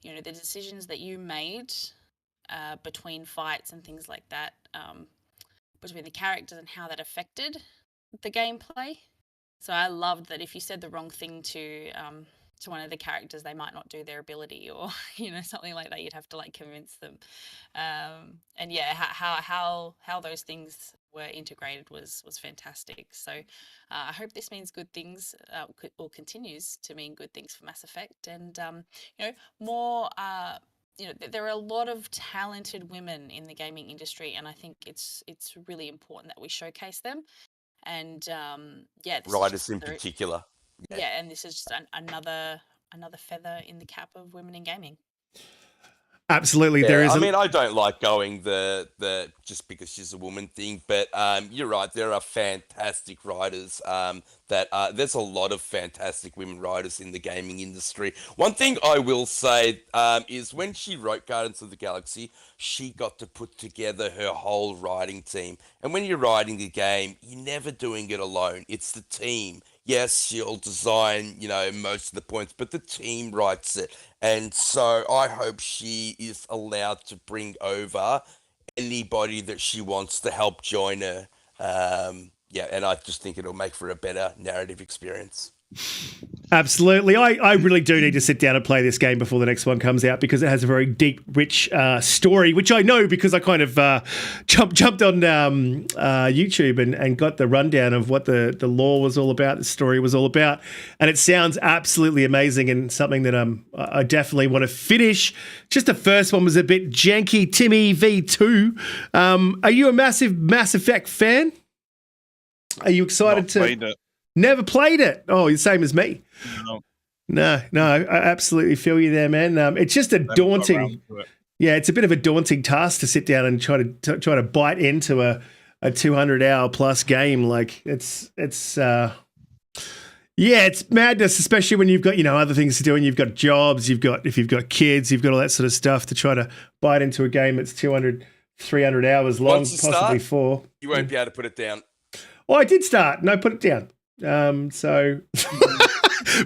the decisions that you made between fights and things like that, between the characters and how that affected the gameplay. So I loved that if you said the wrong thing to one of the characters, they might not do their ability, or something like that. You'd have to convince them. And yeah, how those things were integrated was fantastic. So I hope this means good things, or continues to mean good things for Mass Effect, and more. There are a lot of talented women in the gaming industry, and I think it's really important that we showcase them. And writers in particular. Yeah, and this is just another feather in the cap of women in gaming. Absolutely, there is. I mean, I don't like going the just because she's a woman thing, but you're right. There are fantastic writers. There's a lot of fantastic women writers in the gaming industry. One thing I will say is when she wrote Guardians of the Galaxy, she got to put together her whole writing team. And when you're writing a game, you're never doing it alone. It's the team. Yes, she'll design, most of the points, but the team writes it. And so I hope she is allowed to bring over anybody that she wants to help join her. And I just think it'll make for a better narrative experience. Absolutely. I really do need to sit down and play this game before the next one comes out, because it has a very deep, rich story, which I know because I kind of jumped on YouTube and got the rundown of what the lore was all about, the story was all about. And it sounds absolutely amazing, and something that I definitely want to finish. Just the first one was a bit janky. Timmy V2. Are you a massive Mass Effect fan? Are you excited to... Never played it. Oh, the same as me. No, I absolutely feel you there, man. It's just a daunting. It's a bit of a daunting task to sit down and try to bite into a 200-hour plus game. It's madness, especially when you've got other things to do, and you've got jobs, if you've got kids, you've got all that sort of stuff to try to bite into a game that's 200, 300 hours long, possibly 4. You won't be able to put it down. Well, I did start, and I put it down.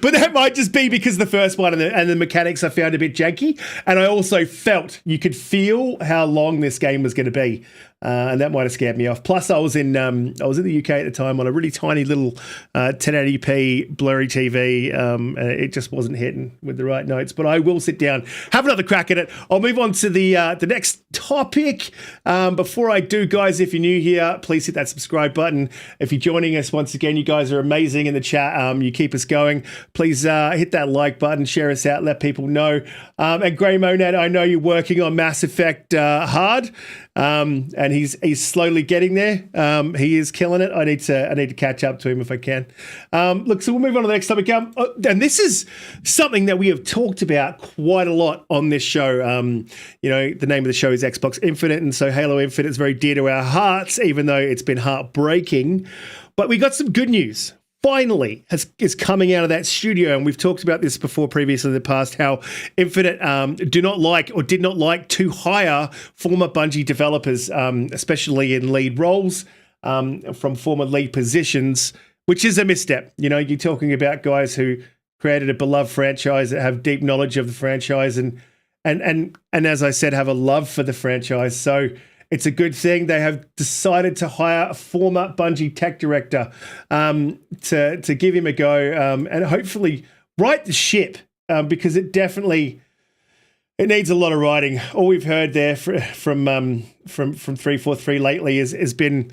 But that might just be because the first one and the mechanics I found a bit janky, and I also felt you could feel how long this game was going to be, and that might have scared me off. Plus, I was in the UK at the time on a really tiny little 1080p blurry TV. It just wasn't hitting with the right notes. But I will sit down, have another crack at it. I'll move on to the next topic. Before I do, guys, if you're new here, please hit that subscribe button. If you're joining us once again, you guys are amazing in the chat. You keep us going. Please hit that like button, share us out, let people know. And Grey Monad, I know you're working on Mass Effect hard. and he's slowly getting there. He is killing it. I need to catch up to him if I can. Look, so we'll move on to the next topic. And this is something that we have talked about quite a lot on this show. You know, the name of the show is Xbox Infinite, and so Halo Infinite is very dear to our hearts, even though it's been heartbreaking. But we got some good news. Finally is coming out of that studio, and we've talked about this before previously in the past, how Infinite did not like to hire former Bungie developers, especially in lead roles, from former lead positions, which is a misstep. You know, you're talking about guys who created a beloved franchise that have deep knowledge of the franchise and as I said, have a love for the franchise. So it's a good thing. They have decided to hire a former Bungie tech director to give him a go and hopefully right the ship because it needs a lot of writing. All we've heard there from 343 lately has been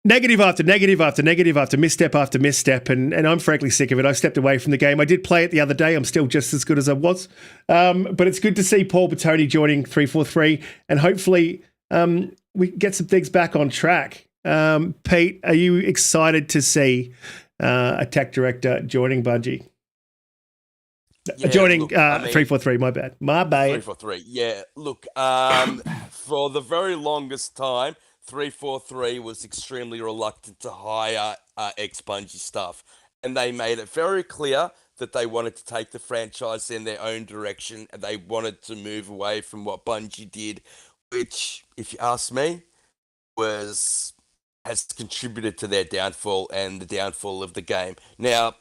negative after negative after negative after misstep after misstep, and I'm frankly sick of it. I've stepped away from the game. I did play it the other day. I'm still just as good as I was. But it's good to see Paul Bertoni joining 343, and hopefully we can get some things back on track. Pete, are you excited to see a tech director joining Bungie? Yeah, joining look, 343, my bad. 343, yeah. Look, for the very longest time, 343 was extremely reluctant to hire ex-Bungie staff. And they made it very clear that they wanted to take the franchise in their own direction, and they wanted to move away from what Bungie did, which, if you ask me, has contributed to their downfall and the downfall of the game. Now,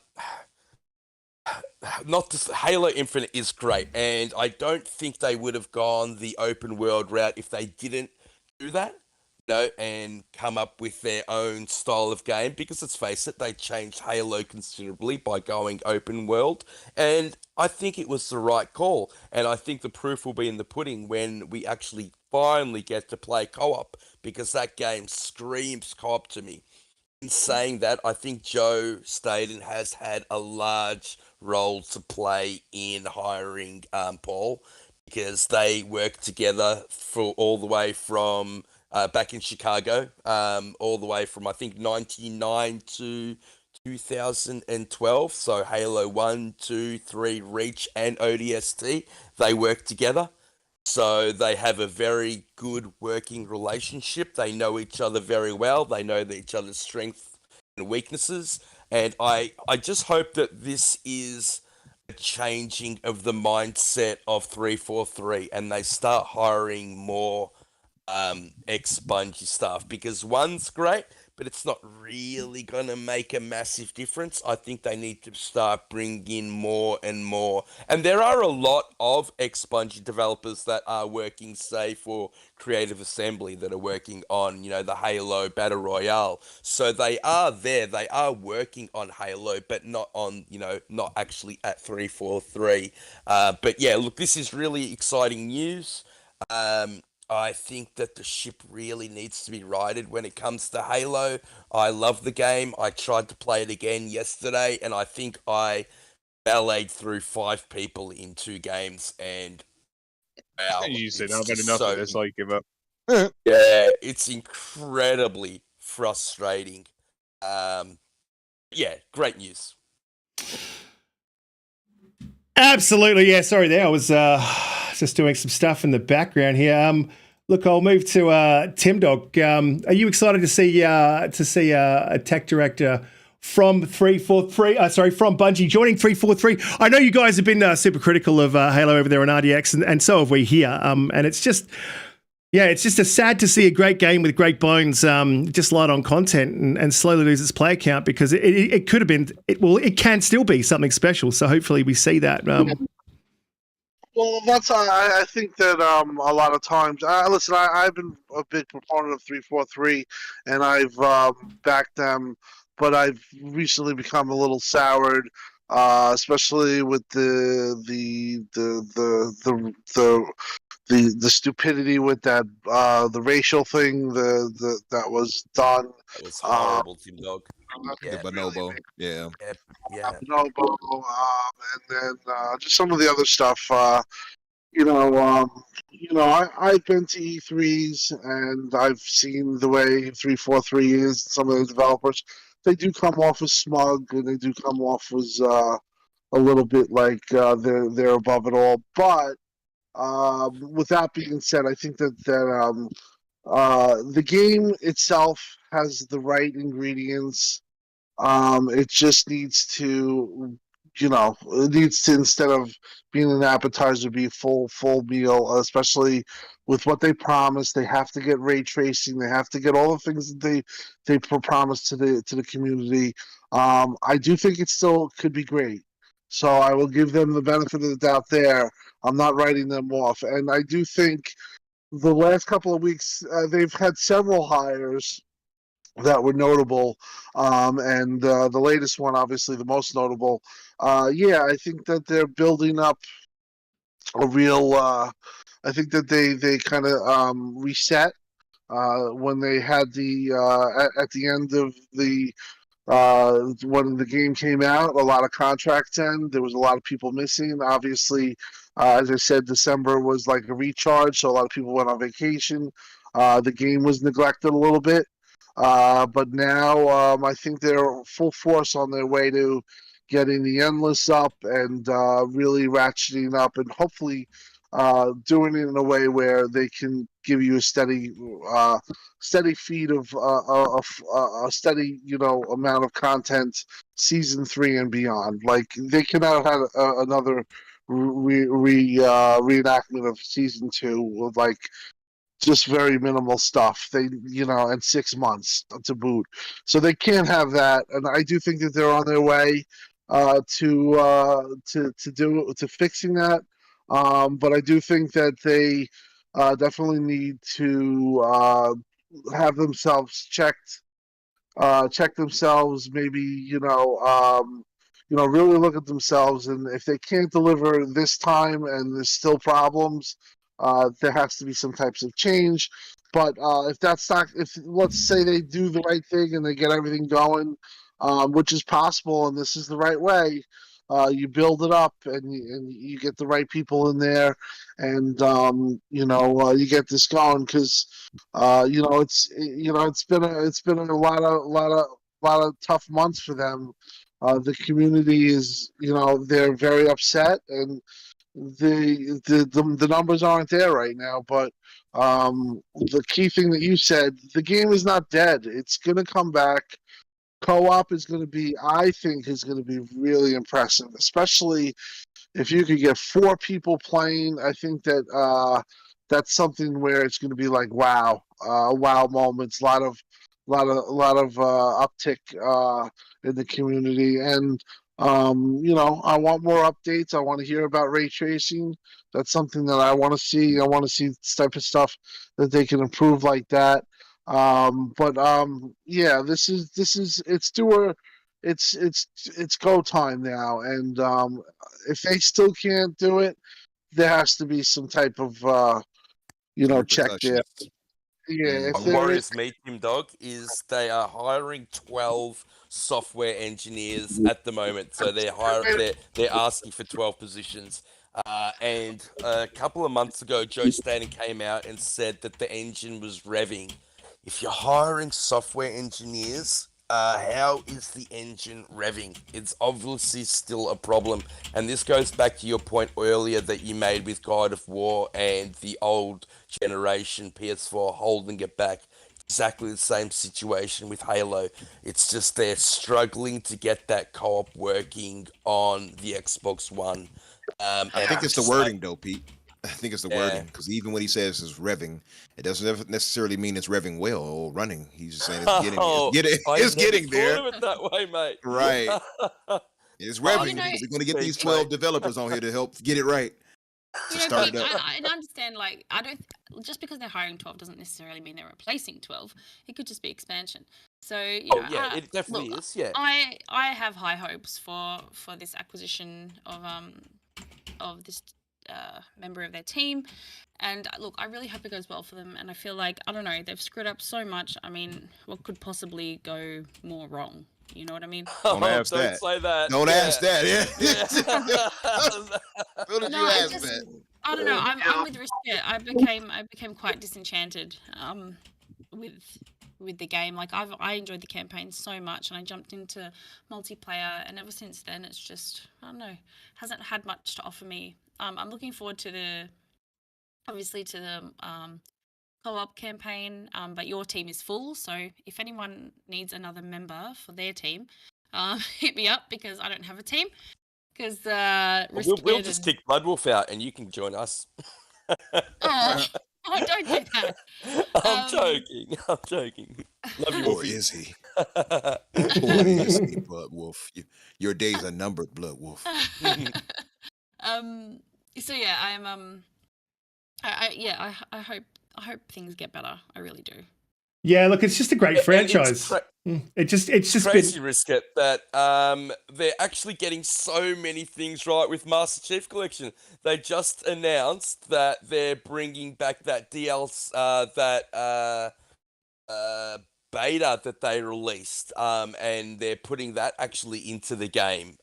Halo Infinite is great, and I don't think they would have gone the open world route if they didn't do that, you know, and come up with their own style of game, because let's face it, they changed Halo considerably by going open world, and I think it was the right call, and I think the proof will be in the pudding when we actually finally get to play co-op, because that game screams co-op to me. In saying that, I think Joe Staten has had a large role to play in hiring Paul, because they worked together for all the way from back in Chicago, all the way from I think 99 to 2012. So Halo 1, 2, 3, Reach, and ODST, they worked together. So they have a very good working relationship. They know each other very well. They know each other's strengths and weaknesses. And I just hope that this is a changing of the mindset of 343 and they start hiring more ex-Bungie staff, because one's great, but it's not really going to make a massive difference. I think they need to start bringing in more and more. And there are a lot of ex-Bungie developers that are working, say, for Creative Assembly, that are working on, you know, the Halo Battle Royale. So they are there. They are working on Halo, but not on, you know, not actually at 343. But yeah, look, this is really exciting news. I think that the ship really needs to be righted when it comes to Halo. I love the game. I tried to play it again yesterday, and I think I balleted through 5 people in 2 games, and wow. You said, I've had enough of this, I give up. Yeah, it's incredibly frustrating. Yeah, great news. Absolutely, yeah. Sorry there. I was just doing some stuff in the background here. Look, I'll move to Tim Dog. Are you excited to see a tech director from 343? From Bungie joining 343. I know you guys have been super critical of Halo over there on RDX, and so have we here. And it's just, yeah, it's just sad to see a great game with great bones just light on content and slowly lose its player count, because it could have been, it can still be something special. So hopefully we see that. Well, that's I think that a lot of times. Listen, I've been a big proponent of 343, and I've backed them, but I've recently become a little soured, especially with the stupidity with that the racial thing that was done. That was horrible, Team Dog. The bonobo, yeah. Bonobo, and then just some of the other stuff. I've been to E3s and I've seen the way 343 is. Some of the developers, they do come off as smug and they do come off as a little bit like they're above it all. But with that being said, I think that the game itself has the right ingredients. It just needs to, instead of being an appetizer, be a full meal. Especially with what they promised, they have to get ray tracing. They have to get all the things that they promised to the community. I do think it still could be great. So I will give them the benefit of the doubt there. I'm not writing them off, and I do think the last couple of weeks they've had several hires that were notable, and the latest one, obviously the most notable. I think that they're building up a real. I think that they kind of reset when they had at the end of the when the game came out, a lot of contracts end. There was a lot of people missing. Obviously, as I said, December was like a recharge, so a lot of people went on vacation. The game was neglected a little bit, but now I think they're full force on their way to getting the endless up and really ratcheting up, and hopefully doing it in a way where they can give you a steady feed of a steady amount of content, season 3 and beyond. Like they cannot have another reenactment of season 2 with like just very minimal stuff. They and 6 months to boot, so they can't have that. And I do think that they're on their way to fixing that. But I do think that they definitely need to have themselves check themselves. Maybe really look at themselves, and if they can't deliver this time, and there's still problems, there has to be some types of change. But if that's not, if let's say they do the right thing and they get everything going, which is possible, and this is the right way. You build it up, and you get the right people in there, and you get this going because it's been a lot of tough months for them. The community is they're very upset, and the numbers aren't there right now. But the key thing that you said, the game is not dead. It's gonna come back. Co-op is going to be, I think, really impressive, especially if you could get 4 people playing. I think that that's something where it's going to be like wow moments, a lot of uptick in the community, and I want more updates. I want to hear about ray tracing. That's something that I want to see. I want to see this type of stuff that they can improve like that. This is it's go time now, and if they still can't do it, there has to be some type of check there. Yeah, What worries me, Tim Dog, is they are hiring 12 software engineers at the moment. So they're asking for 12 positions. And a couple of months ago, Joe Staten came out and said that the engine was revving. If you're hiring software engineers, how is the engine revving? It's obviously still a problem. And this goes back to your point earlier that you made with God of War and the old generation PS4 holding it back. Exactly the same situation with Halo. It's just they're struggling to get that co-op working on the Xbox One. I think it's the wording, though, Pete. I think it's the wording, because even when he says it's revving, it doesn't necessarily mean it's revving well or running. He's just saying it's getting there. Thought of it that way, mate. Right. It's revving. We're going to get these 12 developers on here to help get it right. Pete, I understand. Like, I don't just because they're hiring 12 doesn't necessarily mean they're replacing 12. It could just be expansion. So it definitely is. Yeah. I have high hopes for this acquisition of this member of their team, and look, I really hope it goes well for them. And I feel like, I don't know, they've screwed up so much. I mean, what could possibly go more wrong? You know what I mean? Don't ask that. Say that. Don't ask that. Yeah. No, You ask that? I don't know. I'm with Risket. I became quite disenchanted with the game. Like I enjoyed the campaign so much, and I jumped into multiplayer, and ever since then, it's just, I don't know, hasn't had much to offer me. I'm looking forward to the co-op campaign, but your team is full, so if anyone needs another member for their team, hit me up, because I don't have a team. Because we'll just kick Bloodwolf out, and you can join us. Oh, don't do that. I'm joking. Love you, Or is he? Or is he, Bloodwolf? Your days are numbered, Bloodwolf. So yeah, I hope things get better. I really do. Yeah, look, it's just a great franchise. It's just crazy risk it that they're actually getting so many things right with Master Chief Collection. They just announced that they're bringing back that DLC, beta that they released, and they're putting that actually into the game.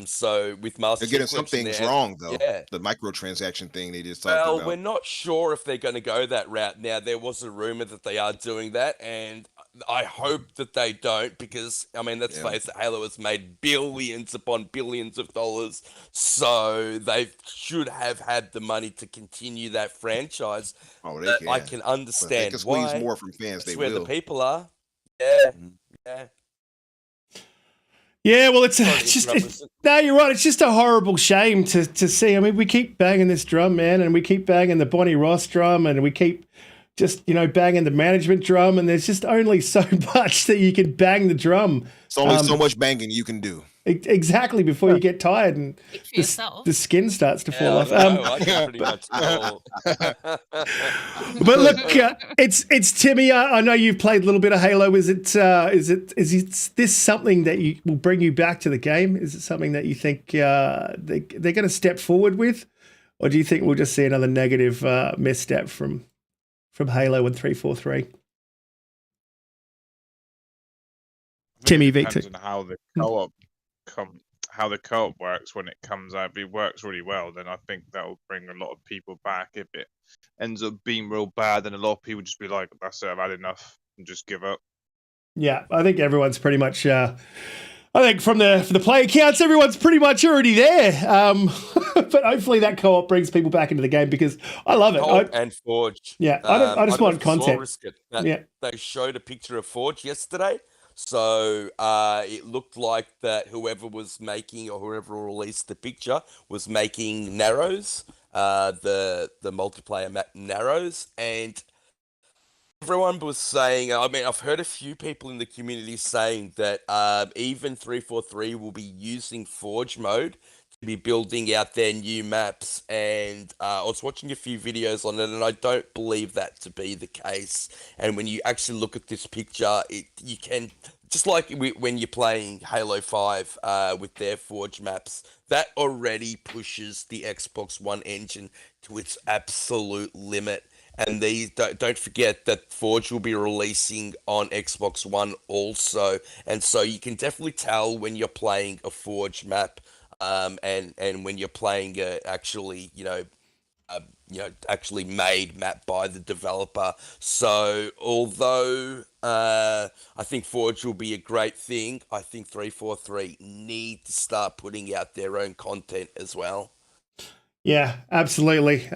So with Master They're Chief getting some Collection, things wrong though. Yeah. The microtransaction thing they just talked Well, about. we're not sure if they're going to go that route. Now, there was a rumor that they are doing that, and I hope that they don't, because, I mean, let's face it, Halo has made billions upon billions of dollars, so they should have had the money to continue that franchise. Oh, they can. I can understand they can squeeze why. more from fans. That's They where will. the people are. Yeah, yeah. Yeah, well, it's just no, you're right. It's just a horrible shame to see. I mean, we keep banging this drum, man, and we keep banging the Bonnie Ross drum, and we keep just, banging the management drum, and there's just only so much that you can bang the drum. It's only so much banging you can do. Exactly, before you get tired and the skin starts to fall off. I can pretty much tell. But look, it's Timmy. I know you've played a little bit of Halo. Is this something that will bring you back to the game? Is it something that you think they're going to step forward with, or do you think we'll just see another negative misstep from Halo and 343? Timmy, Victor. Depends on how the co-op works when it comes out. If it works really well, then I think that will bring a lot of people back. If it ends up being real bad, then a lot of people just be like, "That's it, I've had enough," and just give up. Yeah, I think everyone's pretty much. I think from the player counts, everyone's pretty much already there. But hopefully that co-op brings people back into the game, because I love it. Co-op and Forge. Yeah, I just want content. They showed a picture of Forge yesterday. So it looked like that whoever was making, or whoever released the picture, was making Narrows, the multiplayer map Narrows, and everyone was saying, I mean, I've heard a few people in the community saying that even 343 will be using Forge mode to be building out their new maps, and I was watching a few videos on it, and I don't believe that to be the case. And when you actually look at this picture, you can, just like when you're playing Halo 5 with their Forge maps, that already pushes the Xbox One engine to its absolute limit. And these, don't forget that Forge will be releasing on Xbox One also, and so you can definitely tell when you're playing a Forge map. And when you're playing actually made map by the developer. So although I think Forge will be a great thing, I think 343 need to start putting out their own content as well. Yeah, absolutely.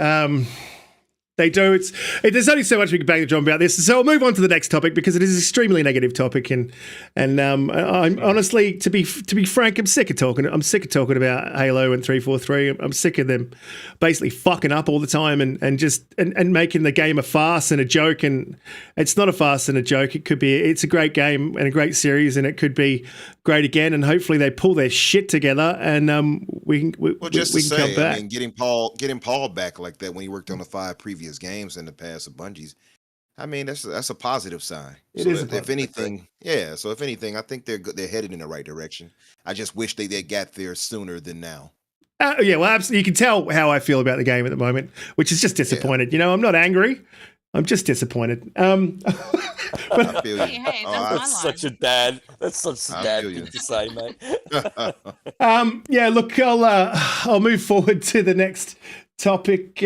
They do. There's only so much we can bang the drum about this. So I'll move on to the next topic, because it is an extremely negative topic, and I'm honestly, to be frank, I'm sick of talking about Halo and 343. I'm sick of them basically fucking up all the time and making the game a farce and a joke. And it's not a farce and a joke. It's a great game and a great series, and it could be great again. And hopefully they pull their shit together, and we can come back. I mean, getting Paul back like that when he worked on the 5 previous games in the past of Bungie's, I mean, that's a positive sign. If anything, I think they're headed in the right direction. I just wish they got there sooner than now. Yeah, well, absolutely. You can tell how I feel about the game at the moment, which is just disappointed. Yeah. I'm not angry. I'm just disappointed. But I feel you. Hey, that's such a dad. That's such a dad thing to say, mate. Yeah, look, I'll move forward to the next topic.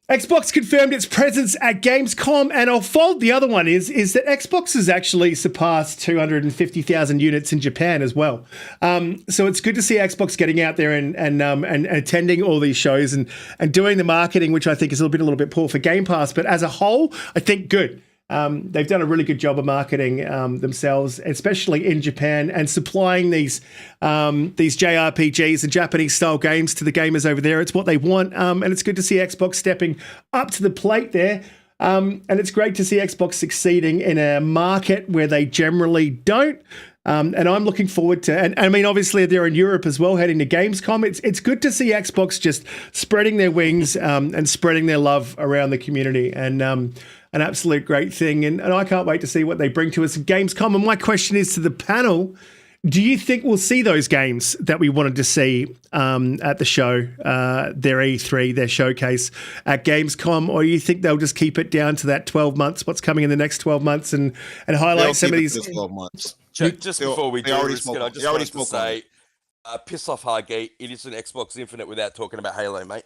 Xbox confirmed its presence at Gamescom, and I'll fold the other one is that Xbox has actually surpassed 250,000 units in Japan as well. So it's good to see Xbox getting out there and attending all these shows and doing the marketing, which I think is a little bit poor for Game Pass. But as a whole, I think good. They've done a really good job of marketing themselves, especially in Japan, and supplying these JRPGs and Japanese-style games to the gamers over there. It's what they want, and it's good to see Xbox stepping up to the plate there. And it's great to see Xbox succeeding in a market where they generally don't. And I'm looking forward to, and I mean, obviously they're in Europe as well, heading to Gamescom. It's good to see Xbox just spreading their wings and spreading their love around the community, and an absolute great thing. And I can't wait to see what they bring to us at Gamescom. And my question is to the panel, do you think we'll see those games that we wanted to see at the show, their E3, their showcase at Gamescom, or do you think they'll just keep it down to that 12 months, what's coming in the next 12 months, and highlight some of these? 12 months. Just before we do, I just wanted to say, piss off, Hargate. It is an Xbox Infinite without talking about Halo, mate.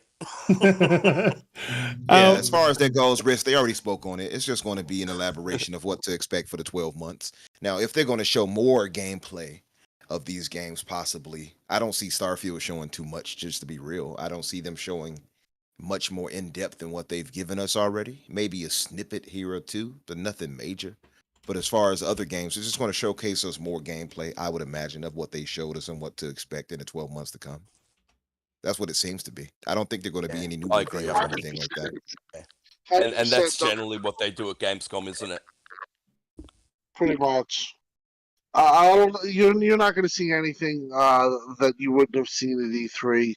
As far as that goes, Risk, they already spoke on it. It's just going to be an elaboration of what to expect for the 12 months. Now, if they're going to show more gameplay of these games, possibly, I don't see Starfield showing too much, just to be real. I don't see them showing much more in-depth than what they've given us already. Maybe a snippet here or two, but nothing major. But as far as other games, it's just going to showcase us more gameplay, I would imagine, of what they showed us and what to expect in the 12 months to come. That's what it seems to be. I don't think they're going to be any new games or anything like that. And that's generally what they do at Gamescom, isn't it? Pretty much. I don't. You're not going to see anything that you wouldn't have seen at E3.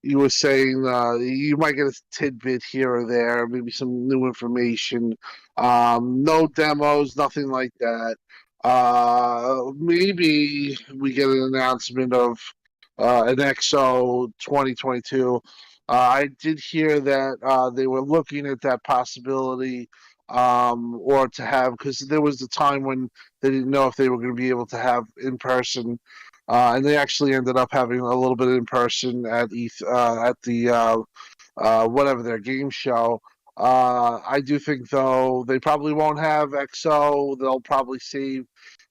You were saying, you might get a tidbit here or there, maybe some new information. No demos, nothing like that. Maybe we get an announcement of an XO 2022. I did hear that they were looking at that possibility, or to have, because there was a time when they didn't know if they were going to be able to have in person. And they actually ended up having a little bit in person at the whatever their game show. I do think, though, they probably won't have XO. They'll probably save.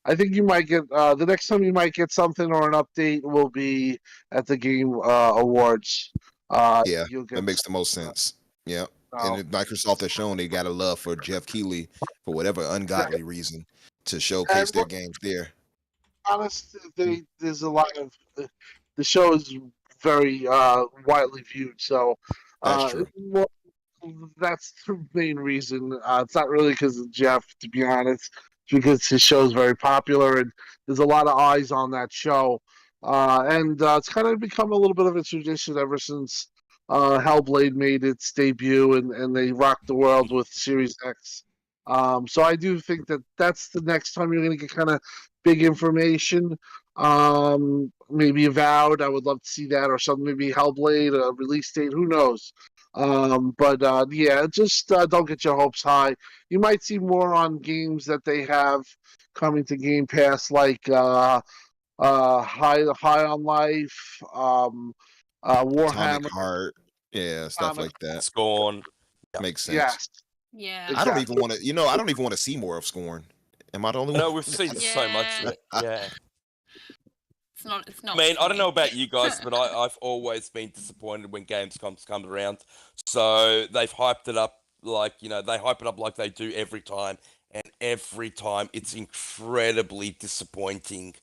I think you might get the next time you might get something or an update will be at the Game Awards. That makes the most sense. Yeah, and Microsoft has shown they got a love for Jeff Keighley for whatever ungodly reason to showcase their games there. Honest, there's a lot of the show is very widely viewed, so that's true. Well, that's the main reason. It's not really because of Jeff, to be honest. It's because his show is very popular and there's a lot of eyes on that show, and it's kind of become a little bit of a tradition ever since Hellblade made its debut and they rocked the world with Series X. So I do think that that's the next time you're going to get kind of big information. Maybe Avowed, I would love to see that, or something. Maybe Hellblade, a release date, who knows? Just don't get your hopes high. You might see more on games that they have coming to Game Pass, like High on Life, Warhammer, Atomic Heart, stuff like that. Scorn makes sense. Yes. Yeah. I don't even want to. I don't even want to see more of Scorn. Am I the only one? No, we've seen so much of it. Yeah. It's not. I mean, I don't know about you guys, but I've always been disappointed when Gamescom's come around. So they've hyped it up they hype it up like they do every time, and every time it's incredibly disappointing.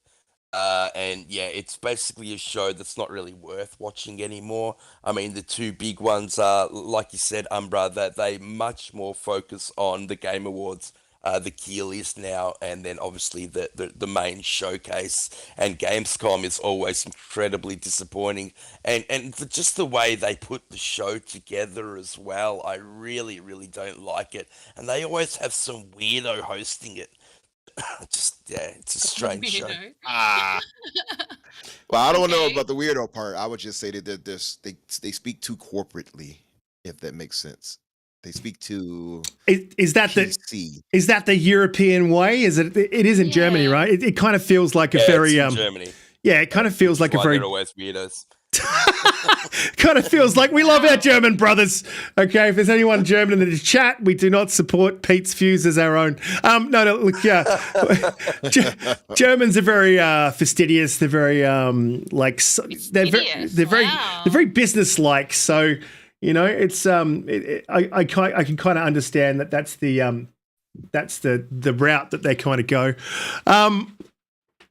It's basically a show that's not really worth watching anymore. I mean, the two big ones are, like you said, Umbra, that they much more focus on the Game Awards, the Keighley's now, and then obviously the main showcase. And Gamescom is always incredibly disappointing. And just the way they put the show together as well, I really, really don't like it. And they always have some weirdo hosting it. It's a strange show. Well, I don't know about the weirdo part. I would just say that they speak too corporately, if that makes sense. They speak too. Is that the European way? Is it? It is in Germany, right? It kind of feels like a very Germany. Yeah, it kind of feels like a very They're always weirdos. kind of feels like we love our German brothers. Okay, if there's anyone German in the chat, we do not support Pete's views as our own. No, look, yeah, Germans are very fastidious. They're very they're very businesslike. So it's I can kind of understand that that's the route that they kind of go.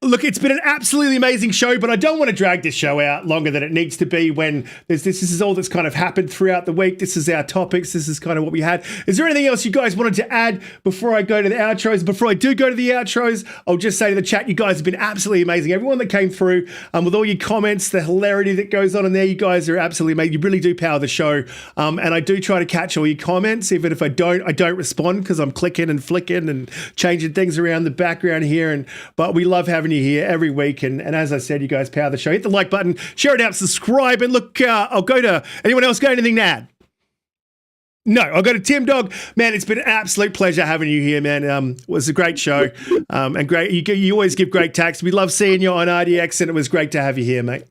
Look, it's been an absolutely amazing show, but I don't want to drag this show out longer than it needs to be when this is all that's kind of happened throughout the week. This is our topics. This is kind of what we had. Is there anything else you guys wanted to add before I go to the outros? Before I do go to the outros, I'll just say to the chat, you guys have been absolutely amazing. Everyone that came through with all your comments, the hilarity that goes on in there, you guys are absolutely amazing. You really do power the show. And I do try to catch all your comments. Even if I don't respond because I'm clicking and flicking and changing things around the background here. But we love having you here every week, and as I said, you guys power the show. Hit the like button, share it out, subscribe, and look, I'll go to anyone else got anything to add? No, I'll go to Tim Dog. Man, it's been an absolute pleasure having you here, man. It was a great show, and great. You always give great takes. We love seeing you on RDX, and it was great to have you here, mate.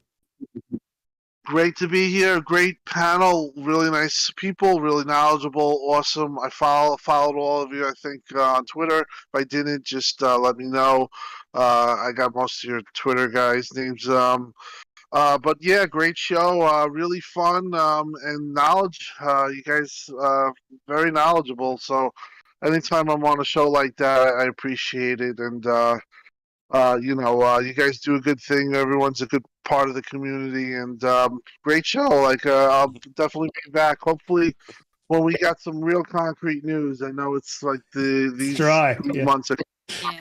Great to be here. Great panel. Really nice people. Really knowledgeable. Awesome. I followed all of you, I think, on Twitter. If I didn't, just let me know. I got most of your Twitter guys' names. But yeah, great show. Really fun and knowledge. You guys very knowledgeable. So anytime I'm on a show like that, I appreciate it. And you guys do a good thing. Everyone's a good part of the community, and great show. I'll definitely be back. Hopefully, when we got some real concrete news. I know it's like these months. Yeah.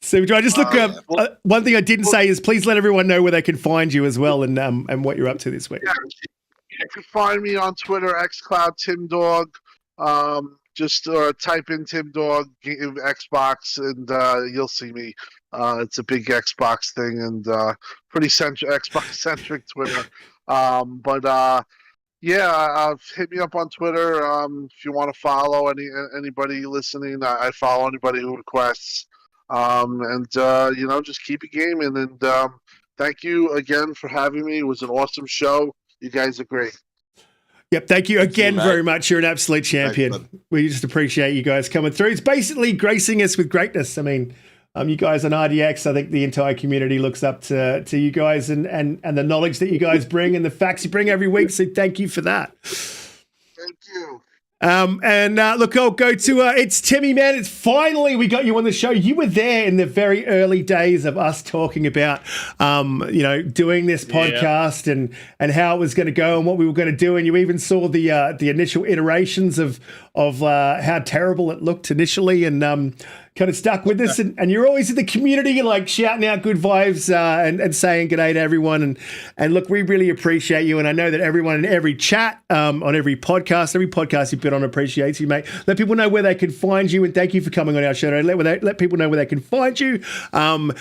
So do I just look up? One thing I didn't say is please let everyone know where they can find you as well, and what you're up to this week. Yeah, you can find me on Twitter, xCloud, Tim Dog. Just type in Tim Dog Xbox, and you'll see me. It's a big Xbox thing, and pretty Xbox centric Twitter. Hit me up on Twitter if you want to follow anybody listening. I follow anybody who requests. Just keep it gaming. And thank you again for having me. It was an awesome show. You guys are great. Yep, thank you again very much. You're an absolute champion. Thanks, we just appreciate you guys coming through. It's basically gracing us with greatness. I mean, you guys on RDX, I think the entire community looks up to you guys and the knowledge that you guys bring and the facts you bring every week. So thank you for that. Thank you. Look, I'll go to it's Timmy, man. It's finally we got you on the show. You were there in the very early days of us talking about doing this podcast and how it was going to go and what we were going to do, and you even saw the initial iterations of how terrible it looked initially, and kind of stuck with us, and you're always in the community, like shouting out good vibes and saying g'day to everyone, and look, we really appreciate you, and I know that everyone in every chat, on every podcast you've been on appreciates you, mate. Let people know where they can find you, and thank you for coming on our show. Let people know where they can find you, and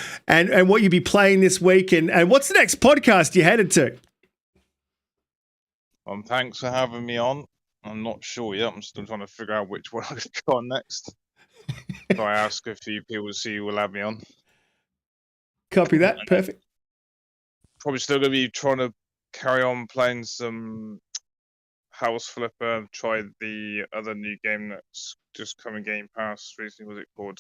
what you'll be playing this week, and what's the next podcast you're headed to? Thanks for having me on. I'm not sure yet. I'm still trying to figure out which one I'm going to go on next. So I ask a few people to see who will have me on. Copy that. Perfect. Probably still going to be trying to carry on playing some House Flipper. Try the other new game that's just come in Game Pass recently. Was it called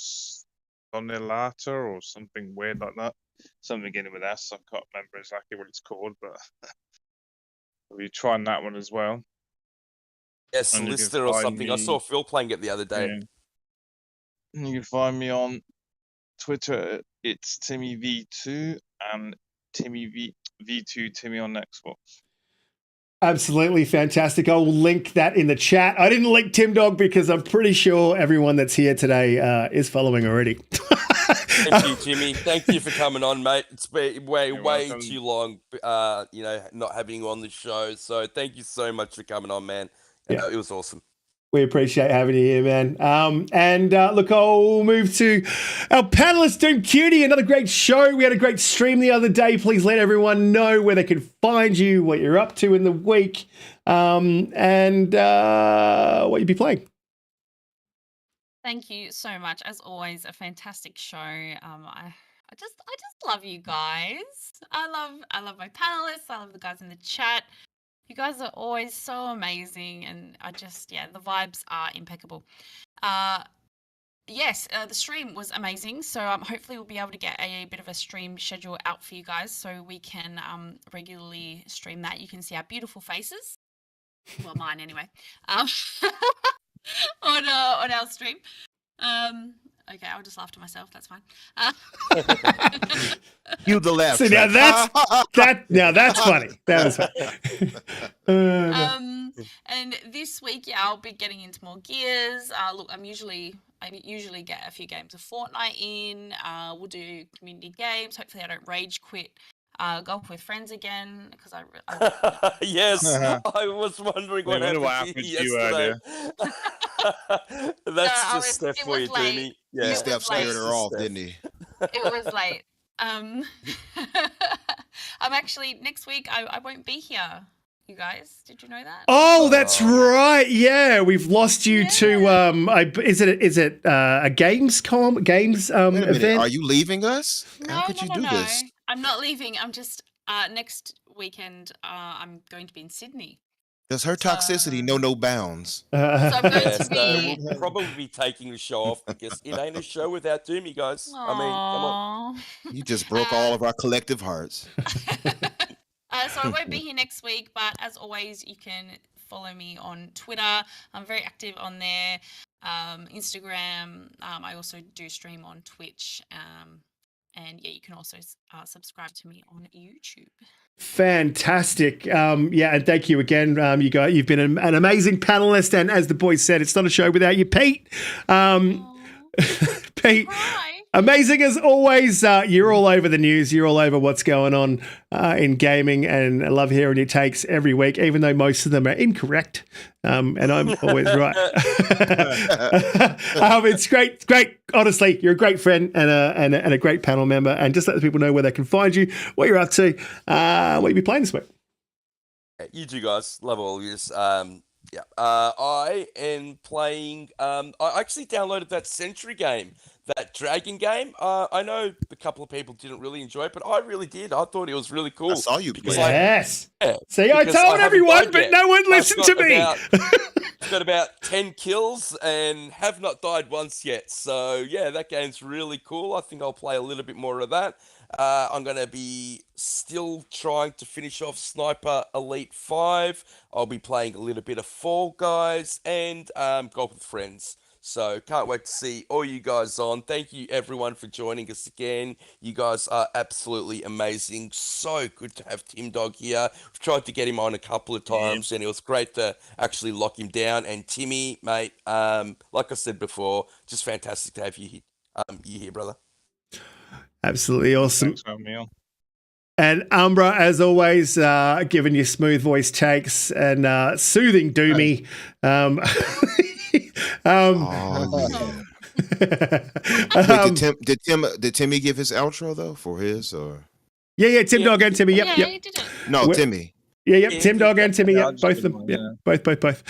Sonilata or something weird like that? Something beginning with S. I can't remember exactly what it's called, but we'll be trying that one as well. Yes, Lister or something. I saw Phil playing it the other day. Yeah. You can find me on Twitter. It's TimmyV2 and TimmyV2 Timmy on Xbox. Absolutely fantastic. I will link that in the chat. I didn't link Tim Dog because I'm pretty sure everyone that's here today is following already. Thank you, Jimmy. Thank you for coming on, mate. It's been way too long, not having you on the show. So thank you so much for coming on, man. It was awesome. We appreciate having you here, man. Look, I'll move to our panelist, DoomCutie. Another great show. We had a great stream the other day. Please let everyone know where they can find you, what you're up to in the week, and what you'll be playing. Thank you so much. As always, a fantastic show. I just love you guys. I love my panelists. I love the guys in the chat. You guys are always so amazing, and the vibes are impeccable. Yes, the stream was amazing. So hopefully we'll be able to get a bit of a stream schedule out for you guys, so we can regularly stream that. You can see our beautiful faces. Well, mine anyway. On our stream. Okay, I'll just laugh to myself. That's fine. You the left. So now that's funny. That was funny. And this week, I'll be getting into more Gears. Look, I usually get a few games of Fortnite in. We'll do community games. Hopefully, I don't rage quit. Golf with friends again, because I yes, I was wondering what happened to you yesterday. That's just Steph for you, Dooney. Yeah, Steph scared her off, didn't he? It was late. I'm actually next week. I won't be here. You guys, did you know that? Oh, that's right. Yeah, we've lost you to. Is it a GamesCom event? Are you leaving us? No, How could you do this? I'm not leaving. I'm just next weekend. I'm going to be in Sydney. Does her toxicity know no bounds? So I'm going to be. We'll probably be taking the show off because it ain't a show without Doomy, guys. Aww. I mean, come on. You just broke all of our collective hearts. So I won't be here next week, but as always, you can follow me on Twitter. I'm very active on there. Instagram. I also do stream on Twitch. And yeah, you can also subscribe to me on YouTube. Fantastic. And thank you again. You've been an amazing panelist, and as the boys said, it's not a show without you, Pete. Pete, amazing as always. You're all over the news. You're all over what's going on in gaming, and I love hearing your takes every week, even though most of them are incorrect. And I'm always right. It's great. Honestly, you're a great friend and a great panel member. And just let the people know where they can find you, what you're up to, what you'll be playing this week. You two guys, love all of this. I am playing. I actually downloaded that Sentry game, that Dragon game. I know a couple of people didn't really enjoy it, but I really did. I thought it was really cool. I saw you play. Yes. See, I told everyone, but no one listened to me. I've got about 10 kills and have not died once yet. So yeah, that game's really cool. I think I'll play a little bit more of that. I'm going to be still trying to finish off Sniper Elite 5. I'll be playing a little bit of Fall Guys and Golf with Friends. So can't wait to see all you guys on. Thank you everyone for joining us again. You guys are absolutely amazing. So good to have Tim Dog here. We've tried to get him on a couple of times and it was great to actually lock him down. And Timmy, mate, like I said before, just fantastic to have you here, brother. Absolutely awesome. Thanks for having me on. And Umbra, as always, giving you smooth voice takes and soothing Doomy. Did Timmy give his outro though for his or? Yeah, Tim Dog and Timmy. Yep. He did it. No, Timmy. Yeah, Tim Dog and Timmy. Both of them. Both.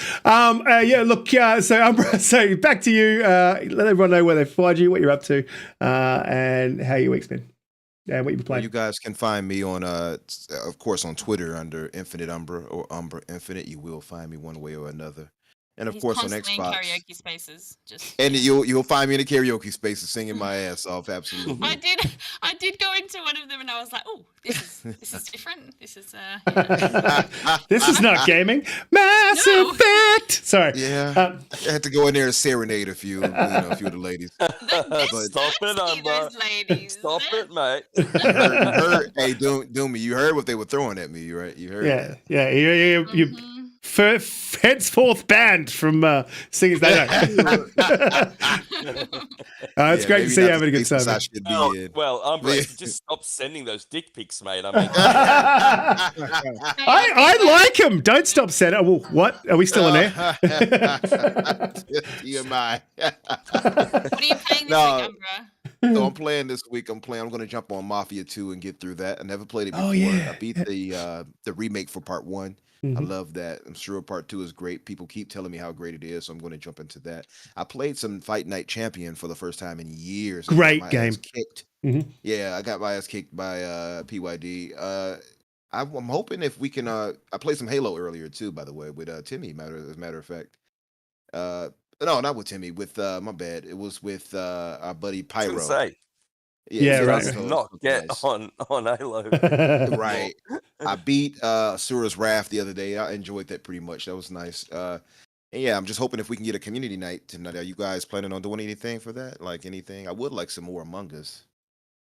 So Umbra, so back to you. Let everyone know where they find you, what you're up to, and how your week's been, and what you've been playing. You guys can find me on, of course, on Twitter under Infinite Umbra or Umbra Infinite. You will find me one way or another. And of course on Xbox. In karaoke spaces. And you'll find me in the karaoke spaces singing my ass off. Absolutely. I did go into one of them and I was like, oh, this is different. This is this is not gaming. Mass Effect. Sorry. Yeah. I had to go in there and serenade a few of the ladies. Stop it, Umbra. Stop it, mate. Hey, Doomy, you heard what they were throwing at me, right? You heard. Yeah. You henceforth banned from singers. It's great to see you having a good time. Well, Umbra, just stop sending those dick pics, mate. I mean, I like them. Don't stop sending. Well, what? Are we still on air? TMI. What are you playing this week, Umbra? So I'm playing this week. I'm going to jump on Mafia 2 and get through that. I never played it before. Oh, yeah. I beat the remake for part 1. I Mhm. love that. I'm sure part 2 is great. People keep telling me how great it is, so I'm going to jump into that. I played some Fight Night Champion for the first time in years. And got Great my game. ass kicked. Mhm. Yeah, I got my ass kicked by PYD. I'm hoping if we can. I played some Halo earlier too, by the way, with Timmy. As a matter of fact. No, not with Timmy. With my bad. It was with our buddy I was Pyro. gonna say, Yeah, he right, does right. not get nice. on Halo. Right. I beat Asura's Wrath the other day. I enjoyed that pretty much. That was nice. And yeah, I'm just hoping if we can get a community night tonight. Are you guys planning on doing anything for that? Like anything? I would like some more Among Us.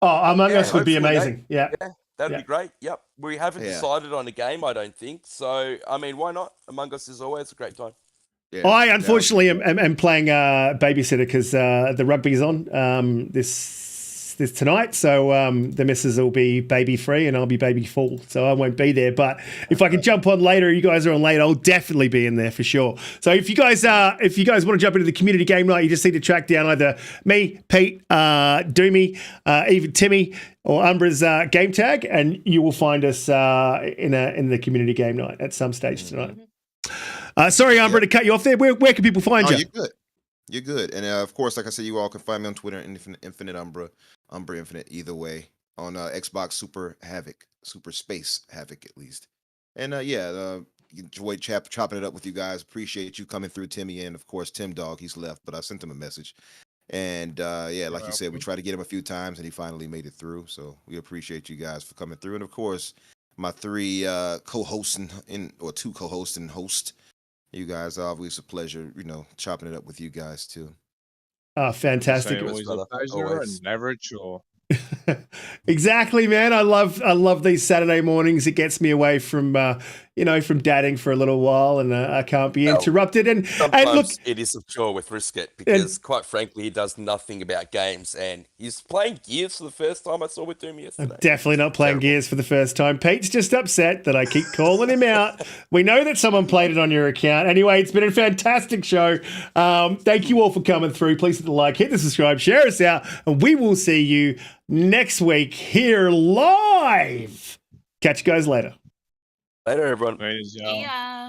Oh, Among Yeah, Us would be hopefully, mate. amazing. Yeah. Yeah, that'd Yeah. be great. Yep. We haven't Yeah. decided on a game, I don't think. So, I mean, why not? Among Us is always a great time. Yeah, I that unfortunately would be am playing babysitter because the rugby's on this tonight, so the missus will be baby free and I'll be baby full, so I won't be there. But if I can jump on later, you guys are on later, I'll definitely be in there for sure. So if you guys want to jump into the community game night, you just need to track down either me, Pete, Doomy, even Timmy or Umbra's game tag, and you will find us in the community game night at some stage tonight. Sorry, Umbra, to cut you off there. Where can people find you? You're good. You're good. And of course, like I said, you all can find me on Twitter, Infinite Umbra, Umbra Infinite, either way. On Xbox, Super Space Havoc, at least. And enjoyed chopping it up with you guys. Appreciate you coming through, Timmy, and of course, Tim Dog. He's left, but I sent him a message. And like you said, we tried to get him a few times, and he finally made it through. So we appreciate you guys for coming through. And of course, my 3 co-hosts or 2 co-hosts and host. You guys, always a pleasure, chopping it up with you guys too. Oh, fantastic. Always a pleasure Always. and never a chore. Exactly, man. I love these Saturday mornings. It gets me away from from dadding for a little while, and I can't be interrupted. And Sometimes look, it is a chore with Risket because, quite frankly, he does nothing about games, and he's playing Gears for the first time I saw with Doom yesterday. definitely not playing Gears for the first time. Pete's just upset that I keep calling him out. We know that someone played it on your account. Anyway, it's been a fantastic show. Thank you all for coming through. Please hit the like, hit the subscribe, share us out, and we will see you next week here live. Catch you guys later. Later, everyone. Ladies, y'all. Yeah.